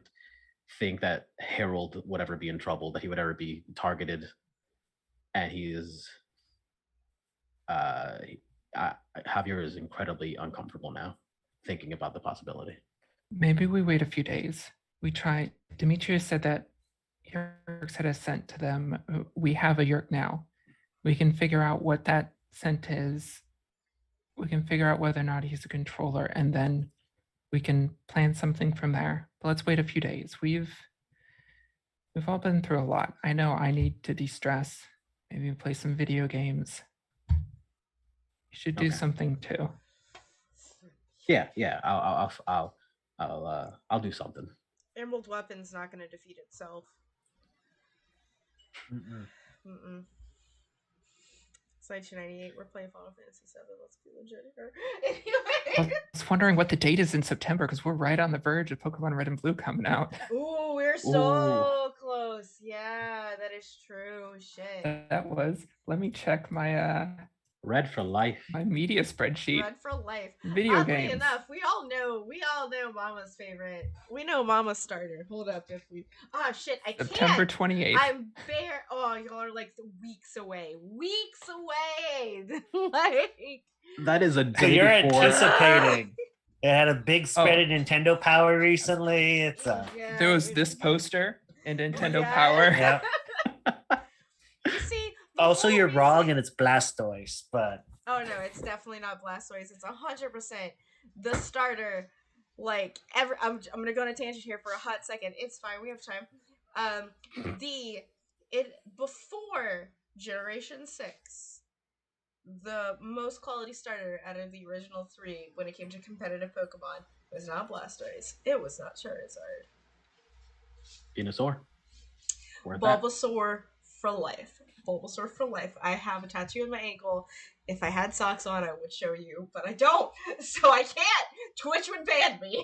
think that Harold would ever be in trouble, that he would ever be targeted, and he is. Javier is incredibly uncomfortable now, thinking about the possibility. Maybe we wait a few days. We try. Demetrius said that Yeerks had a scent to them. We have a Yeerk now. We can figure out what that scent is. We can figure out whether or not he's a controller, and then we can plan something from there. But let's wait a few days. We've all been through a lot. I know I need to de-stress. Maybe play some video games. You should do something too. Yeah. I'll do something. Emerald Weapon's not going to defeat itself. Mm-mm. It's 1998. We're playing Final Fantasy VII. Let's be legit here. Anyway. I was wondering what the date is in September because we're right on the verge of Pokemon Red and Blue coming out. Ooh, we're so close. Yeah, that is true. Shit. That was. Let me check my Red for life. My media spreadsheet. Red for life. Video Oddly games. enough, we all know Mama's favorite. We know Mama's starter. Hold up, if we. Oh shit, I can't. September 28th. I'm bare. Oh, y'all are like weeks away. Weeks away. Like. That is a day So you're before. anticipating. It had a big spread of Nintendo Power recently. It's Yeah, there was this poster in Nintendo Power. yeah. You see. Also, you're wrong, and it's Blastoise, but Oh no, it's definitely not Blastoise. It's 100% the starter. Like I'm gonna go on a tangent here for a hot second. It's fine, we have time. Before Generation 6, the most quality starter out of the original 3 when it came to competitive Pokemon was not Blastoise. It was not Charizard. Venusaur. Bulbasaur for life. Bulbasaur for life. I have a tattoo on my ankle. If I had socks on, I would show you, but I don't, so I can't. Twitch would ban me.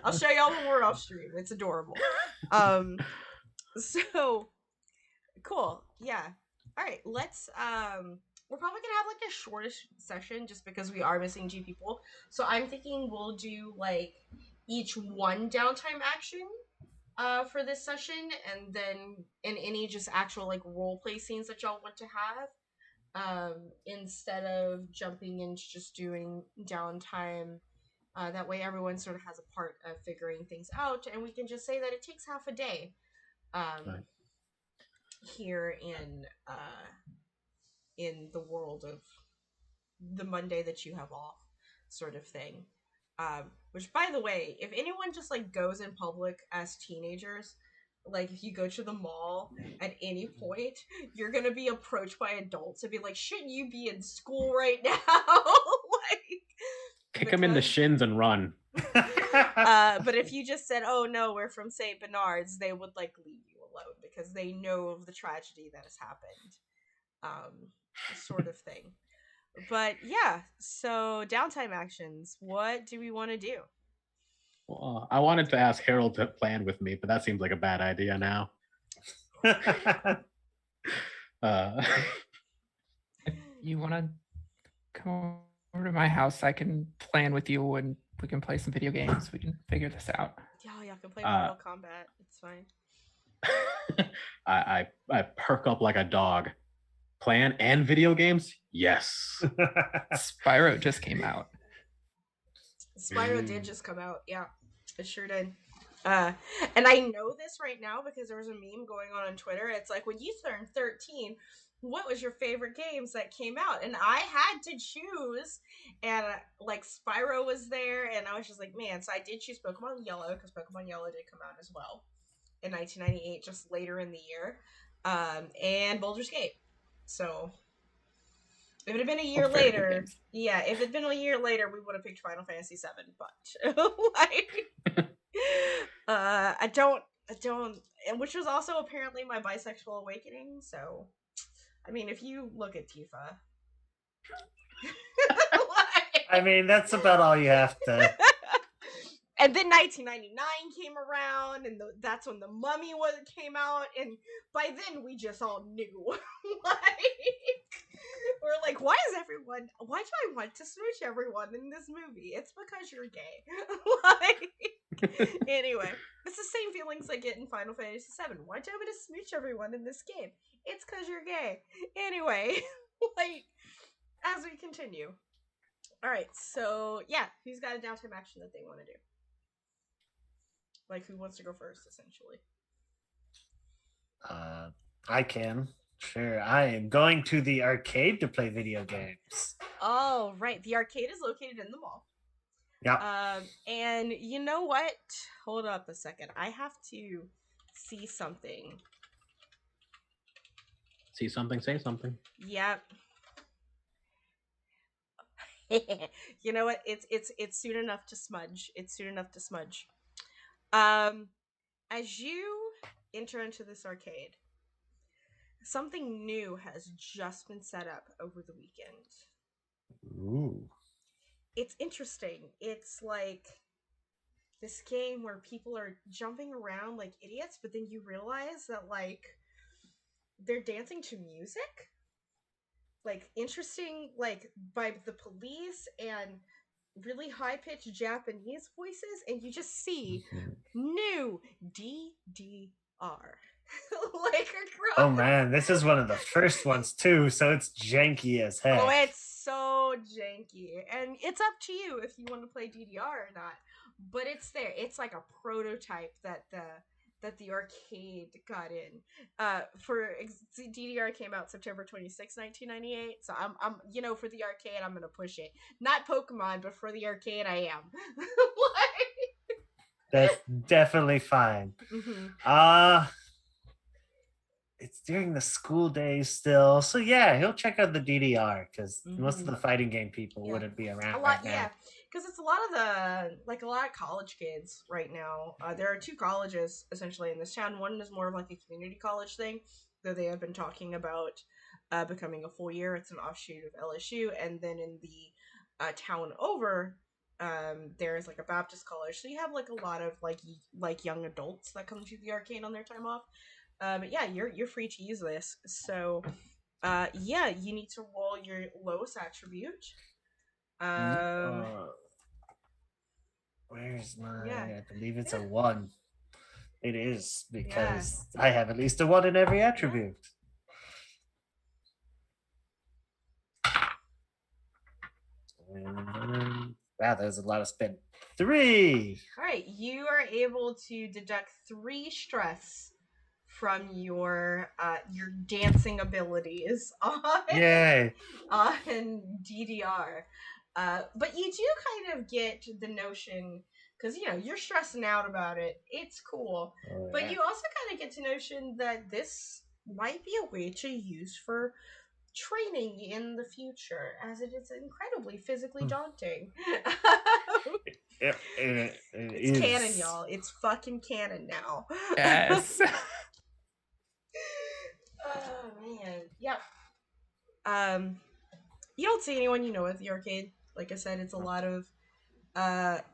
I'll show y'all when we're off stream. It's adorable. So cool. Yeah. All right. Let's. We're probably gonna have like a shortish session just because we are missing G people. So I'm thinking we'll do like each one downtime action for this session, and then in any just actual like role play scenes that y'all want to have, instead of jumping into just doing downtime. That way everyone sort of has a part of figuring things out, and we can just say that it takes half a day here in the world of the Monday that you have off sort of thing. Which, by the way, if anyone just like goes in public as teenagers, like if you go to the mall at any point, you're gonna be approached by adults and be like, "Shouldn't you be in school right now?" Like, kick them in the shins and run. But if you just said, "Oh no, we're from St. Bernard's," they would like leave you alone because they know of the tragedy that has happened, sort of thing. But yeah, so downtime actions. What do we want to do? Well, I wanted to ask Harold to plan with me, but that seems like a bad idea now. If you want to come over to my house, I can plan with you and we can play some video games. We can figure this out. Yeah, y'all can play Mortal Kombat. It's fine. I perk up like a dog. Plan and video games? Yes. Spyro just came out. Spyro did just come out. Yeah, it sure did. And I know this right now because there was a meme going on Twitter. It's like, when you turned 13, what was your favorite games that came out? And I had to choose, and like Spyro was there, and I was just like, man. So I did choose Pokemon Yellow because Pokemon Yellow did come out as well in 1998, just later in the year, and Baldur's Gate. So if it had been a year later, yeah, if it had been a year later, we would have picked Final Fantasy VII. But like, I don't, and which was also apparently my bisexual awakening. So, I mean, if you look at Tifa, I mean, that's about all you have to. And then 1999 came around, and that's when the Mummy came out, and by then we just all knew. We're like, why do I want to smooch everyone in this movie? It's because you're gay. Anyway, it's the same feelings I get in Final Fantasy VII. Why do I want to smooch everyone in this game? It's because you're gay. Anyway, as we continue. Alright, so yeah, who's got a downtime action that they want to do? Who wants to go first, essentially? I can. Sure. I am going to the arcade to play video games. Oh, right. The arcade is located in the mall. Yeah. And you know what? Hold up a second. I have to see something. See something, say something. Yep. You know what? It's soon enough to smudge. It's soon enough to smudge. As you enter into this arcade, something new has just been set up over the weekend. Ooh. It's interesting. It's like this game where people are jumping around like idiots, but then you realize that they're dancing to music. Interesting, by the police and really high-pitched Japanese voices, and you just see new DDR. Oh man, this is one of the first ones too, so it's janky as heck. Oh, it's so janky, and it's up to you if you want to play DDR or not. But it's there. It's like a prototype that the arcade got in. DDR came out September 26, 1998. So I'm for the arcade, I'm gonna push it. Not Pokemon, but for the arcade, I am. That's definitely fine. Mm-hmm. It's during the school days still, so yeah, he'll check out the DDR because most of the fighting game people wouldn't be around right now. Yeah, because it's a lot of college kids right now. There are two colleges essentially in this town. One is more of like a community college thing, though they have been talking about becoming a full year. It's an offshoot of LSU, and then in the town over, there's like a Baptist college. So you have like a lot of like young adults that come to the arcade on their time off. But yeah, you're free to use this. So, yeah, you need to roll your lowest attribute. Where's my? Yeah. I believe it's a 1. It is because I have at least a 1 in every attribute. Wow, there's a lot of spin. 3. All right, you are able to deduct 3 stress from your dancing abilities on DDR. But you do kind of get the notion, because you're stressing out about it. It's cool, but you also kind of get the notion that this might be a way to use for training in the future, as it is incredibly physically daunting. It's canon, y'all. It's fucking canon now. Yes. Oh man, yep. You don't see anyone you know at the arcade. Like I said, it's a lot of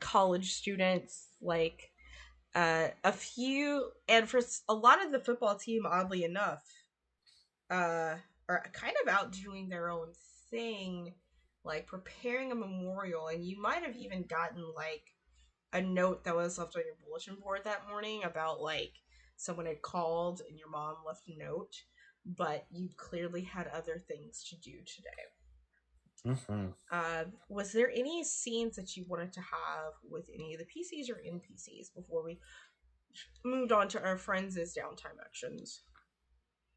college students. A few, and for a lot of the football team, oddly enough, are kind of out doing their own thing, preparing a memorial. And you might have even gotten a note that was left on your bulletin board that morning about someone had called and your mom left a note, but you clearly had other things to do today. Was there any scenes that you wanted to have with any of the PCs or NPCs before we moved on to our friends' downtime actions?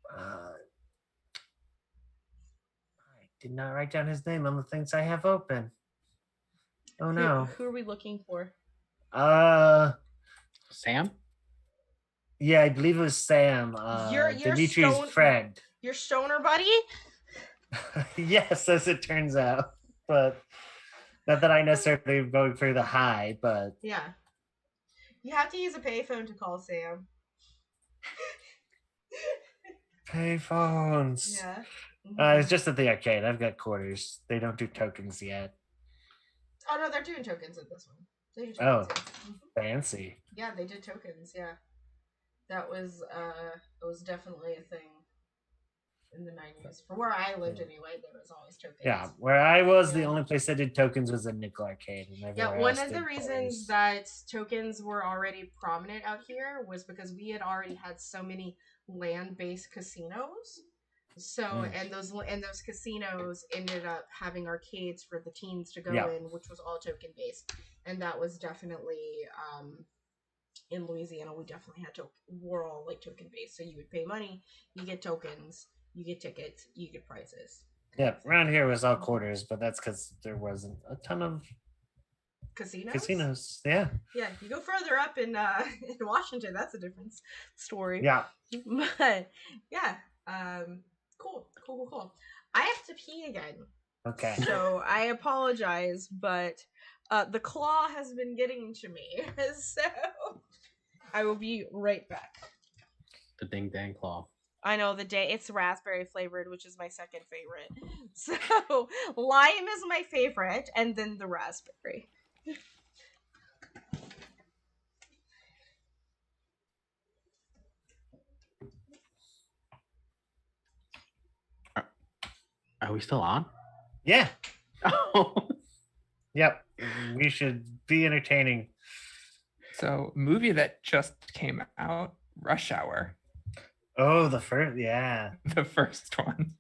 I did not write down his name on the things I have open. Oh no. Who are we looking for? Sam? Yeah, I believe it was Sam. You're Dimitri's friend. Your stoner buddy? Yes, as it turns out. But not that I necessarily am going for the high, but yeah. You have to use a payphone to call Sam. Payphones. Yeah. It's just at the arcade. I've got quarters. They don't do tokens yet. Oh no, they're doing tokens at this one. They did Oh. tokens, yeah. Fancy. Yeah, they did tokens. Yeah, that was it was definitely a thing in the 90s. For where I lived anyway, there was always tokens. Yeah, where I was, the Yeah. only place that did tokens was a nickel arcade. And Yeah, everywhere one else of the did reasons toys. that tokens were already prominent out here was because we had already had so many land-based casinos. So and those casinos ended up having arcades for the teens to go in, which was all token based, and that was definitely in Louisiana. We definitely had we're all like token based. So you would pay money, you get tokens, you get tickets, you get prizes. Yeah, around here was all quarters, but that's because there wasn't a ton of casinos. Yeah. Yeah, you go further up in Washington, that's a different story. Yeah. But yeah, cool. I have to pee again. Okay. So I apologize, but the claw has been getting to me. So I will be right back. The ding dang claw. I know it's raspberry flavored, which is my second favorite. So lime is my favorite, and then the raspberry. Are we still on? Yeah. Oh. Yep. We should be entertaining. So, movie that just came out, Rush Hour, Oh, the first, yeah. the first one.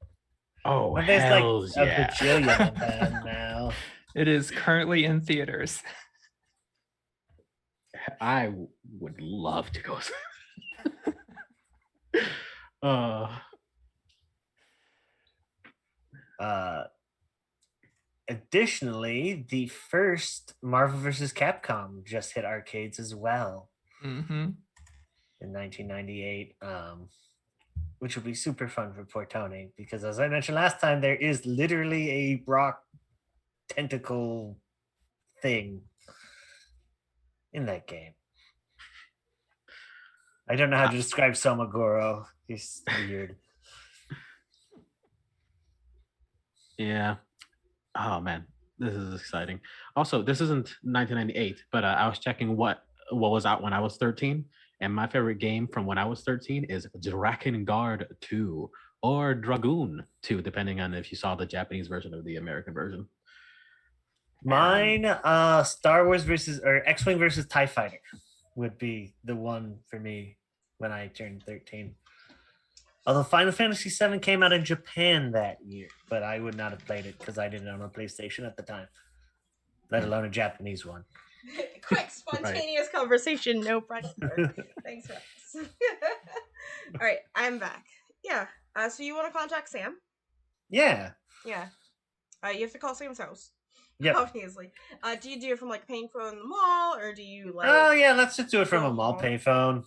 Oh, But there's hells like yeah. a bajillion of them now. It is currently in theaters. I would love to go. Additionally, the first Marvel vs. Capcom just hit arcades as well Mm-hmm. in 1998, which will be super fun for poor Tony because, as I mentioned last time, there is literally a Brock tentacle thing in that game. I don't know how to describe Somagoro. He's weird. Yeah. Oh man, this is exciting. Also, this isn't 1998, but I was checking what was out when I was 13, and my favorite game from when I was 13 is Drakengard 2 or Dragoon 2, depending on if you saw the Japanese version or the American version. Mine, Star Wars versus or X-Wing versus TIE Fighter would be the one for me when I turned 13. Although Final Fantasy VII came out in Japan that year, but I would not have played it because I didn't own a PlayStation at the time, let alone a Japanese one. Quick, spontaneous conversation, no pressure. Thanks, Rex. All right, I'm back. Yeah. So you want to contact Sam? Yeah. Yeah. You have to call Sam's house. Yep. Obviously. Do you do it from like payphone in the mall, or do you like? Oh yeah, let's just do it from a mall payphone.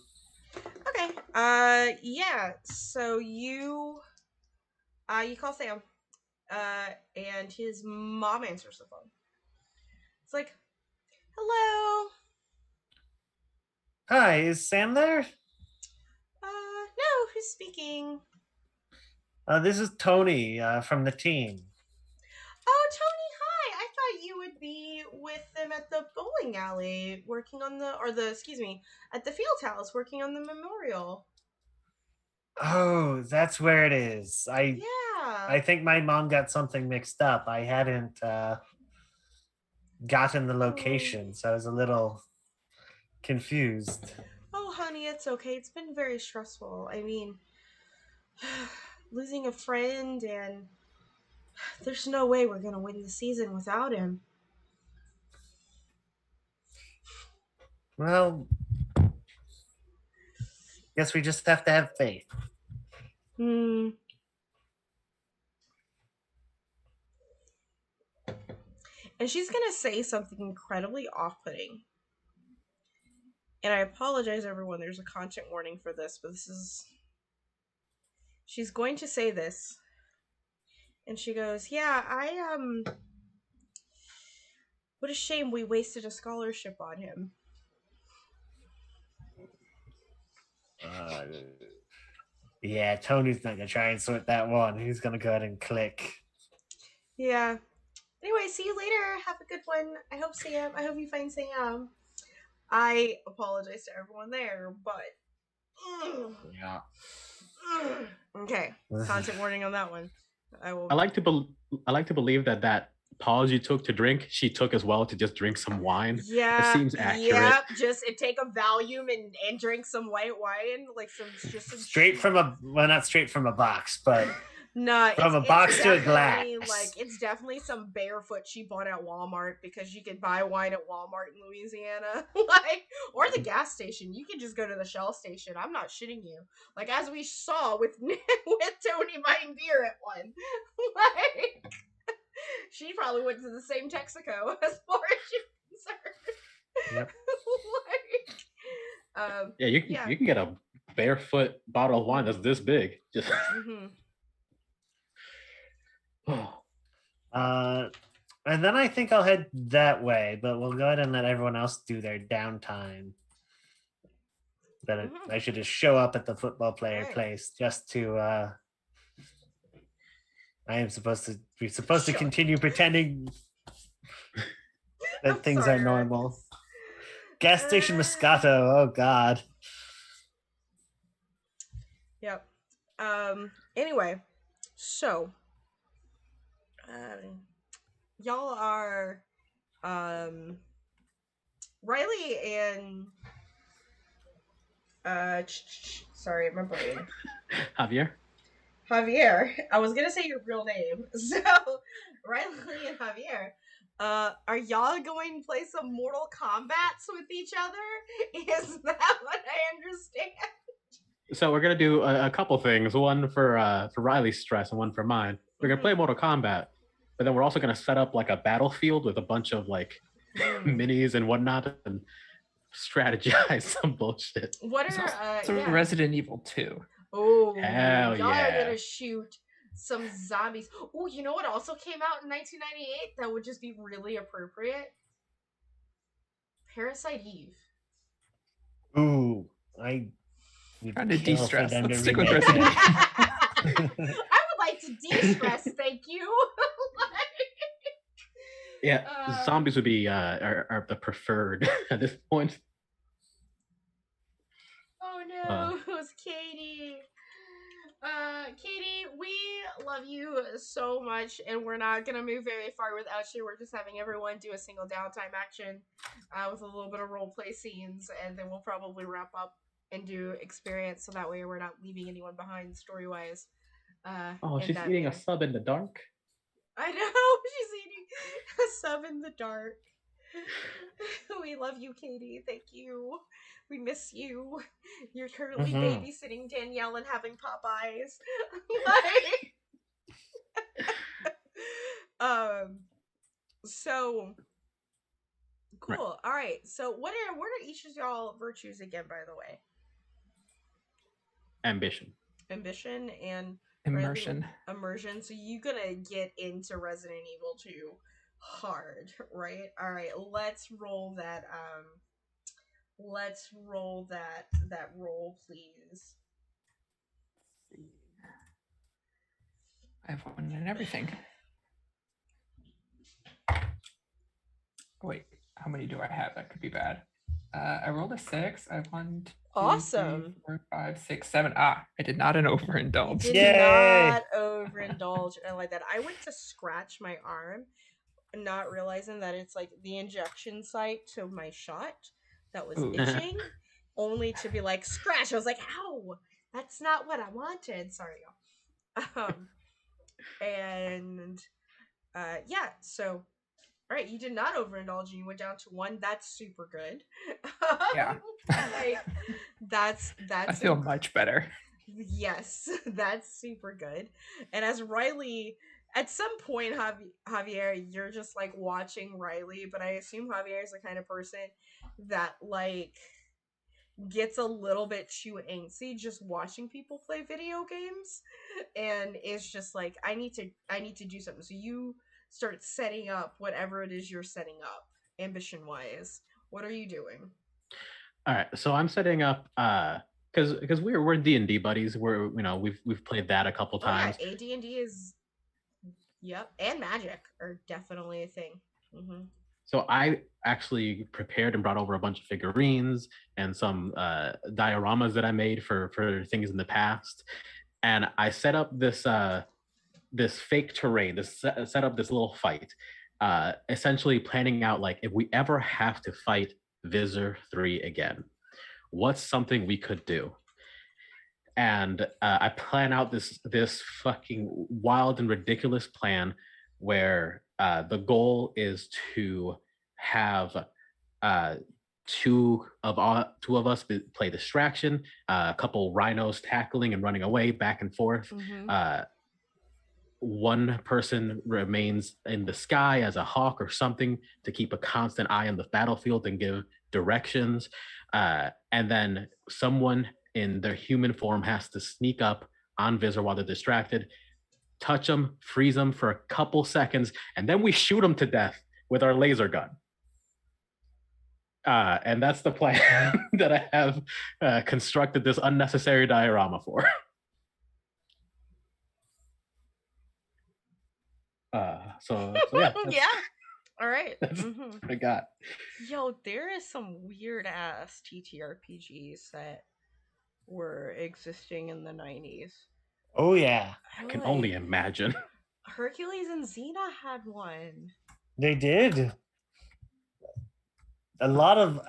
Okay. Yeah. So you call Sam, and his mom answers the phone. It's like, hello. Hi, is Sam there? No, who's speaking? This is Tony from the team. Oh, Tony, hi. I thought you would be with them at the bowling alley working on at the field house working on the memorial. Oh, that's where it is. Yeah. I think my mom got something mixed up. I hadn't gotten the location, so I was a little confused. Oh, honey, it's okay. It's been very stressful. I mean, losing a friend, and there's no way we're going to win the season without him. Well, guess we just have to have faith. And she's going to say something incredibly off-putting. And I apologize, everyone. There's a content warning for this, but she's going to say this. And she goes, yeah, what a shame we wasted a scholarship on him. Yeah, Tony's not going to try and sort that one. He's going to go ahead and click. Yeah. Anyway, see you later. Have a good one. I hope you find Sam. I apologize to everyone there, but Yeah. okay. Content warning on that one. I will. I like to believe that pause you took to drink, she took as well to just drink some wine. Yeah, It seems accurate. Yeah, just take a Valium and drink some white wine, like some straight from a not straight from a box, but no, from a box to a glass. Like it's definitely some barefoot she bought at Walmart because you could buy wine at Walmart in Louisiana, like or the gas station. You could just go to the Shell station. I'm not shitting you. Like as we saw with Tony buying beer at one, like. She probably went to the same Texaco as far as she's concerned. Yep. Yeah, you can get a barefoot bottle of wine that's this big. Just and then I think I'll head that way, but we'll go ahead and let everyone else do their downtime. That I should just show up at the football player place just to I am supposed to continue pretending that things are normal. Gas station Moscato. Oh God. Yep. Anyway, so y'all are Riley and sorry, my brain. Javier. I was gonna say your real name. So Riley and Javier. Are y'all going to play some Mortal Kombats with each other? Is that what I understand? So we're gonna do a couple things. One for Riley's stress and one for mine. We're gonna play Mortal Kombat, but then we're also gonna set up like a battlefield with a bunch of like minis and whatnot and strategize some bullshit. What are Resident Evil 2? Oh, hell y'all yeah! are gonna shoot some zombies. Oh, you know what also came out in 1998 that would just be really appropriate? Parasite Eve. Ooh, I trying to de-stress. Let's stick with Resident Evil. I would like to de-stress, thank you. Yeah, zombies would be are the preferred at this point. Oh no, it was Katie. Katie, we love you so much, and we're not gonna move very far without you. We're just having everyone do a single downtime action with a little bit of role play scenes, and then we'll probably wrap up and do experience, so that way we're not leaving anyone behind story wise. She's eating a sub in the dark. I know, she's eating a sub in the dark. We love you, Katie. Thank you. We miss you. You're currently babysitting Danielle and having Popeyes. So cool. Right. All right. So what are each of y'all virtues again, by the way? Ambition and immersion. So you gonna get into Resident Evil 2 hard, right? All right, let's roll that roll, please. I have one and everything. Wait, how many do I have? That could be bad. I rolled a 6. I have 1, 2, awesome. 3, 4, 5, 6, 7. I did not overindulge. You did not overindulge. I like that. I went to scratch my arm, not realizing that it's like the injection site to my shot that was itching, only to be like scratch. I was like, ow, that's not what I wanted. Sorry, y'all. Yeah, so all right, you did not overindulge. You went down to 1. That's super good. Yeah. That's I feel much better. Yes, that's super good. And as Riley, at some point, Javier, you're just like watching Riley, but I assume Javier is the kind of person that like gets a little bit too angsty just watching people play video games, and is just like, I need to do something. So you start setting up whatever it is you're setting up, ambition wise. What are you doing? All right, so I'm setting up because we're D&D buddies. We've played that a couple times. Yeah, AD&D is Yep, and magic are definitely a thing. Mm-hmm. So I actually prepared and brought over a bunch of figurines and some dioramas that I made for things in the past, and I set up this fake terrain, set up this little fight, essentially planning out like if we ever have to fight Visor 3 again, what's something we could do? And I plan out this fucking wild and ridiculous plan where the goal is to have uh, two of us play distraction, a couple rhinos tackling and running away back and forth. Mm-hmm. One person remains in the sky as a hawk or something to keep a constant eye on the battlefield and give directions. And then someone in their human form has to sneak up on Visor while they're distracted, touch them, freeze them for a couple seconds, and then we shoot them to death with our laser gun. And that's the plan that I have constructed this unnecessary diorama for. So yeah. Yeah. All right. That's Mm-hmm. what I got. Yo, there is some weird ass TTRPGs that were existing in the 90s. Oh yeah, I can only imagine. Hercules and Xena had one. they did. A lot of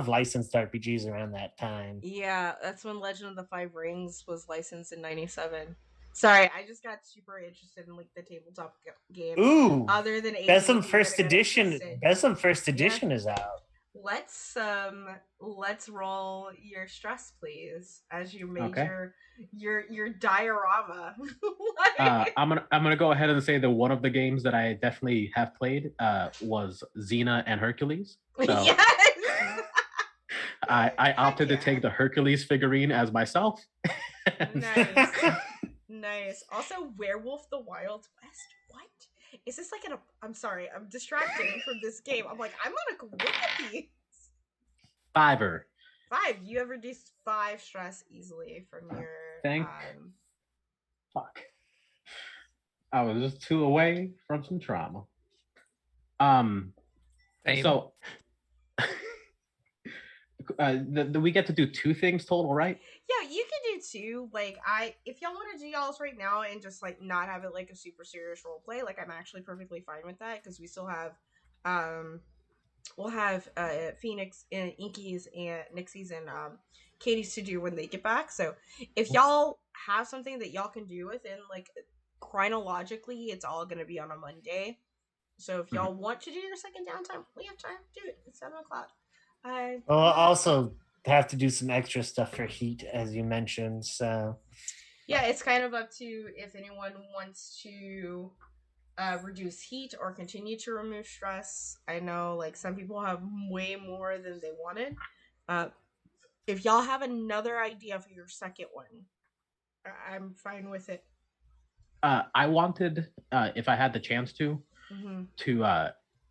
licensed RPGs around that time. Yeah, that's when Legend of the Five Rings was licensed in 97. Sorry, I just got super interested in like the tabletop game. Ooh, Other than Besem First Edition. Besem First Edition is out. Let's roll your stress, please, as you made your diorama. I'm gonna go ahead and say that one of the games that I definitely have played was Xena and Hercules. So Yes. I opted to take the Hercules figurine as myself. Nice. Also, Werewolf the Wild West. What? Is this like I'm sorry, I'm distracted from this game. I'm like, I'm gonna look at these. 5. You have reduced 5 stress easily from your Fuck. I was just 2 away from some trauma. So we get to do 2 things total, right? Yeah, you can do 2. Like, if y'all want to do y'all's right now and just like not have it like a super serious role play, like I'm actually perfectly fine with that because we still have, we'll have Phoenix and Inky's and Nixie's and Katie's to do when they get back. So if y'all have something that y'all can do within like chronologically, it's all gonna be on a Monday. So if y'all want to do your second downtime, we have time to do it. It's 7:00. Well, I'll also have to do some extra stuff for heat, as you mentioned. So yeah, it's kind of up to if anyone wants to reduce heat or continue to remove stress. I know like some people have way more than they wanted. If y'all have another idea for your second one, I'm fine with it. I wanted, if I had the chance to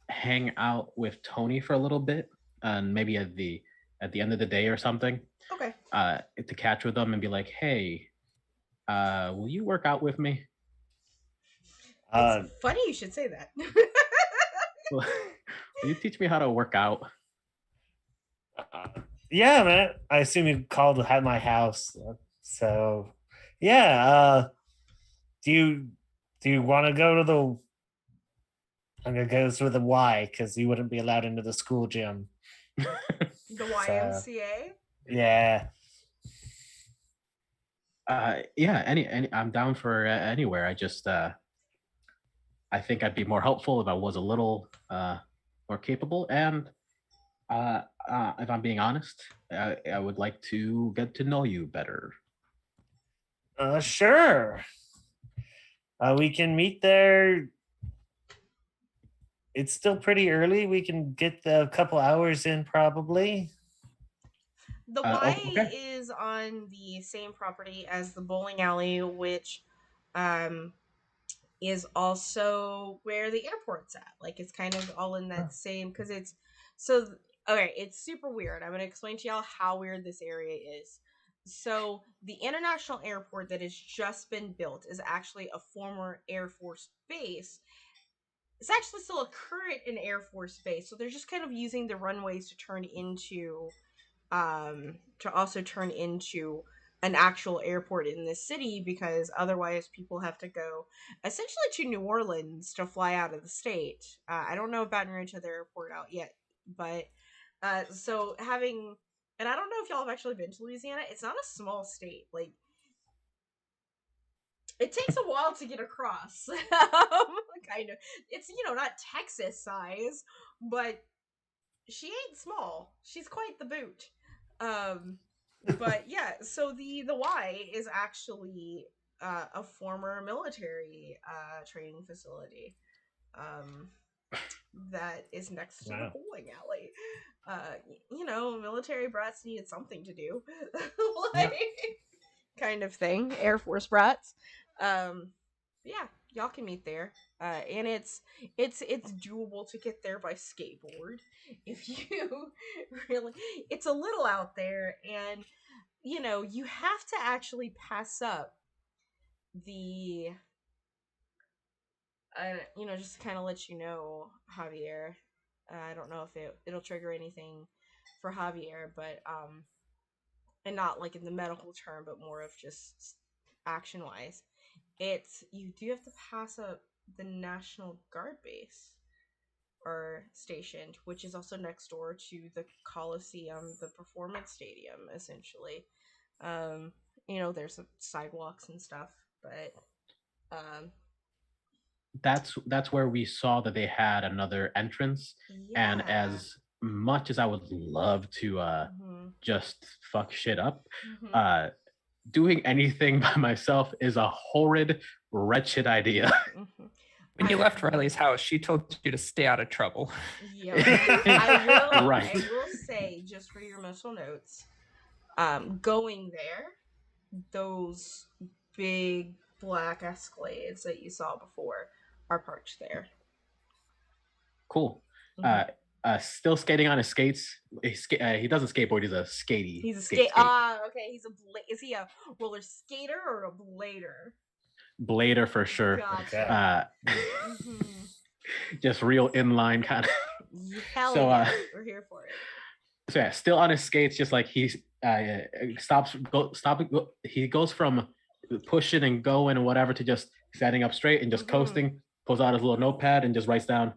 hang out with Tony for a little bit, and maybe at the end of the day or something. Okay. To catch with them and be like, hey, will you work out with me? It's funny you should say that. Will you teach me how to work out? Yeah, man. I assume you called at my house. So yeah. Do you want to go to the? I'm gonna go with the Y because you wouldn't be allowed into the school gym. The YMCA. Yeah. Yeah. Any. I'm down for anywhere. I just. I think I'd be more helpful if I was a little more capable. And if I'm being honest, I would like to get to know you better. Sure. We can meet there. It's still pretty early. We can get a couple hours in probably. The Y is on the same property as the bowling alley, which is also where the airport's at. Like it's kind of all in that same because it's so okay. It's super weird. I'm gonna explain to y'all how weird this area is. So the international airport that has just been built is actually a former Air Force base. It's actually still a current in Air Force base, so they're just kind of using the runways to turn into to also turn into an actual airport in this city, because otherwise people have to go essentially to New Orleans to fly out of the state. I don't know if Baton Rouge has their airport out yet, but so having, and I don't know if y'all have actually been to Louisiana. It's not a small state. Like, it takes a while to get across. Kind of. It's, not Texas size, but she ain't small. She's quite the boot. But yeah, so the Y is actually a former military training facility that is next to the bowling alley. Military brats needed something to do, like kind of thing. Air Force brats. Yeah, y'all can meet there, and it's doable to get there by skateboard if you really. It's a little out there, and you have to actually pass up the. Just to kind of let you know, Javier. I don't know if it'll trigger anything for Javier, but and not like in the medical term, but more of just action wise. It's, you do have to pass up the National Guard base or station, which is also next door to the Coliseum, the performance stadium, essentially. There's some sidewalks and stuff, but that's where we saw that they had another entrance. yeah. And as much as I would love to just fuck shit up, doing anything by myself is a horrid, wretched idea. When you left Riley's house, she told you to stay out of trouble. Yeah, I Right. will say, just for your mental notes, going there, those big black Escalades that you saw before are parked there. Cool. Still skating on his skates. He doesn't skateboard. He's a skatey. He's a skate. Okay. Is he a roller skater or a blader? Blader for sure. Gotcha. Just real inline kind of. Hell yeah, we're here for it. So yeah, still on his skates, just like he he goes from pushing and going and whatever to just standing up straight and just coasting. Pulls out his little notepad and just writes down,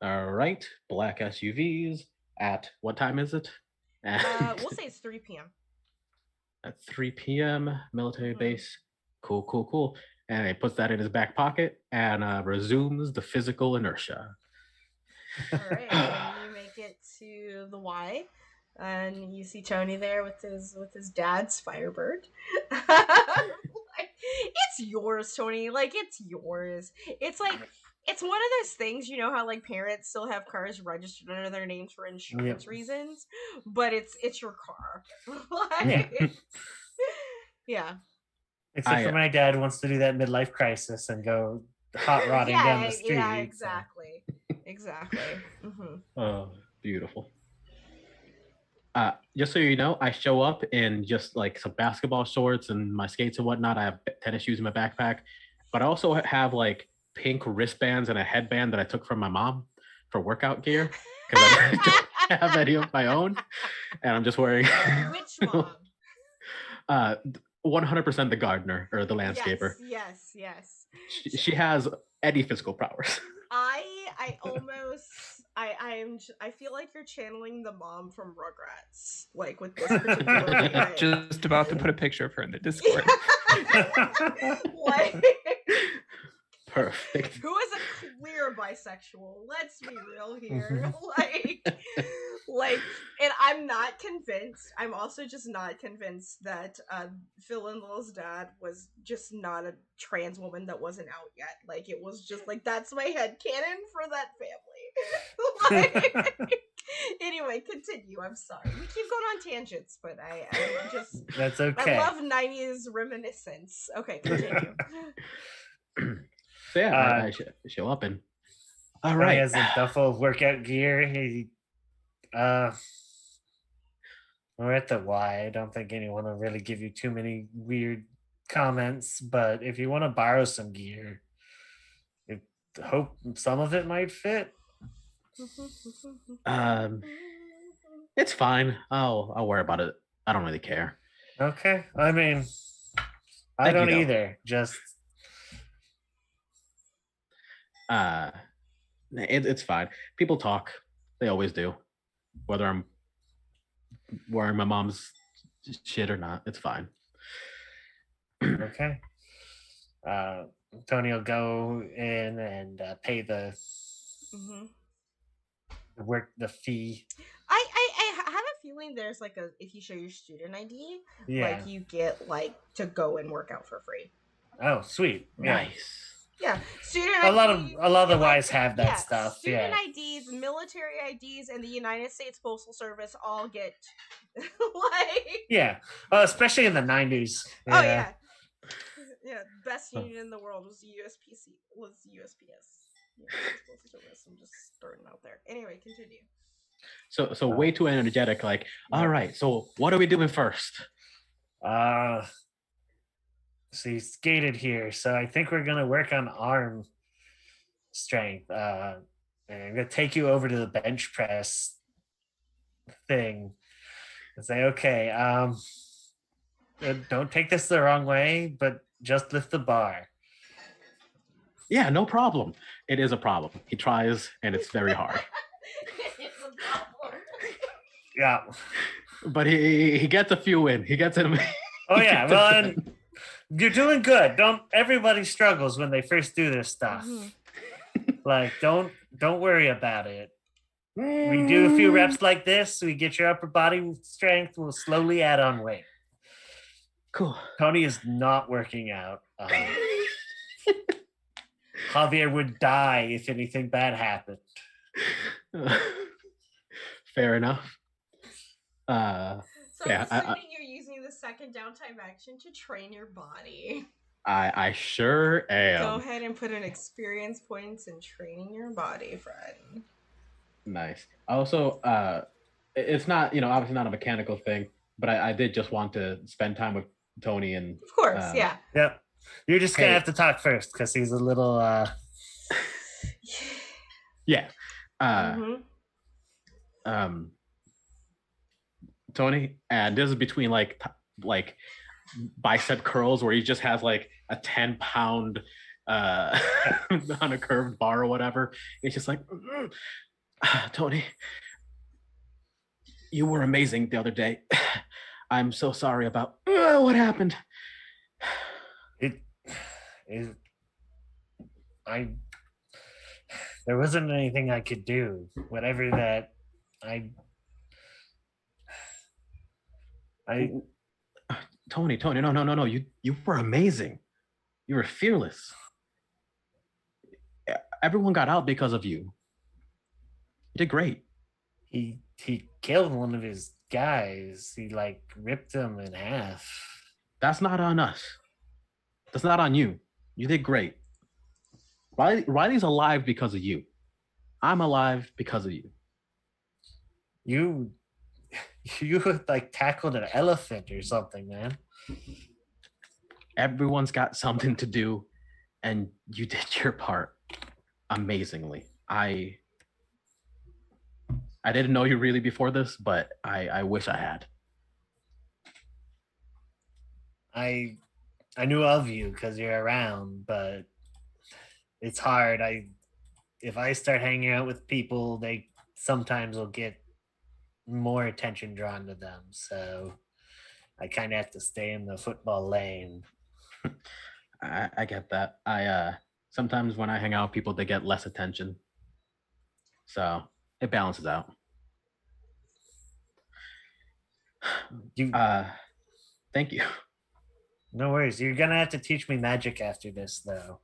all right, black SUVs at what time is it? We'll say it's 3 p.m. At 3 p.m. military base. Cool. And he puts that in his back pocket and resumes the physical inertia. All right, and you make it to the Y, and you see Tony there with his dad's Firebird. It's yours, Tony. Like, it's yours. It's like, it's one of those things, how like parents still have cars registered under their names for insurance reasons, but it's your car. Yeah. Except for my dad wants to do that midlife crisis and go hot rodding down the street. Yeah, exactly. Exactly. Oh, beautiful. Just so you know, I show up in just like some basketball shorts and my skates and whatnot. I have tennis shoes in my backpack, but I also have like pink wristbands and a headband that I took from my mom for workout gear because I don't have any of my own, and I'm just wearing. Which mom? 100% the gardener or the landscaper. Yes. She has any physical powers. I feel like you're channeling the mom from Rugrats, like with this particular. Just about to put a picture of her in the Discord. Like, perfect. Who is a clear bisexual? Let's be real here. Like, and I'm not convinced. I'm also just not convinced that Phil and Lil's dad was just not a trans woman that wasn't out yet. Like, it was just like, that's my headcanon for that family. Anyway, continue. I'm sorry. We keep going on tangents, but I just that's okay. I love 90s reminiscence. Okay, continue. So yeah, I show up and all right. He has a duffel of workout gear. He We're at the Y. I don't think anyone will really give you too many weird comments, but if you want to borrow some gear, I hope some of it might fit. It's fine. I'll worry about it. I don't really care. Okay. I mean, I Thank you, don't though. either. Just It's fine. People talk. They always do. Whether I'm wearing my mom's shit or not, it's fine. okay. Tony will go in and pay the the fee. I have a feeling there's like if you show your student ID, Yeah. like you get like to go and work out for free. Oh, sweet. Yeah. Nice. Yeah, student A lot ID, of the like, Ys have that stuff. Student Yeah. IDs, military IDs, and the United States Postal Service all get like. Yeah. Especially in the 90s. Oh yeah. Yeah, best union in the world was USPS. United States Postal Service. I'm just throwing it out there. Anyway, continue. So way too energetic. Like, all right. So what are we doing first? So you skated here, so I think we're gonna work on arm strength. And I'm gonna take you over to the bench press thing and say, okay, don't take this the wrong way, but just lift the bar. Yeah, no problem. It is a problem. He tries, and it's very hard. It's a problem. Yeah. But he gets a few in. He gets him. Oh yeah. Well, and you're doing good. Everybody struggles when they first do this stuff. Like, don't worry about it. We do a few reps like this, we get your upper body strength, we'll slowly add on weight. Cool. Tony is not working out. Javier would die if anything bad happened. Fair enough. So yeah, I'm assuming you're using the second downtime action to train your body. I sure am. Go ahead and put in experience points in training your body, friend. Nice. Also, it's not, obviously not a mechanical thing, but I did just want to spend time with Tony and. Of course, yeah. Yep. You're just gonna have to talk first because he's a little. Yeah. Tony, and this is between like bicep curls where he just has like a 10-pound on a curved bar or whatever. It's just like, Tony, you were amazing the other day. I'm so sorry about what happened. There wasn't anything I could do. Whatever that Tony, no. You were amazing. You were fearless. Everyone got out because of you. You did great. He killed one of his guys. He like ripped him in half. That's not on us. That's not on you. You did great. Riley's alive because of you. I'm alive because of you. You like tackled an elephant or something, man. Everyone's got something to do, and you did your part amazingly. I didn't know you really before this, but I wish I had. I knew of you because you're around, but it's hard. If I start hanging out with people, they sometimes will get more attention drawn to them. So I kind of have to stay in the football lane. I get that. I sometimes when I hang out with people, they get less attention. So it balances out. Thank you. No worries. You're gonna have to teach me magic after this, though.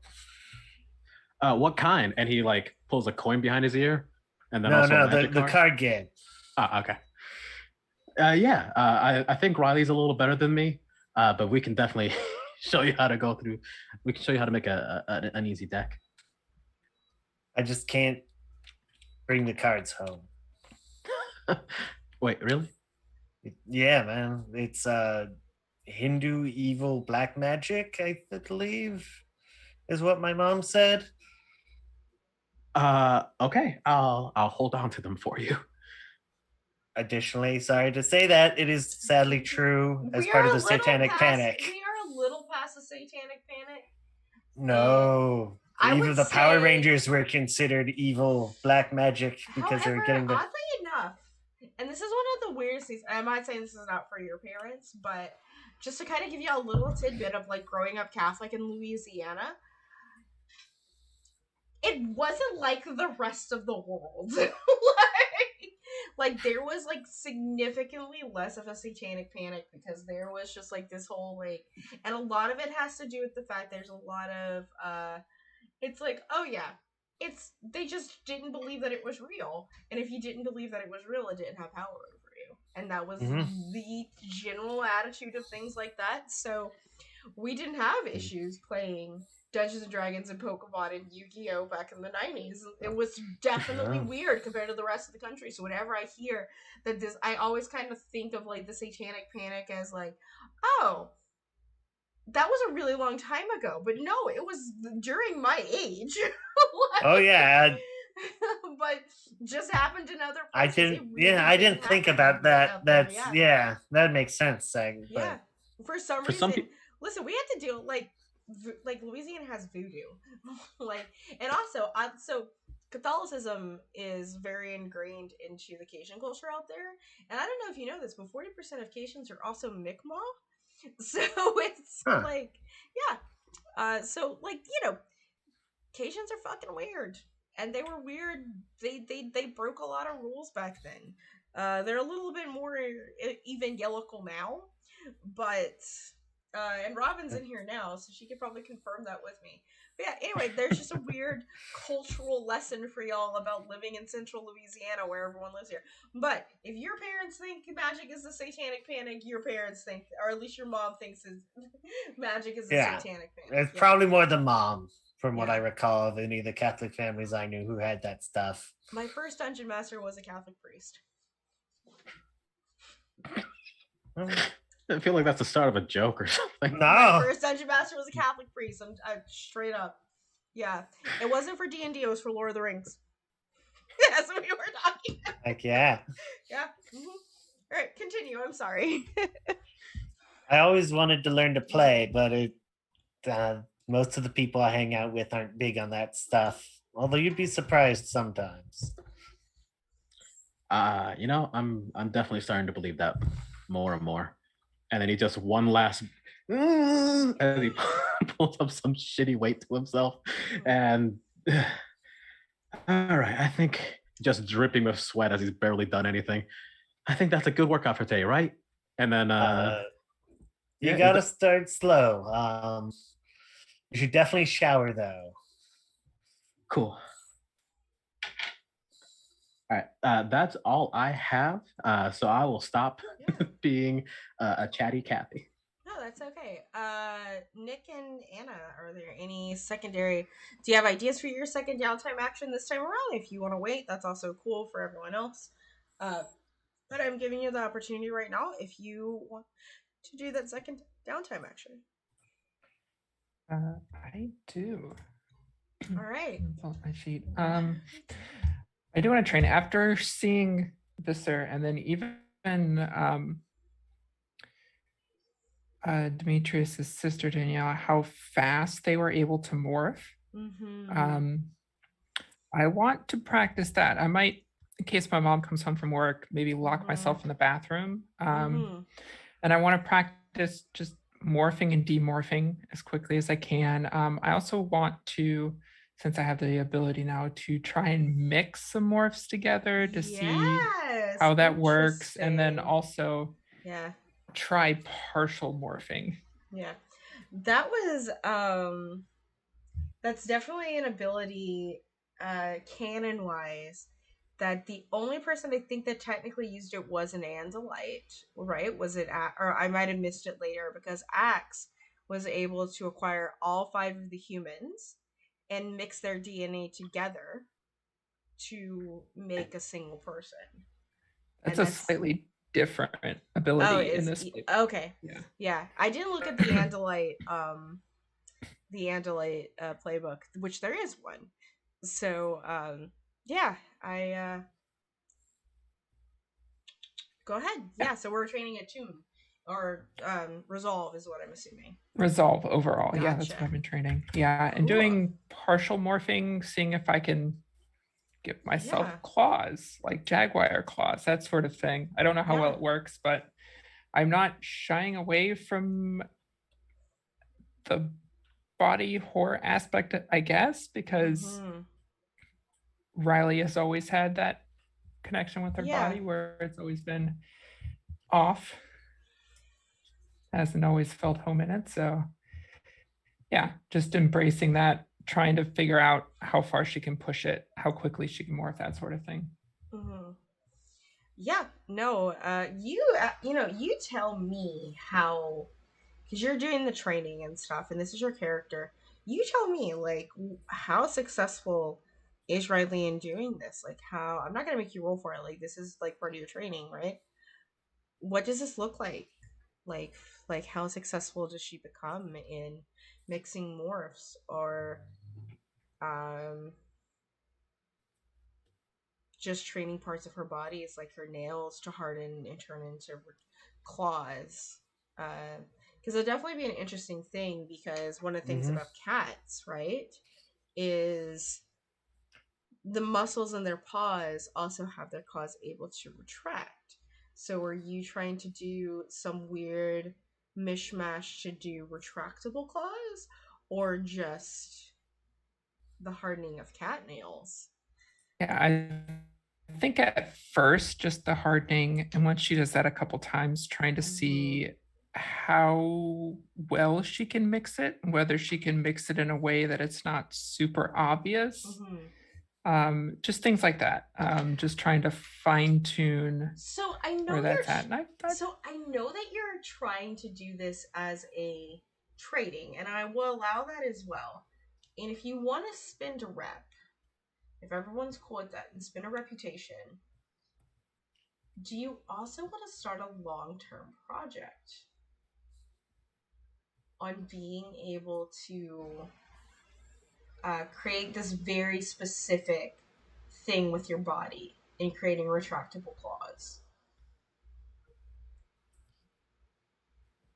What kind? And he like pulls a coin behind his ear, and then the card game. Oh, okay. Yeah. I think Riley's a little better than me, but we can definitely show you how to go through. We can show you how to make an easy deck. I just can't bring the cards home. Wait, really? Yeah, man. It's Hindu evil black magic, I believe, is what my mom said. Okay, I'll hold on to them for you. Additionally, sorry to say that, it is sadly true as part of the satanic panic. We are a little past the satanic panic. No. I Even would the Power say- Rangers were considered evil black magic because they were However, getting the oddly enough, and this is one of the weirdest things, I'm not saying this is not for your parents, but just to kind of give you a little tidbit of like growing up Catholic in Louisiana, it wasn't like the rest of the world. like there was like significantly less of a satanic panic because there was just like this whole like, and a lot of it has to do with the fact there's a lot of it's like, oh yeah, it's they just didn't believe that it was real, and if you didn't believe that it was real, it didn't have power over you, and that was the general attitude of things like that. So we didn't have issues playing Dungeons and Dragons and Pokemon and Yu-Gi-Oh back in the 90s. It was definitely weird compared to the rest of the country. So whenever I hear that this, I always kind of think of like the satanic panic as like, oh, that was a really long time ago, but no, it was during my age. Oh yeah, but just happened in other I places. didn't. I didn't think happen about that. out there, That's that makes sense. Yeah, for some For reason. some people, Listen, we had to deal like Louisiana has voodoo, like, and also so Catholicism is very ingrained into the Cajun culture out there, and I don't know if you know this, but 40% of Cajuns are also Mi'kmaq. So it's like, yeah. So like, you know, Cajuns are fucking weird, and they were weird. They broke a lot of rules back then. They're a little bit more evangelical now, but and Robin's in here now, so she could probably confirm that with me. But yeah, anyway, there's just a weird cultural lesson for y'all about living in central Louisiana where everyone lives here. But if your parents think magic is the satanic panic, your parents think, or at least your mom thinks is magic is the satanic panic. It's probably more the mom, from what I recall of any of the Catholic families I knew who had that stuff. My first dungeon master was a Catholic priest. I feel like that's the start of a joke or something. No. My first dungeon master was a Catholic priest. I'm straight up. Yeah. It wasn't for D&D, it was for Lord of the Rings. That's what we were talking about. Heck yeah. Yeah. Mm-hmm. All right, continue. I'm sorry. I always wanted to learn to play, but most of the people I hang out with aren't big on that stuff. Although you'd be surprised sometimes. You know, I'm definitely starting to believe that more and more. And then he just one last as he pulls up some shitty weight to himself. And all right, I think just dripping with sweat as he's barely done anything. I think that's a good workout for today, right? And then you gotta start slow. You should definitely shower though. Cool. All right, that's all I have. So I will stop being a chatty Cathy. No, that's okay. Nick and Anna, are there any secondary? Do you have ideas for your second downtime action this time around? If you want to wait, that's also cool for everyone else. But I'm giving you the opportunity right now if you want to do that second downtime action. I do. All right. That's on my sheet. I do want to train after seeing Visser and then even Demetrius's sister Danielle, how fast they were able to morph. Mm-hmm. I want to practice that. I might, in case my mom comes home from work, maybe lock myself in the bathroom. And I want to practice just morphing and demorphing as quickly as I can. I also want to, since I have the ability now, to try and mix some morphs together to see how that works. And then also try partial morphing. Yeah. That was that's definitely an ability canon wise that the only person I think that technically used it was an Andalite, right? Was it or I might have missed it later because Axe was able to acquire all 5 of the humans and mix their DNA together to make a single person. That's a slightly different ability in this. Okay. Yeah. Yeah, I didn't look at the Andalite playbook, which there is one. So yeah, I go ahead. Yeah, so we're training a tune or resolve is what I'm assuming. Resolve overall. Yeah, that's Gotcha. what I've been training. Yeah, and Cool. doing partial morphing, seeing if I can give myself Yeah. claws, like jaguar claws, that sort of thing. I don't know how well Yeah. it works, but I'm not shying away from the body horror aspect, I guess, because Mhm. Riley has always had that connection with her Yeah. body where it's always been off, hasn't always felt home in it. So yeah, just embracing that, trying to figure out how far she can push it, how quickly she can morph, that sort of thing. Mhm. Yeah, no, you tell me how, because you're doing the training and stuff, and this is your character. You tell me, like, how successful is Riley in doing this? Like, how, I'm not gonna make you roll for it. Like, this is like part of your training, right? What does this look like? Like, like how successful does she become in mixing morphs or, um, just training parts of her bodies, like her nails, to harden and turn into claws. Because it'll definitely be an interesting thing, because one of the things about cats, right, is the muscles in their paws also have their claws able to retract. So are you trying to do some weird mishmash to do retractable claws, or just the hardening of cat nails? Yeah, I think at first just the hardening, and once she does that a couple times, trying to see how well she can mix it, whether she can mix it in a way that it's not super obvious. Just things like that. Just trying to fine tune So I know where that's at. And so I know that you're trying to do this as a trading, and I will allow that as well. And if you want to spend a rep, if everyone's cool with that, and spend a reputation, do you also want to start a long-term project on being able to create this very specific thing with your body and creating retractable claws?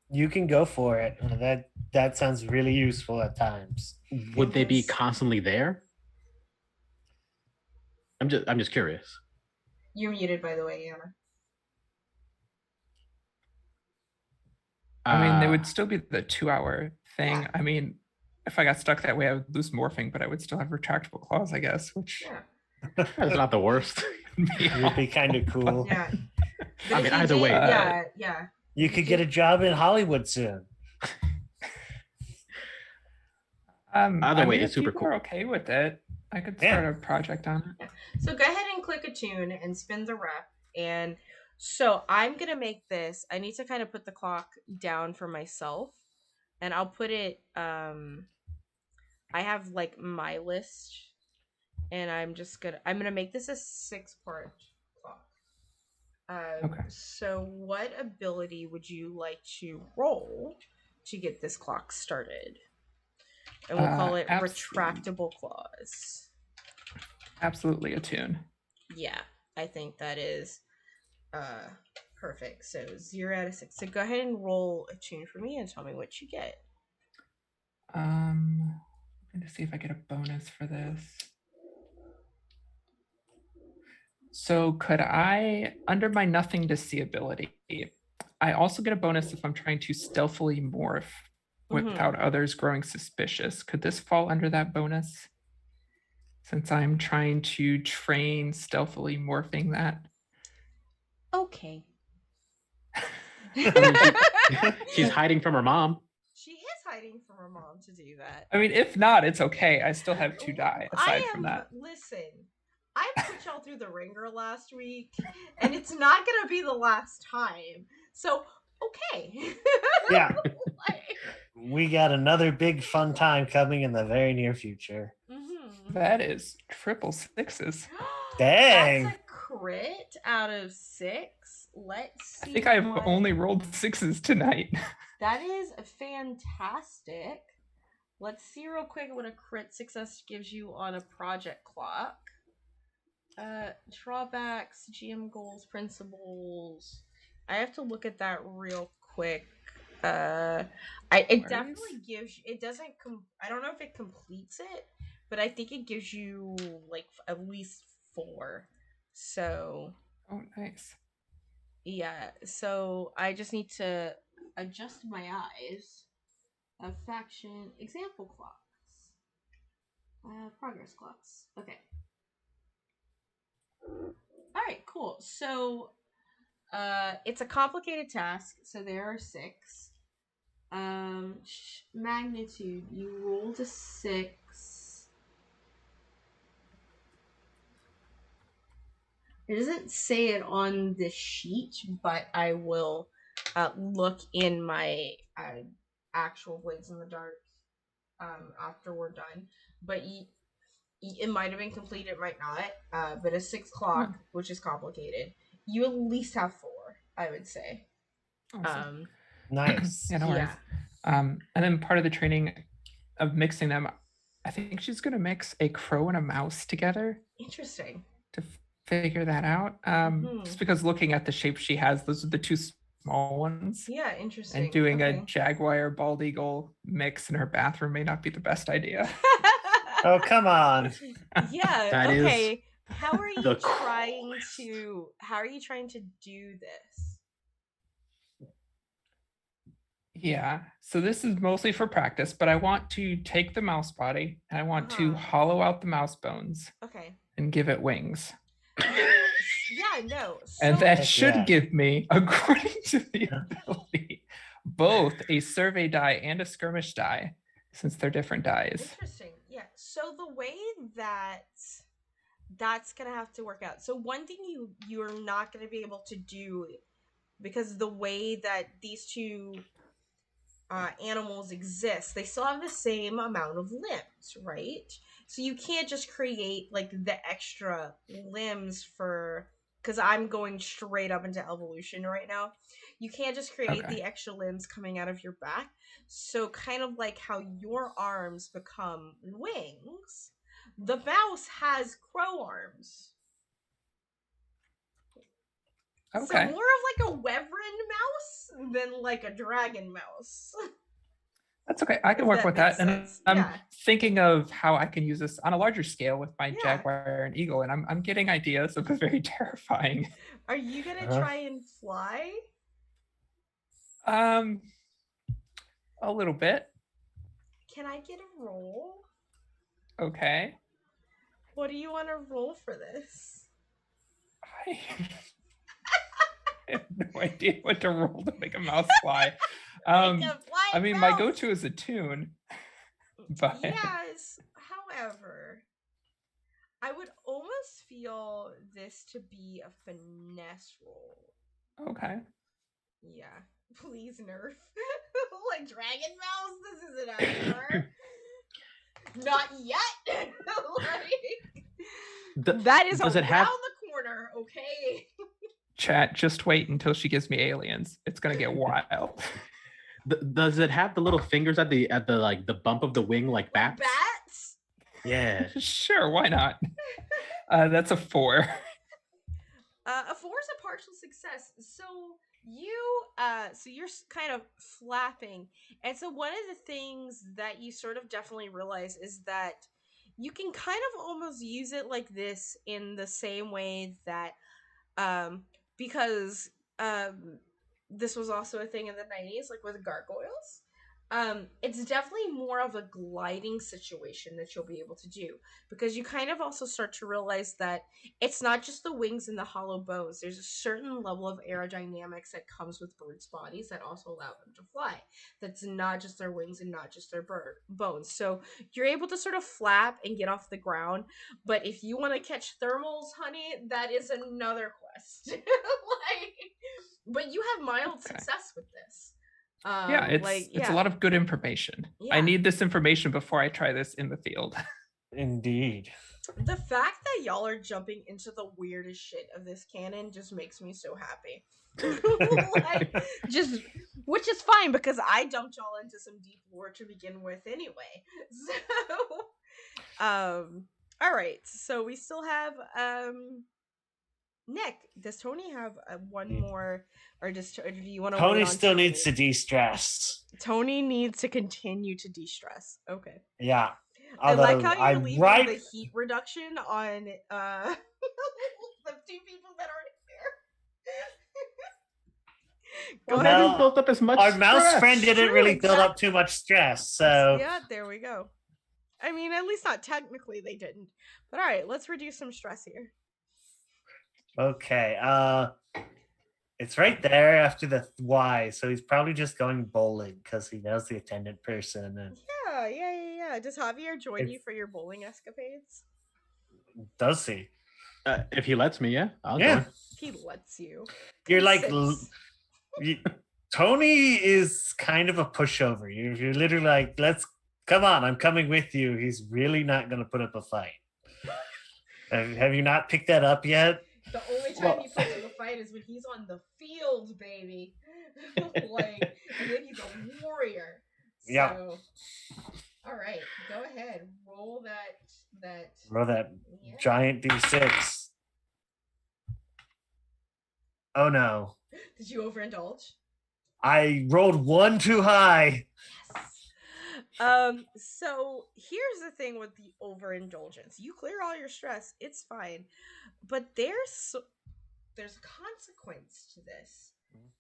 You can go for it. That sounds really useful at times. Would they be Because- constantly there? I'm just curious. You're muted, by the way, Anna. I mean, they would still be the 2 hour thing. Yeah. I mean, if I got stuck that way, I would lose morphing, but I would still have retractable claws, I guess, which Yeah. That's not the worst. Would be kind of cool. Yeah. But I if mean, you either did- way. yeah. You could get a job in Hollywood soon. Either way, mean, it's if super people are cool. okay with it, I could start a project on it. So go ahead and click a tune and spin the rep. And so I'm gonna make this. I need to kind of put the clock down for myself, and I'll put it. I have like my list, and I'm gonna make this a 6-part clock. Okay. So what ability would you like to roll to get this clock started? And we'll call it retractable claws. Absolutely a tune. Yeah, I think that is perfect. So 0 out of 6. So go ahead and roll a tune for me and tell me what you get. I'm going to see if I get a bonus for this. So could I, under my nothing to see ability, I also get a bonus if I'm trying to stealthily morph without others growing suspicious. Could this fall under that bonus? Since I'm trying to train stealthily morphing that. Okay. I mean, she's hiding from her mom. She is hiding from her mom to do that. I mean, if not, it's okay. I still have 2 die aside from that. Listen, I put y'all through the ringer last week, and it's not gonna be the last time. So, okay. Yeah. Like, We got another big fun time coming in the very near future. That is triple 6s. Dang. That's a crit out of 6. Let's I see. think I've what- only rolled 6s tonight. That is fantastic. Let's see real quick what a crit success gives you on a project clock. Drawbacks, GM goals, principles. I have to look at that real quick. It definitely gives. It doesn't. I don't know if it completes it, but I think it gives you like at least 4. So. Oh, nice. Yeah. So I just need to adjust my eyes. Faction example clocks. Progress clocks. Okay. All right. Cool. So. It's a complicated task, so there are 6. Magnitude. You rolled a 6. It doesn't say it on the sheet, but I will look in my actual Blades in the Dark after we're done. But it might have been complete, it might not. But a 6 clock, which is complicated, you at least have 4, I would say. Awesome. Nice. Yeah, no worries. And then part of the training of mixing them, I think she's going to mix a crow and a mouse together. Interesting. To figure that out. Just because looking at the shapes she has, those are the 2 small ones. Yeah, interesting. And doing a jaguar bald eagle mix in her bathroom may not be the best idea. Oh, come on. Yeah. That okay. How are you the trying to do this? Yeah. So this is mostly for practice, but I want to take the mouse body and I want to hollow out the mouse bones. Okay. And give it wings. Yeah, no. And that should give me, according to the ability, both a survey die and a skirmish die, since they're different dies. Interesting. Yeah. So the way that's gonna have to work out. So one thing you're not gonna be able to do, because the way that these 2 animals exist, they still have the same amount of limbs, right? So you can't just create like the extra limbs because I'm going straight up into evolution right now. You can't just create the extra limbs coming out of your back. So kind of like how your arms become wings, the mouse has crow arms. Okay. So more of like a wyvern mouse than like a dragon mouse. That's okay. I can work with that. And I'm thinking of how I can use this on a larger scale with my jaguar and eagle, and I'm getting ideas of a very terrifying. Are you gonna try and fly? A little bit. Can I get a roll? Okay. What do you want to roll for this? I have no idea what to roll to make a mouse fly. I mean, my go-to is a tune. But yes, however, I would almost feel this to be a finesse roll. Okay. Yeah, please nerf. Like Dragon Mouse, this isn't anymore. Not yet. That is around the corner, okay? Chat, just wait until she gives me aliens. It's gonna get wild. Does it have the little fingers at the like the bump of the wing like bats? Bats? Yeah. Sure, why not? That's a 4. A 4 is a partial success. So you're kind of flapping, and so one of the things that you sort of definitely realize is that you can kind of almost use it like this in the same way that because this was also a thing in the 90s, like with gargoyles. It's definitely more of a gliding situation that you'll be able to do, because you kind of also start to realize that it's not just the wings and the hollow bones. There's a certain level of aerodynamics that comes with birds' bodies that also allow them to fly. That's not just their wings and not just their bones. So you're able to sort of flap and get off the ground, but if you want to catch thermals, honey, that is another quest. But you have mild success with this. It's a lot of good information. I need this information before I try this in the field. Indeed. The fact that y'all are jumping into the weirdest shit of this canon just makes me so happy. Like, just, which is fine because I dumped y'all into some deep lore to begin with anyway. So, all right. So we still have Nick. Does Tony have one more, or do you want to? Tony still needs to de-stress. Tony needs to continue to de-stress. Okay. Yeah. I like how you're leaving right... the heat reduction on the two people that aren't here. Go ahead. Well, built up as much our stress. mouse friend didn't really build up exactly. too much stress, so yeah, there we go. I mean, at least not technically they didn't. But all right, let's reduce some stress here. Okay. It's right there after the Y, so he's probably just going bowling because he knows the attendant person. And Yeah. Does Javier join you for your bowling escapades? Does he? If he lets me, yeah, I'll Yeah. join. He lets you. You're like Tony is kind of a pushover. You're literally like, come on, I'm coming with you. He's really not going to put up a fight. Have you not picked that up yet? The only time he puts up a fight is when he's on the field, baby. Like, and then he's a warrior. Yeah. So, all right, go ahead. Roll that. Roll that giant D6. Oh no. Did you overindulge? I rolled one too high. Yes. So here's the thing with the overindulgence. You clear all your stress, it's fine. But there's a consequence to this.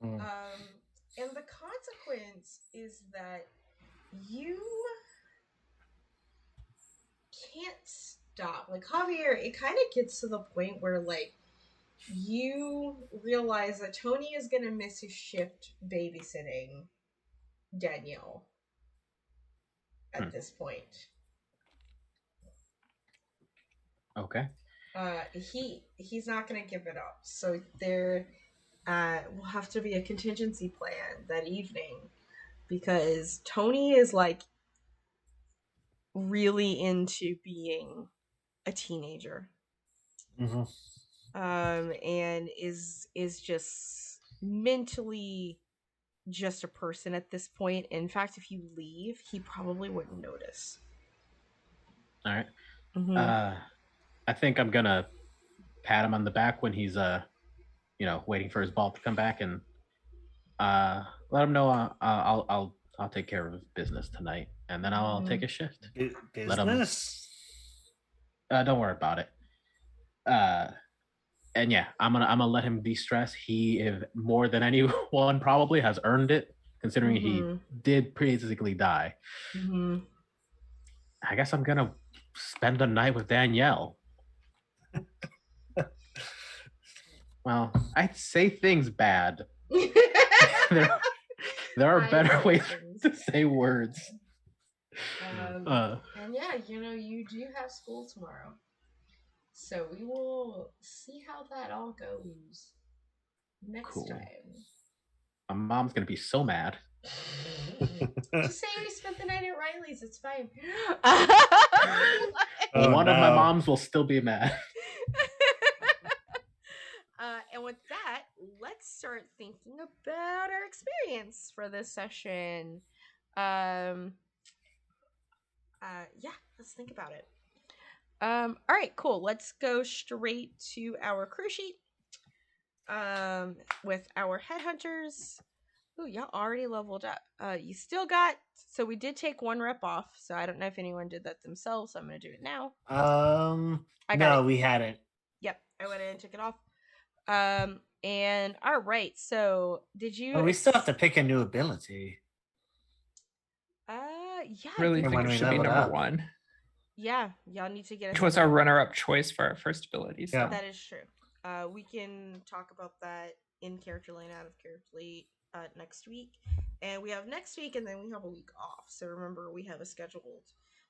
Mm. And the consequence is that you can't stop. Like, Javier, it kind of gets to the point where, like, you realize that Tony is going to miss his shift babysitting Danielle at this point. Okay. He's not going to give it up. So there will have to be a contingency plan that evening because Tony is, like, really into being a teenager. Mm-hmm. And is just mentally just a person at this point. In fact, if you leave, he probably wouldn't notice. All right. Mm-hmm. I think I'm gonna pat him on the back when he's waiting for his ball to come back and let him know I'll take care of his business tonight and then I'll take a shift. Business? Don't worry about it. And yeah, I'm gonna let him de-stress. He, if more than anyone, probably has earned it, considering he did basically die. Mm-hmm. I guess I'm gonna spend the night with Danielle. Well, I say things bad. there are better ways to say words. And yeah, you do have school tomorrow. So we will see how that all goes next time. My mom's going to be so mad. Just say we spent the night at Riley's. It's fine. One of my moms will still be mad. And with that, let's start thinking about our experience for this session. Let's think about it. All right, cool. Let's go straight to our crew sheet. With our headhunters. Ooh, y'all already leveled up. You still got. So we did take one rep off. So I don't know if anyone did that themselves. So I'm gonna do it now. We hadn't. Yep, I went in and took it off. And all right. So did you? Oh, we still have to pick a new ability. Yeah. I really think it should be number 1. Yeah, y'all need to get. Which was our runner-up choice for our first ability. So. Yeah, that is true. We can talk about that in character lane, out of character lane next week, and we have next week, and then we have a week off. So remember, we have a scheduled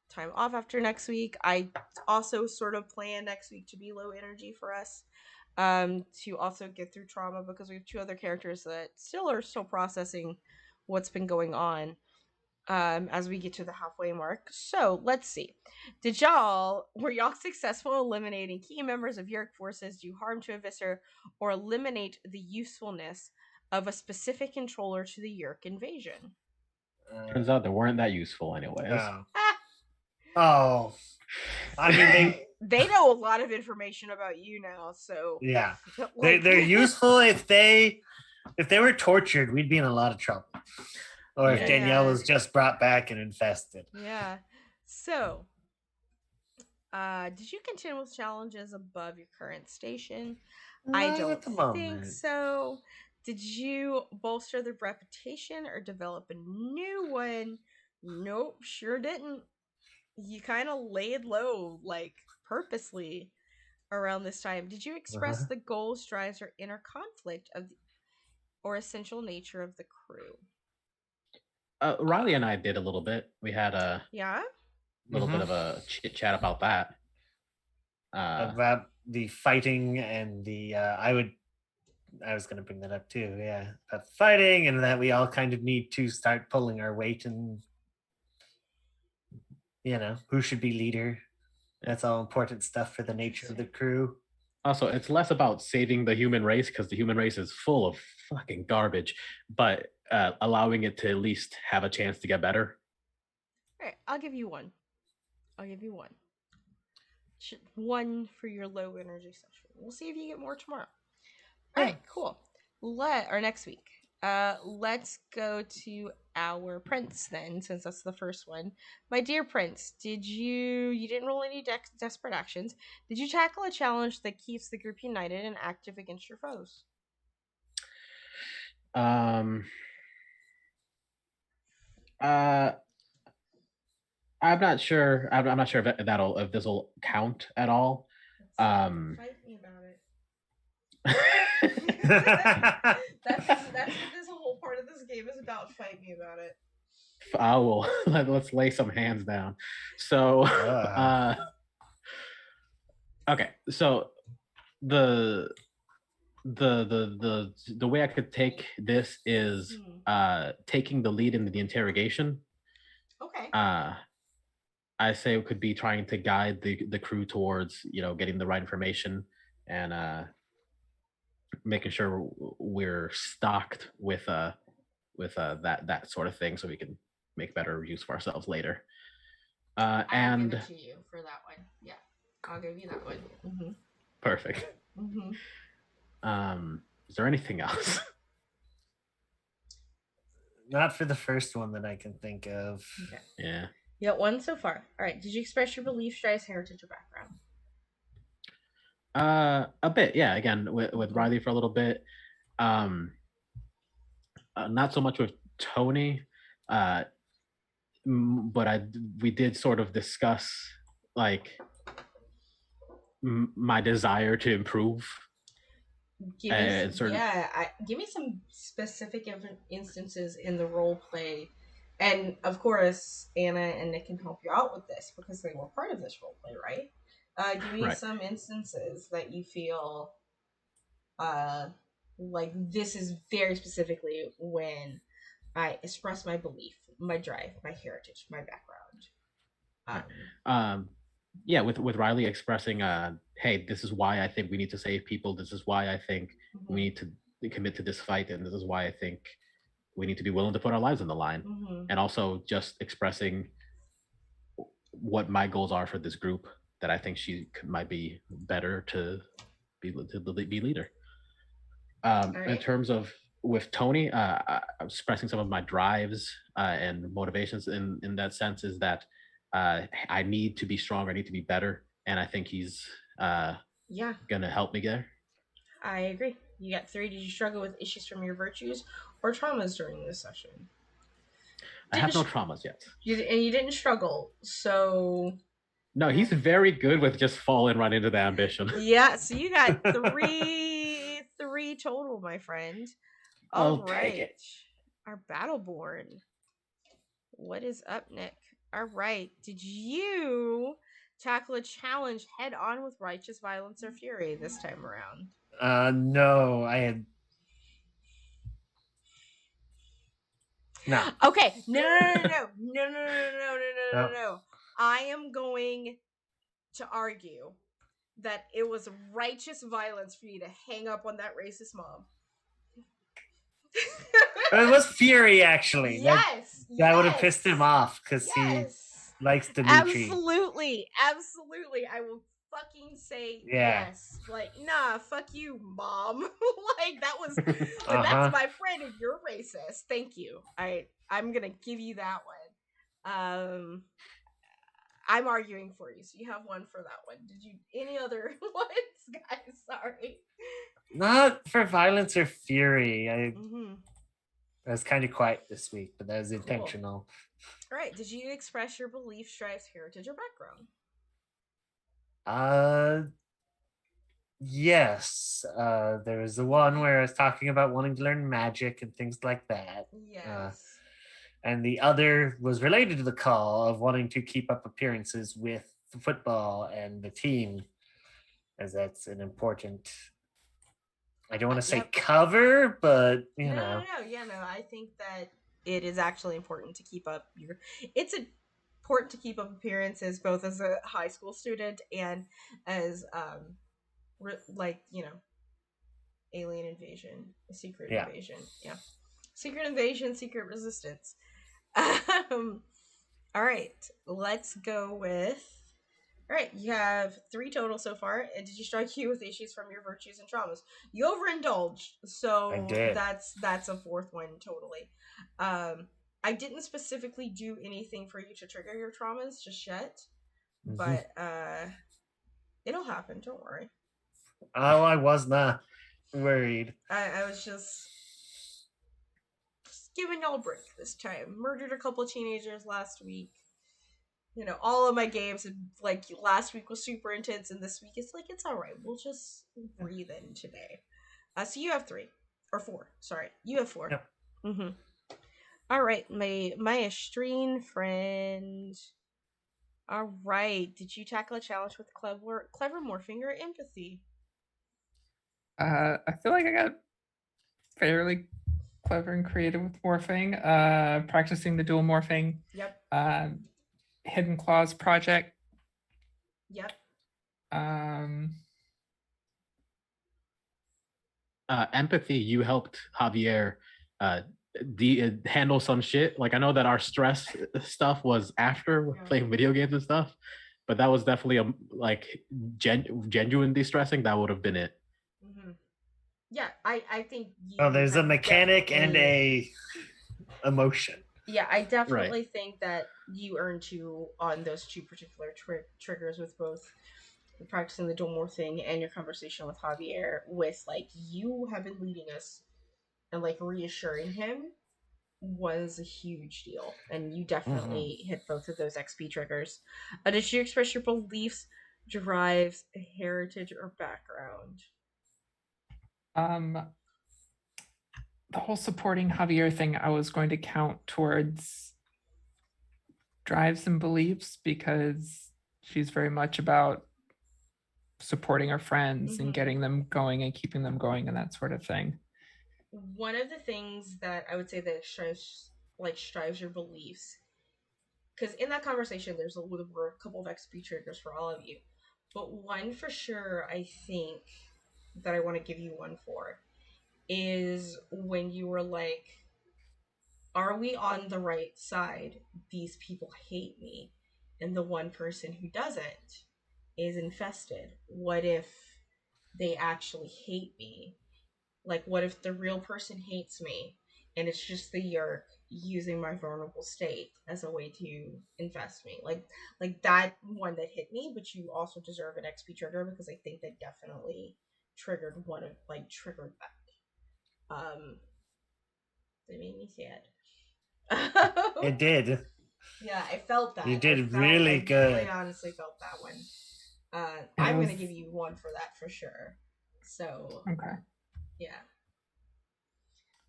time off after next week. I also sort of plan next week to be low energy for us, to also get through trauma because we have 2 other characters that still are processing what's been going on. as we get to the halfway mark. So let's see. Were y'all successful eliminating key members of Yeerk forces, do harm to a visor, or eliminate the usefulness of a specific controller to the Yeerk invasion? Turns out they weren't that useful anyways. Oh. Oh. I mean, they know a lot of information about you now, so yeah, like, they're useful. If they were tortured, we'd be in a lot of trouble. Or if Yeah. Danielle was just brought back and infested. Yeah. So, did you continue with challenges above your current station? I Not don't at the moment. think so. Did you bolster the reputation or develop a new one? Nope, sure didn't. You kind of laid low, like purposely, around this time. Did you express the goals, drives, or inner conflict of or essential nature of the crew? Riley and I did a little bit. We had a Yeah. little bit of a chit chat about that. About the fighting and the I was going to bring that up too. Yeah, about fighting and that we all kind of need to start pulling our weight and who should be leader. That's all important stuff for the nature of the crew. Also, it's less about saving the human race because the human race is full of fucking garbage, but allowing it to at least have a chance to get better. All right, I'll give you one. One for your low energy session. We'll see if you get more tomorrow. All right, cool. Or next week. Let's go to our prince then, since that's the first one. My dear prince, you didn't roll any desperate actions. Did you tackle a challenge that keeps the group united and active against your foes? I'm not sure. I'm not sure if this will count at all. Fight me about it. that's what this whole part of this game is about. Fight me about it. I will. Let's lay some hands down. So, okay. So the way I could take this is taking the lead in the interrogation. Okay. I say it could be trying to guide the crew towards getting the right information and making sure we're stocked with that sort of thing so we can make better use of ourselves later. I'll give it to you for that one. Yeah, I'll give you that one. Mm-hmm. Perfect. Mm-hmm. Is there anything else? Not for the first one that I can think of. Okay. Yeah. You got one so far. All right. Did you express your beliefs, drives, heritage, or background? A bit, yeah. Again, with Riley for a little bit. Not so much with Tony, but we did sort of discuss like my desire to improve. Give me some specific instances in the role play, and of course Anna and Nick can help you out with this because they were part of this role play, right? Give me some instances that you feel like this is very specifically when I express my belief, my drive, my heritage, my background. Yeah, with Riley expressing, hey, this is why I think we need to save people. This is why I think we need to commit to this fight, and this is why I think we need to be willing to put our lives on the line. And also just expressing what my goals are for this group, that I think might be better to be leader. In terms of with Tony, expressing some of my drives and motivations in that sense is that I need to be stronger, I need to be better, and I think he's gonna help me there. I agree. You got 3. Did you struggle with issues from your virtues or traumas during this session? I have no traumas yet. You didn't struggle, so... No, he's very good with just falling right into the ambition. Yeah, so you got 3 total, my friend. All right. Our Battleborn. What is up, Nick? All right. Did you tackle a challenge head on with righteous violence or fury this time around? No, I had. No. Okay. No. I am going to argue that it was righteous violence for you to hang up on that racist mom. It was fury, actually. Yes. That would have pissed him off because he likes Dimitri. Absolutely. I will fucking say yes. Like, nah, fuck you, mom. Like, that was that's my friend and you're racist. Thank you. I'm gonna give you that one. I'm arguing for you, so you have one for that one. Did you any other ones, guys? Sorry. Not for violence or fury. I was kind of quiet this week, but that was intentional. All right. Did you express your belief, stripes, heritage, or background? Yes. There was the one where I was talking about wanting to learn magic and things like that. Yes. And the other was related to the call of wanting to keep up appearances with the football and the team, as that's an important. I don't want to say cover, but you know. No. I think that it is actually important to keep up It's important to keep up appearances both as a high school student and as alien invasion, secret invasion. Yeah. Secret invasion, secret resistance. All right, let's go with. All right, you have 3 total so far. And did you strike you with issues from your virtues and traumas? You overindulged, so I did. that's a 4th one totally. I didn't specifically do anything for you to trigger your traumas just yet, but it'll happen. Don't worry. Oh, I was not worried. I was just giving y'all a break this time. Murdered a couple of teenagers last week. You know, all of my games, like, last week was super intense, and this week it's like, it's alright. We'll just breathe in today. So you have 3. Or 4. Sorry. You have 4. Yep. Alright, my Estrine friend. Alright. Did you tackle a challenge with clever morphing or empathy? I feel like I got fairly clever and creative with morphing. Practicing the dual morphing. Yep. Hidden Claws project. Yep. Empathy, you helped Javier handle some shit. Like, I know that our stress stuff was after playing video games and stuff, but that was definitely genuine distressing. That would have been it. Yeah, I think there's a mechanic and a emotion. Yeah, I definitely think that you earned 2 on those 2 particular triggers with both practicing the dual morphing and your conversation with Javier, with, like, you have been leading us and, like, reassuring him was a huge deal. And you definitely hit both of those XP triggers. Did you express your beliefs, drives, heritage, or background? The whole supporting Javier thing, I was going to count towards drives and beliefs, because she's very much about supporting her friends and getting them going and keeping them going and that sort of thing. One of the things that I would say that strives your beliefs, because in that conversation there were a couple of XP triggers for all of you, but one for sure I think that I want to give you one for is when you were like, are we on the right side? These people hate me, and the one person who doesn't is infested. What if they actually hate me? Like, what if the real person hates me and it's just the Yeerk using my vulnerable state as a way to infest me? Like that one that hit me, but you also deserve an XP trigger because I think that definitely triggered triggered that. They made me sad. It did. Yeah, I felt that. You did really good. I really honestly felt that one. I'm gonna give you one for that for sure. So okay. Yeah.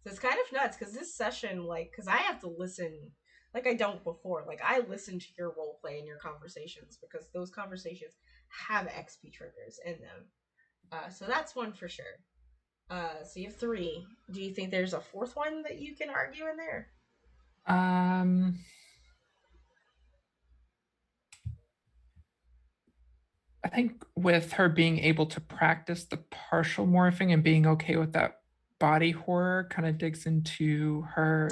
So it's kind of nuts because this session, because I have to listen, like I don't before. Like, I listen to your role play and your conversations because those conversations have XP triggers in them. So that's one for sure. So you have 3. Do you think there's a 4th one that you can argue in there? Um, I think with her being able to practice the partial morphing and being okay with that body horror kind of digs into her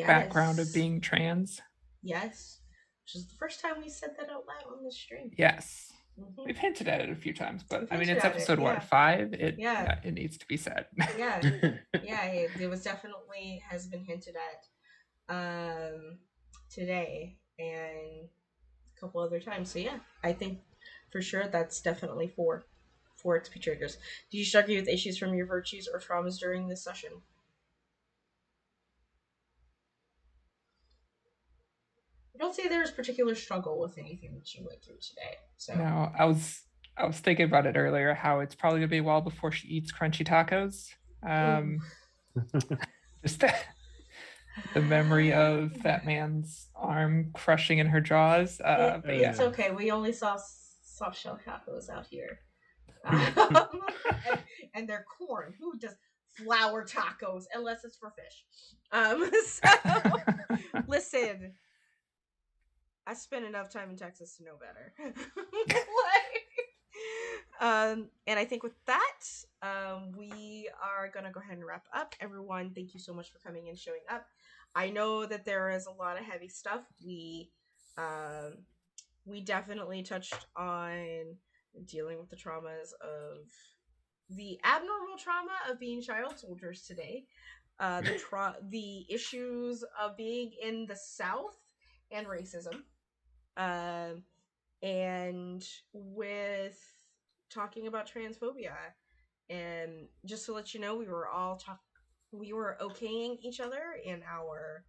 background of being trans. Yes. Which is the first time we said that out loud on the stream. Yes. Mhm. We've hinted at it a few times, but We've I mean, hinted it's at it, episode yeah. what, 5? It Yeah. it needs to be said. Yeah. Yeah, it was definitely has been hinted at today and a couple other times. So yeah, I think for sure that's definitely for XP triggers. Do you struggle with issues from your virtues or traumas during this session? I don't say there's particular struggle with anything that you went through today. So No, I was thinking about it earlier, how it's probably gonna be a while before she eats crunchy tacos. Just the memory of that man's arm crushing in her jaws. But yeah, it's okay. We only saw soft shell tacos out here. And they're corn. Who does flour tacos unless it's for fish? So listen, I spent enough time in Texas to know better. And I think with that, we are gonna go ahead and wrap up. Everyone, thank you so much for coming and showing up. I know that there is a lot of heavy stuff. We definitely touched on dealing with the traumas of the abnormal trauma of being child soldiers today, the issues of being in the South and racism, and with talking about transphobia. And just to let you know, we were okaying each other in our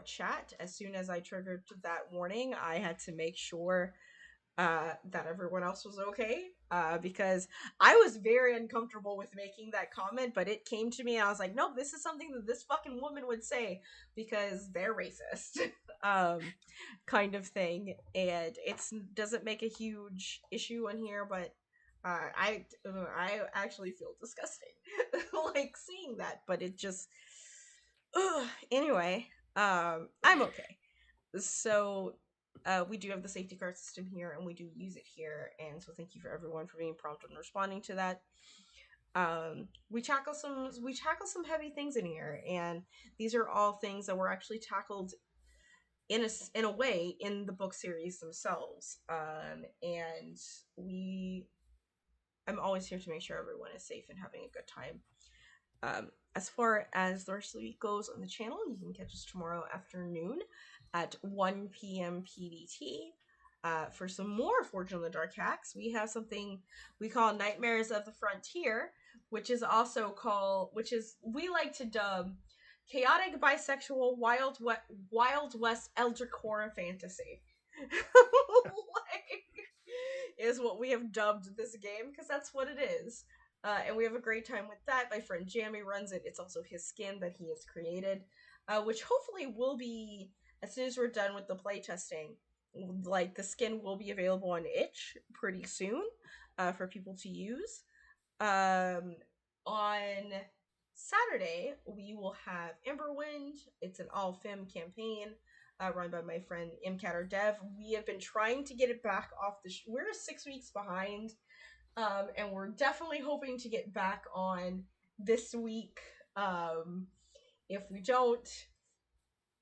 chat. As soon as I triggered that warning, I had to make sure that everyone else was okay, because I was very uncomfortable with making that comment, but it came to me and I was like, nope, this is something that this fucking woman would say because they're racist. Kind of thing. And it doesn't make a huge issue in here, but I actually feel disgusting like seeing that, but it just anyway, I'm okay. So we do have the safety card system here and we do use it here, and so thank you for everyone for being prompt and responding to that. We tackle some heavy things in here, and these are all things that were actually tackled in a way in the book series themselves. And I'm always here to make sure everyone is safe and having a good time. As far as the rest of the week goes on the channel, you can catch us tomorrow afternoon at 1 p.m. PDT. For some more Forge in the Dark hacks, we have something we call Nightmares of the Frontier, which is we like to dub chaotic bisexual wild west eldritch horror fantasy. Is what we have dubbed this game, because that's what it is. And we have a great time with that. My friend Jamie runs it. It's also his skin that he has created, which hopefully will be, as soon as we're done with the playtesting, like the skin will be available on itch pretty soon for people to use. On Saturday, we will have Emberwind. It's an all-fem campaign run by my friend MCatter Dev. We have been trying to get it back off we're 6 weeks behind. And we're definitely hoping to get back on this week. If we don't,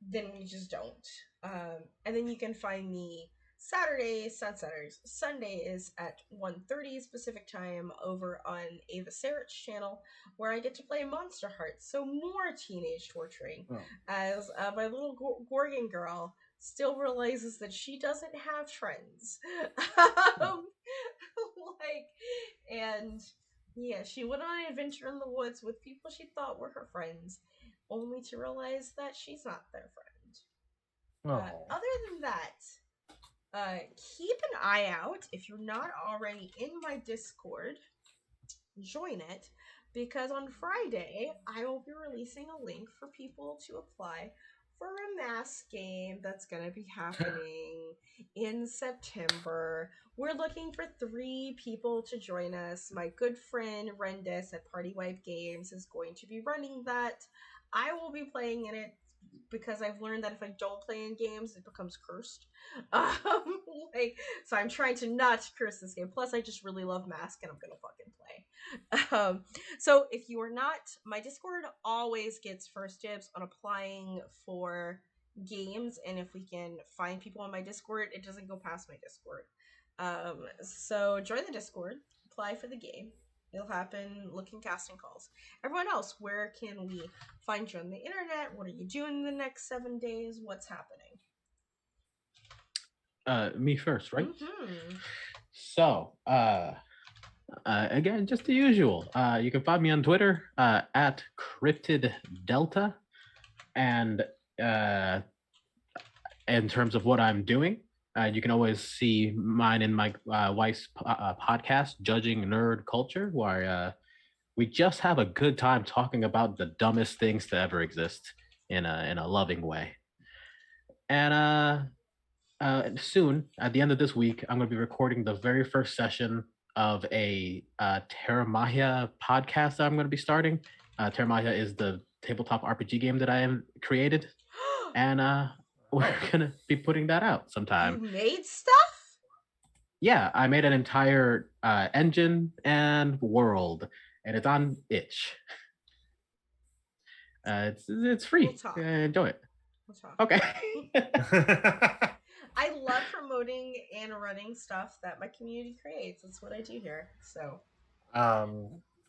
then we just don't. And then you can find me Sunday is at 1:30 Pacific time over on Ava Sarach's channel, where I get to play Monster Hearts, so more teenage torturing, as my little Gorgon girl still realizes that she doesn't have friends. And yeah, she went on an adventure in the woods with people she thought were her friends, only to realize that she's not their friend. Other than that, keep an eye out. If you're not already in my Discord, join it, because on Friday I will be releasing a link for people to apply for a mass game that's going to be happening in September. We're looking for 3 people to join us. My good friend Rendis at Party Wipe Games is going to be running that. I will be playing in it because I've learned that if I don't play in games, it becomes cursed. Like, so I'm trying to not curse this game. Plus, I just really love Mask, and I'm gonna fucking play. So if you are not, my Discord always gets first dibs on applying for games, and if we can find people on my Discord, it doesn't go past my Discord. So join the Discord, apply for the game. It'll happen looking casting calls. Everyone else, where can we find you on the internet? What are you doing in the next 7 days? What's happening? Me first, right? Mm-hmm. So, again, just the usual. You can find me on Twitter at Cryptid Delta, and in terms of what I'm doing, you can always see mine in my wife's podcast, Judging Nerd Culture, where we just have a good time talking about the dumbest things to ever exist in a loving way. And soon, at the end of this week, I'm going to be recording the very first session of a Terra Mahia podcast that I'm going to be starting. Terra Mahia is the tabletop RPG game that I have created, and we're going to be putting that out sometime. You made stuff? Yeah, I made an entire engine and world, and it's on itch. It's free. We'll talk. Enjoy it. We'll talk. Okay. I love promoting and running stuff that my community creates. That's what I do here. So,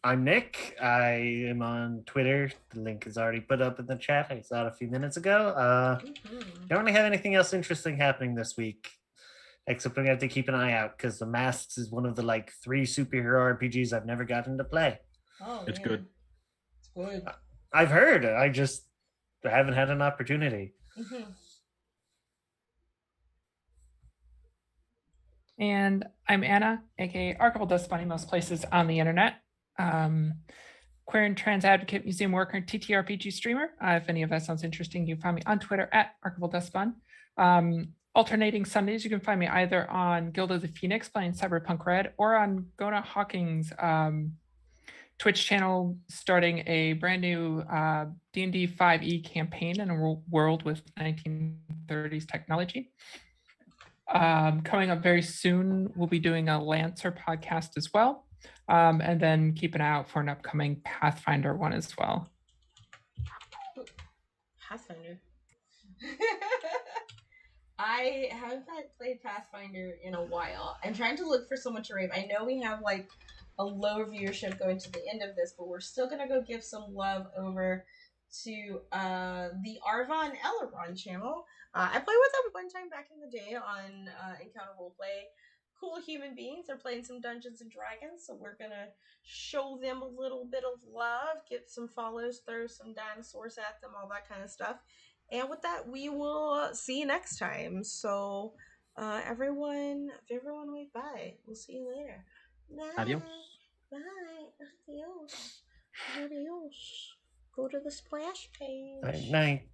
I'm Nick. I am on Twitter. The link is already put up in the chat. I saw it a few minutes ago. Don't really have anything else interesting happening this week, except we have to keep an eye out because The Masks is one of the like 3 superhero RPGs I've never gotten to play. oh, It's man. good. It's good. I've heard. I just haven't had an opportunity. Mm-hmm. And I'm Anna, aka Archival Dust Bunny, most places on the internet. Queer and trans advocate, museum worker, and TTRPG streamer. If any of that sounds interesting, you can find me on Twitter at Archival Dust Bun. Alternating Sundays, you can find me either on Guild of the Phoenix playing Cyberpunk Red or on Gona Hawking's Twitch channel, starting a brand new D&D 5e campaign in a world with 1930s technology. Coming up very soon, we'll be doing a Lancer podcast as well. And then keep an eye out for an upcoming Pathfinder one as well. Pathfinder. I haven't played Pathfinder in a while. I'm trying to look for someone to rave. I know we have like a low viewership going to the end of this, but we're still gonna go give some love over to the Arva and Elrond channel. I played with them one time back in the day on Encounter Roleplay. Cool human beings. They're playing some Dungeons and Dragons, so we're gonna show them a little bit of love, get some follows, throw some dinosaurs at them, all that kind of stuff. And with that, we will see you next time. So, everyone wave bye. We'll see you later. Bye. Adios. Bye. Adios. Adios. Go to the splash page. Night.